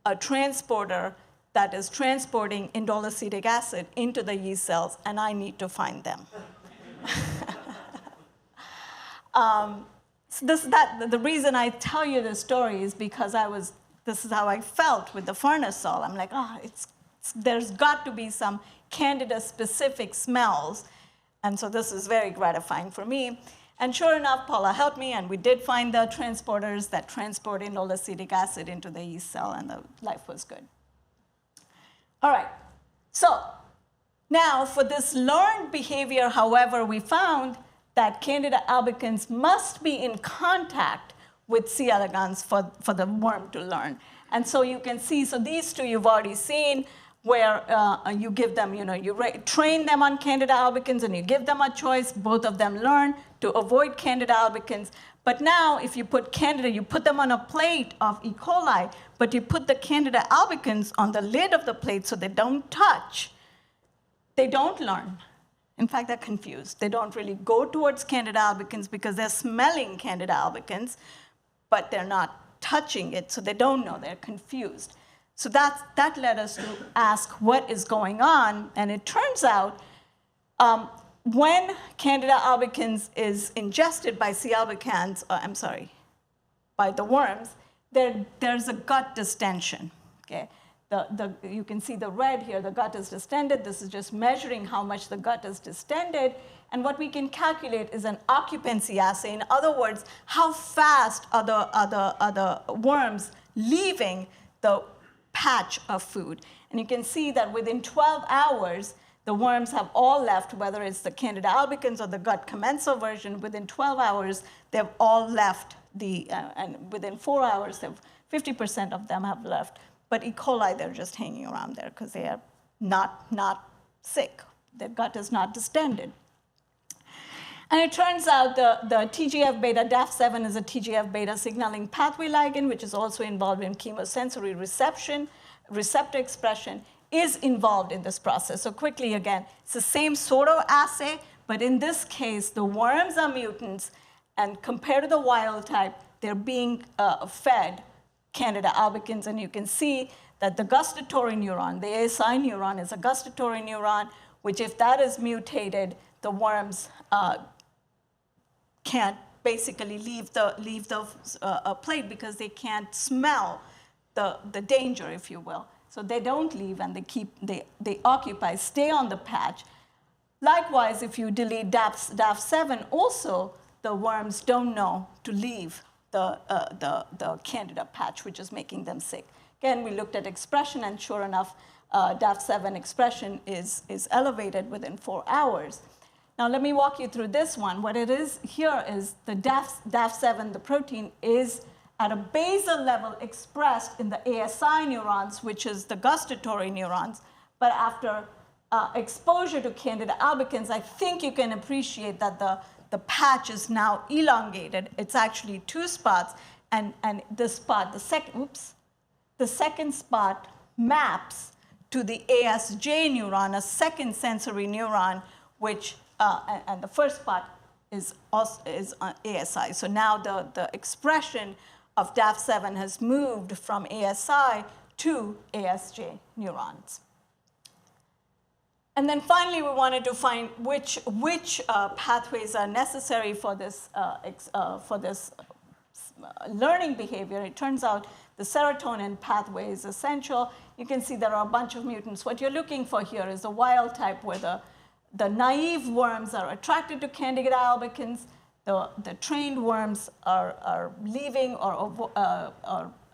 a transporter that is transporting indole acetic acid into the yeast cells, and I need to find them. So the reason I tell you this story is because this is how I felt with the farnesyl. I'm like, there's got to be some Candida-specific smells, and so this is very gratifying for me. And sure enough, Paula helped me, and we did find the transporters that transport indole acetic acid into the yeast cell, and the life was good. All right, so now for this learned behavior, however, we found that Candida albicans must be in contact with C. elegans for the worm to learn. And so you can see, so these two you've already seen, where you give them, you train them on Candida albicans and you give them a choice. Both of them learn to avoid Candida albicans. But now if you put Candida, you put them on a plate of E. coli, but you put the Candida albicans on the lid of the plate so they don't touch. They don't learn. In fact, they're confused. They don't really go towards Candida albicans because they're smelling Candida albicans, but they're not touching it, so they don't know. They're confused. So that led us to ask what is going on, and it turns out when Candida albicans is ingested by C. albicans, by the worms, there's a gut distension. Okay? You can see the red here, the gut is distended. This is just measuring how much the gut is distended. And what we can calculate is an occupancy assay. In other words, how fast are the worms leaving the patch of food. And you can see that within 12 hours, the worms have all left, whether it's the Candida albicans or the gut commensal version. Within 12 hours, they've all left and within 4 hours, 50% of them have left. But E. coli, they're just hanging around there because they are not sick. Their gut is not distended. And it turns out the TGF-beta, DAF7 is a TGF-beta signaling pathway ligand, which is also involved in chemosensory receptor expression, is involved in this process. So quickly again, it's the same sort of assay, but in this case, the worms are mutants, and compared to the wild type, they're being fed Candida albicans, and you can see that the gustatory neuron, the ASI neuron, is a gustatory neuron, which if that is mutated, the worms can't basically leave the plate because they can't smell the danger, if you will. So they don't leave, and they occupy, stay on the patch. Likewise, if you delete DAF7, also the worms don't know to leave the Candida patch, which is making them sick. Again, we looked at expression, and sure enough, DAF7 expression is elevated within 4 hours. Now, let me walk you through this one. What it is here is the DAF7, the protein, is at a basal level expressed in the ASI neurons, which is the gustatory neurons. But after exposure to Candida albicans, I think you can appreciate that the patch is now elongated. It's actually 2 spots, and this spot, the second spot maps to the ASJ neuron, a second sensory neuron, which and the first spot is ASI. So now the expression of DAF7 has moved from ASI to ASJ neurons. And then finally, we wanted to find which pathways are necessary for this learning behavior. It turns out the serotonin pathway is essential. You can see there are a bunch of mutants. What you're looking for here is a wild type where the naive worms are attracted to Candida albicans. The trained worms are leaving or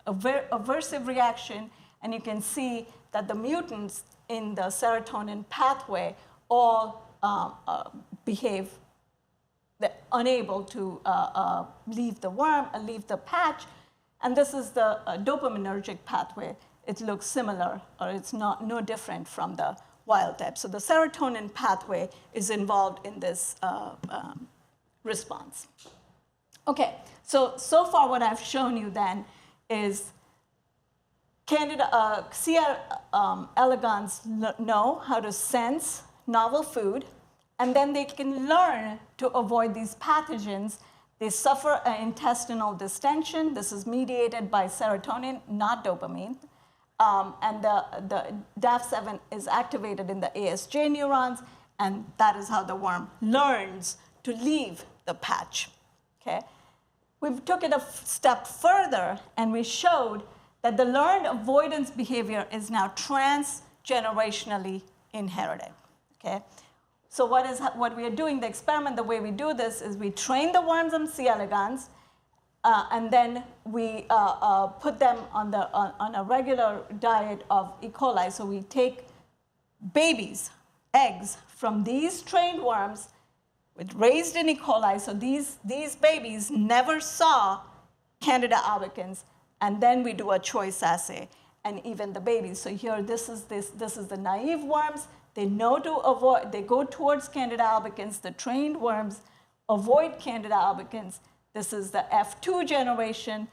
aversive reaction. And you can see that the mutants in the serotonin pathway all behave unable to leave the worm, leave the patch. And this is the dopaminergic pathway. It looks similar, or it's no different from the wild type. So the serotonin pathway is involved in this response. Okay, so far what I've shown you then is Candida, C. elegans know how to sense novel food, and then they can learn to avoid these pathogens. They suffer an intestinal distension. This is mediated by serotonin, not dopamine. And the DAF7 is activated in the ASJ neurons, and that is how the worm learns to leave the patch. Okay? We took it a step further, and we showed that the learned avoidance behavior is now transgenerationally inherited. Okay? So what we are doing, the experiment, the way we do this is we train the worms on C. elegans, and then we put them on a regular diet of E. coli. So we take babies, eggs from these trained worms raised in E. coli. So these babies never saw Candida albicans, and then we do a choice assay, and even the babies. So here, this is the naive worms. They know to avoid. They go towards Candida albicans. The trained worms avoid Candida albicans. This is the F2 generation.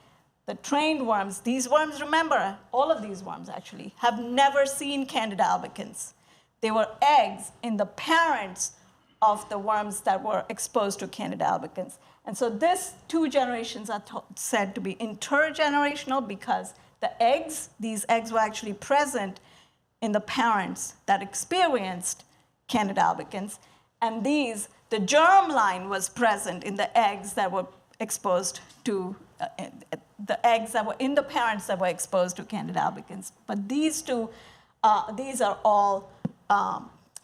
The trained worms. These worms, remember, all of these worms actually have never seen Candida albicans. They were eggs in the parents of the worms that were exposed to Candida albicans. And so these 2 generations are said to be intergenerational because these eggs were actually present in the parents that experienced Candida albicans. And the germ line was present in the eggs that were exposed to the eggs that were in the parents that were exposed to Candida albicans. But these two, these are all,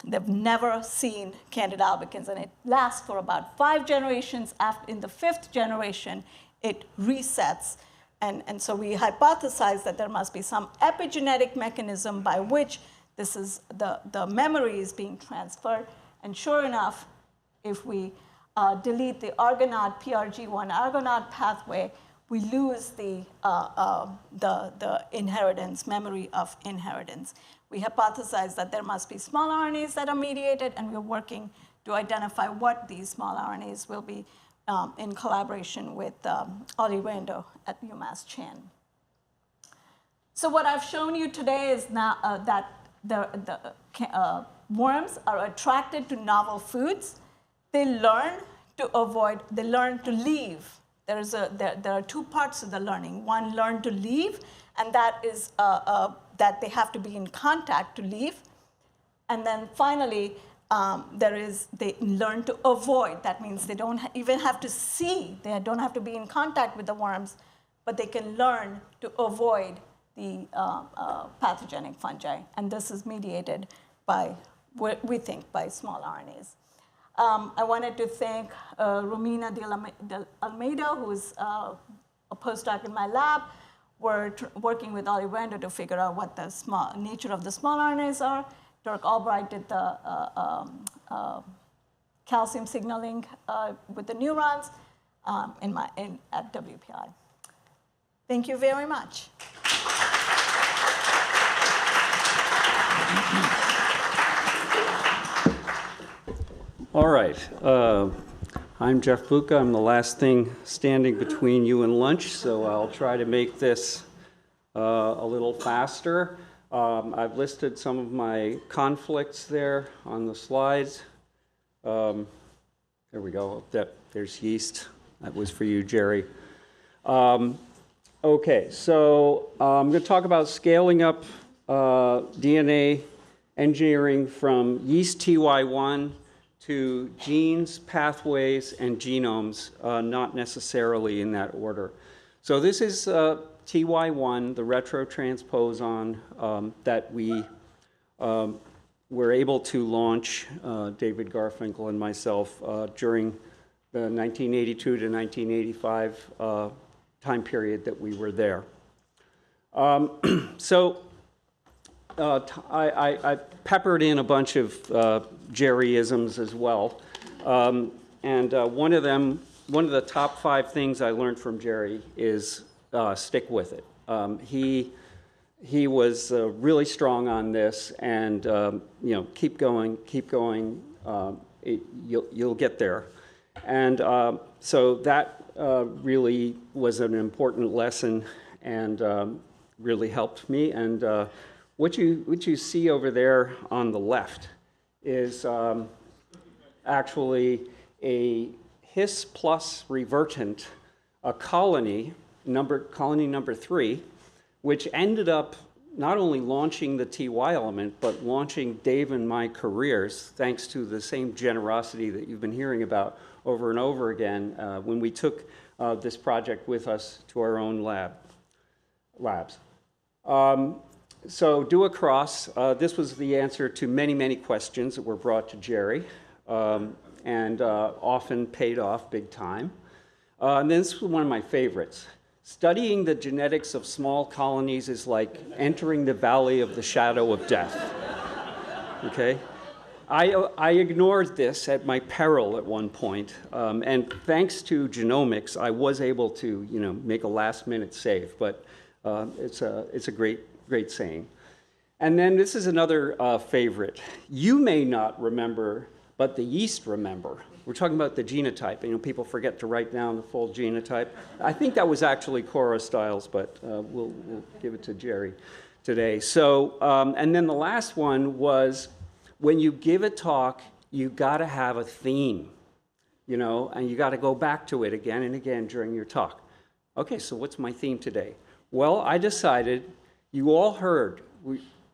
they've never seen Candida albicans, and it lasts for about 5 generations. In the 5th generation, it resets. And so we hypothesize that there must be some epigenetic mechanism by which this is the memory is being transferred. And sure enough, if we delete the Argonaute, PRG1 Argonaute pathway, we lose the inheritance, memory of inheritance. We hypothesize that there must be small RNAs that are mediated, and we're working to identify what these small RNAs will be in collaboration with Ollie Rando at UMass Chan. So what I've shown you today is now that the worms are attracted to novel foods. They learn to leave. There are 2 parts of the learning. One, learn to leave, and that is that they have to be in contact to leave. And then finally, they learn to avoid. That means they don't even have to see. They don't have to be in contact with the worms, but they can learn to avoid the pathogenic fungi. And this is mediated by, we think, by small RNAs. I wanted to thank Romina de Almeida, who's a postdoc in my lab. We're working with Ollie Rando to figure out what the nature of the small RNAs are. Dirk Albright did the calcium signaling with the neurons at WPI. Thank you very much. All right. I'm Jeff Buca. I'm the last thing standing between you and lunch, so I'll try to make this a little faster. I've listed some of my conflicts there on the slides. There we go. There's yeast. That was for you, Jerry. Okay, so I'm going to talk about scaling up DNA engineering from yeast TY1 to genes, pathways, and genomes, not necessarily in that order. So this is TY1, the retrotransposon that we were able to launch, David Garfinkel and myself, during the 1982 to 1985 time period that we were there. I peppered in a bunch of Jerryisms as well. One of the top 5 things I learned from Jerry is stick with it. He was really strong on this, and keep going, you'll get there. And so that really was an important lesson and really helped me. And what you see over there on the left is actually a His plus revertant, a colony number 3, which ended up not only launching the TY element, but launching Dave and my careers, thanks to the same generosity that you've been hearing about over and over again when we took this project with us to our own labs. So do a cross. This was the answer to many, many questions that were brought to Jerry and often paid off big time. And this was one of my favorites. Studying the genetics of small colonies is like entering the valley of the shadow of death. Okay? I ignored this at my peril at one point, and thanks to genomics, I was able to, make a last-minute save. But it's a great saying. And then this is another favorite. You may not remember, but the yeast remember. We're talking about the genotype. People forget to write down the full genotype. I think that was actually Cora Stiles, but we'll give it to Jerry today. So, and then the last one was, when you give a talk, you got to have a theme, and you got to go back to it again and again during your talk. Okay, so what's my theme today? Well, I decided, you all heard,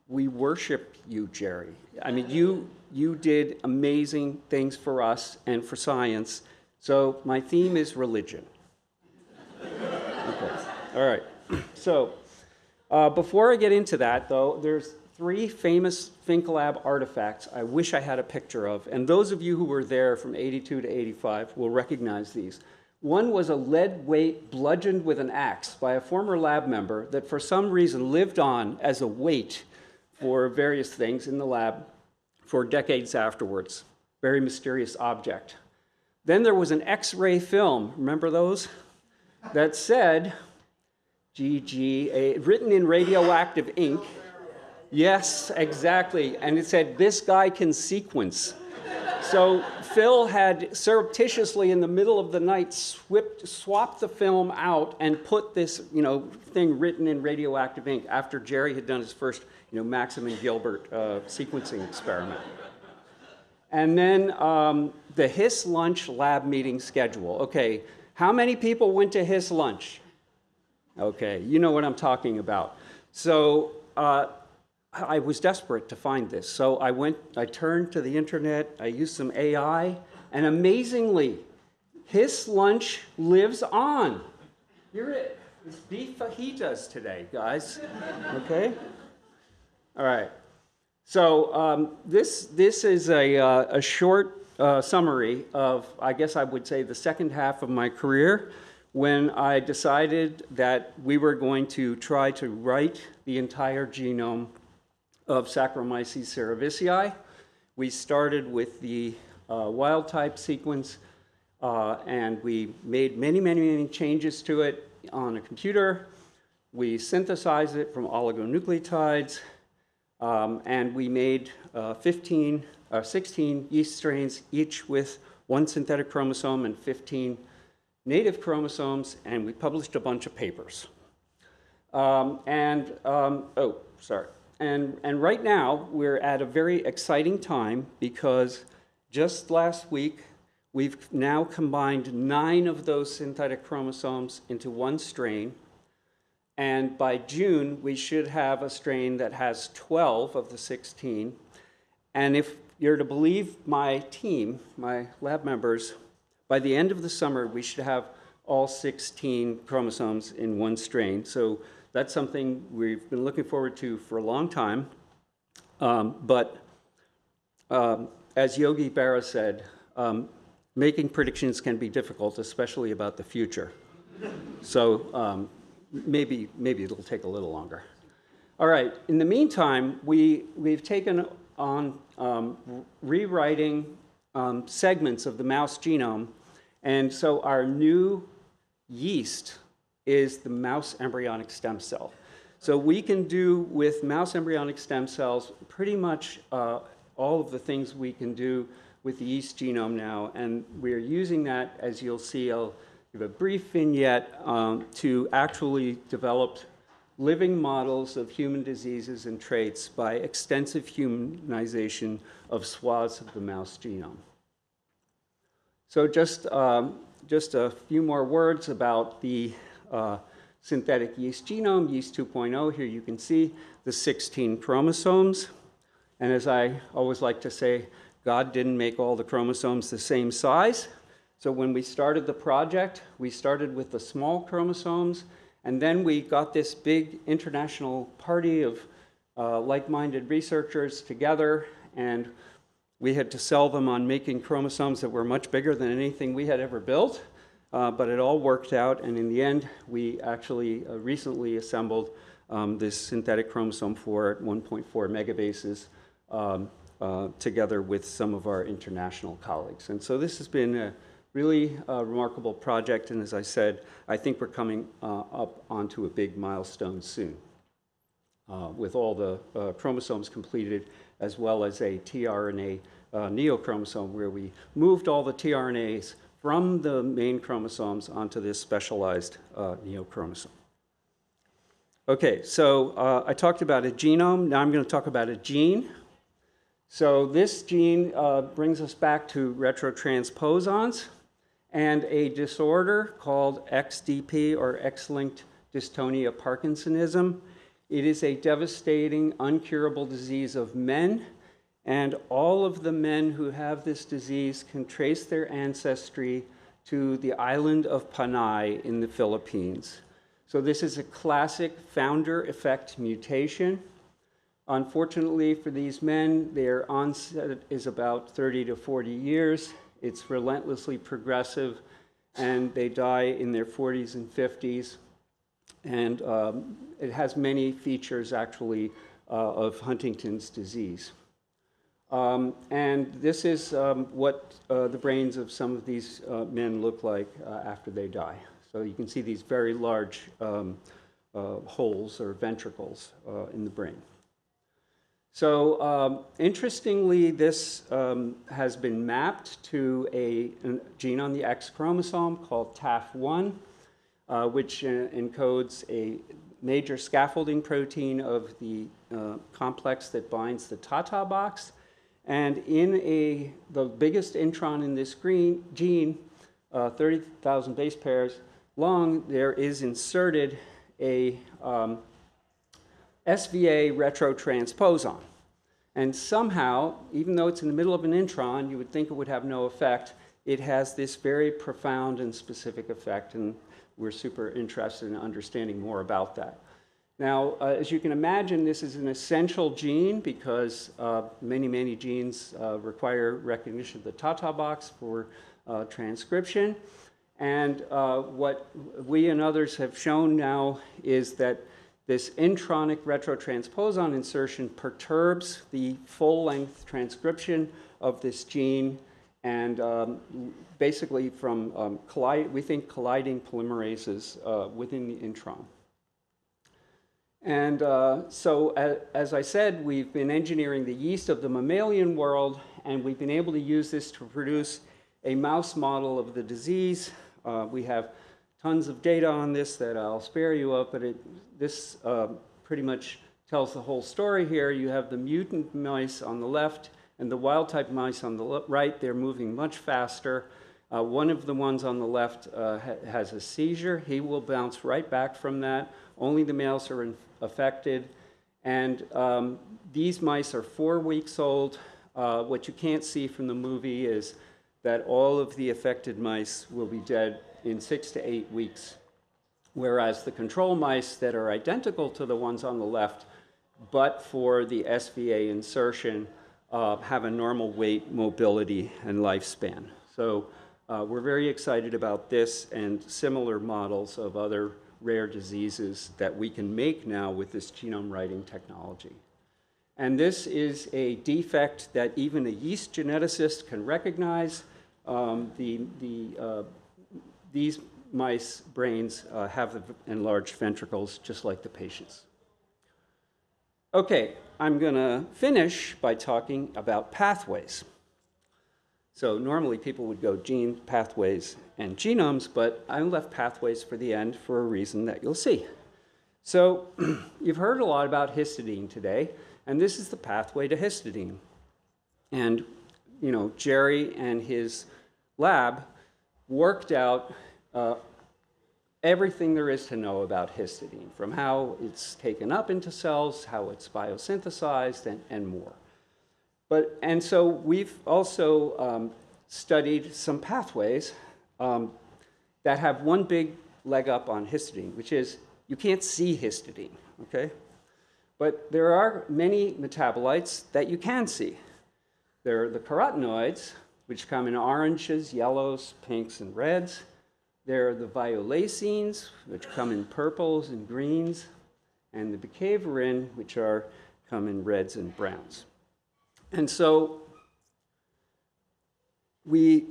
we worship you, Jerry. I mean, you did amazing things for us and for science. So my theme is religion. All right. So before I get into that, though, there's 3 famous Fink Lab artifacts I wish I had a picture of. And those of you who were there from 82 to 85 will recognize these. One was a lead weight bludgeoned with an axe by a former lab member that for some reason lived on as a weight for various things in the lab for decades afterwards. Very mysterious object. Then there was an X-ray film, remember those? That said, written in radioactive ink. Yes, exactly. And it said, "This guy can sequence." So Phil had surreptitiously in the middle of the night swapped the film out and put this, thing written in radioactive ink after Jerry had done his first, Maxim and Gilbert sequencing experiment. And then the HIS lunch lab meeting schedule. Okay, how many people went to HIS lunch? Okay, you know what I'm talking about. So I was desperate to find this. So I turned to the internet, I used some AI, and amazingly, HIS lunch lives on. Here it is, beef fajitas today, guys. Okay? All right. So this is a short summary of, I guess I would say, the second half of my career, when I decided that we were going to try to write the entire genome of Saccharomyces cerevisiae. We started with the wild type sequence, and we made many, many, many changes to it on a computer. We synthesized it from oligonucleotides, and we made 16 yeast strains, each with 1 synthetic chromosome and 15 native chromosomes, and we published a bunch of papers. And right now, we're at a very exciting time because just last week, we've now combined 9 of those synthetic chromosomes into 1 strain. And by June, we should have a strain that has 12 of the 16. And if you're to believe my team, my lab members, by the end of the summer, we should have all 16 chromosomes in 1 strain. So that's something we've been looking forward to for a long time. But as Yogi Berra said, making predictions can be difficult, especially about the future. So maybe it'll take a little longer. All right, in the meantime, we've taken on rewriting segments of the mouse genome. And so our new yeast is the mouse embryonic stem cell. So we can do with mouse embryonic stem cells pretty much all of the things we can do with the yeast genome now, and we're using that, as you'll see. I'll give a brief vignette to actually develop living models of human diseases and traits by extensive humanization of swaths of the mouse genome. So just a few more words about the synthetic yeast genome, yeast 2.0. Here you can see the 16 chromosomes. And as I always like to say, God didn't make all the chromosomes the same size. So when we started the project, we started with the small chromosomes, and then we got this big international party of like-minded researchers together, and we had to sell them on making chromosomes that were much bigger than anything we had ever built. But it all worked out, and in the end, we actually recently assembled this synthetic chromosome 4 at 1.4 megabases together with some of our international colleagues. And so this has been a really remarkable project, and as I said, I think we're coming up onto a big milestone soon with all the chromosomes completed, as well as a tRNA neochromosome where we moved all the tRNAs from the main chromosomes onto this specialized neochromosome. Okay, so I talked about a genome. Now I'm going to talk about a gene. So this gene brings us back to retrotransposons and a disorder called XDP, or X-linked dystonia Parkinsonism. It is a devastating, uncurable disease of men, and all of the men who have this disease can trace their ancestry to the island of Panay in the Philippines. So this is a classic founder effect mutation. Unfortunately for these men, their onset is about 30 to 40 years. It's relentlessly progressive, and they die in their 40s and 50s. And it has many features, actually, of Huntington's disease. And this is what the brains of some of these men look like after they die. So you can see these very large holes or ventricles in the brain. So interestingly, this has been mapped to a gene on the X chromosome called TAF1, which encodes a major scaffolding protein of the complex that binds the Tata box. And in the biggest intron in this gene, 30,000 base pairs long, there is inserted a SVA retrotransposon. And somehow, even though it's in the middle of an intron, you would think it would have no effect. It has this very profound and specific effect, and we're super interested in understanding more about that. Now, as you can imagine, this is an essential gene because many, many genes require recognition of the Tata box for transcription. And what we and others have shown now is that this intronic retrotransposon insertion perturbs the full-length transcription of this gene, and basically from we think colliding polymerases within the intron. And so, as I said, we've been engineering the yeast of the mammalian world, and we've been able to use this to produce a mouse model of the disease. We have tons of data on this that I'll spare you of, but this pretty much tells the whole story here. You have the mutant mice on the left and the wild-type mice on the right. They're moving much faster. One of the ones on the left has a seizure. He will bounce right back from that. Only the males are affected. And these mice are 4 weeks old. What you can't see from the movie is that all of the affected mice will be dead in 6 to 8 weeks, whereas the control mice that are identical to the ones on the left, but for the SVA insertion, have a normal weight, mobility, and lifespan. So we're very excited about this and similar models of other rare diseases that we can make now with this genome writing technology. And this is a defect that even a yeast geneticist can recognize. These mice brains have the enlarged ventricles just like the patient's. Okay, I'm going to finish by talking about pathways. So normally people would go gene, pathways, and genomes, but I left pathways for the end for a reason that you'll see. So you've heard a lot about histidine today, and this is the pathway to histidine. And, you know, Jerry and his lab worked out everything there is to know about histidine, from how it's taken up into cells, how it's biosynthesized, and more. And so we've also studied some pathways that have one big leg up on histidine, which is you can't see histidine, okay? But there are many metabolites that you can see. There are the carotenoids, which come in oranges, yellows, pinks, and reds. There are the violacines, which come in purples and greens, and the bicaverin, which come in reds and browns. And so we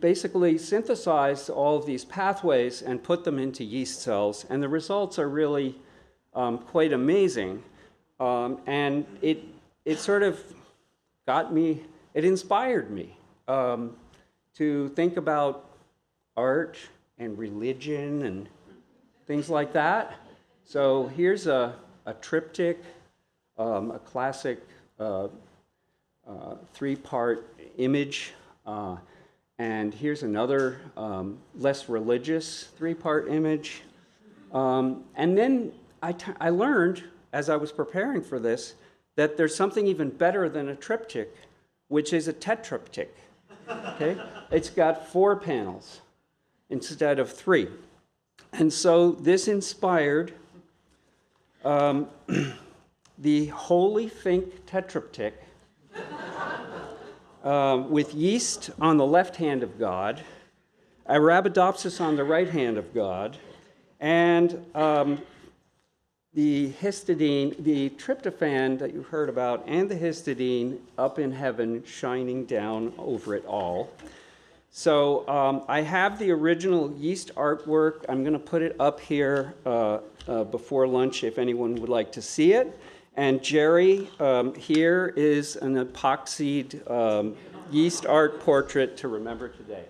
basically synthesized all of these pathways and put them into yeast cells, and the results are really quite amazing. And it sort of it inspired me to think about art and religion and things like that. So here's a triptych, a classic 3-part image, and here's another less religious 3-part image. And then I learned, as I was preparing for this, that there's something even better than a triptych, which is a tetraptych. Okay? It's got 4 panels instead of 3. And so this inspired the Holy Fink tetraptych with yeast on the left hand of God, Arabidopsis on the right hand of God, and the histidine, the tryptophan that you've heard about, and the histidine up in heaven shining down over it all. So I have the original yeast artwork. I'm going to put it up here before lunch if anyone would like to see it. And Jerry, here is an epoxied yeast art portrait to remember today.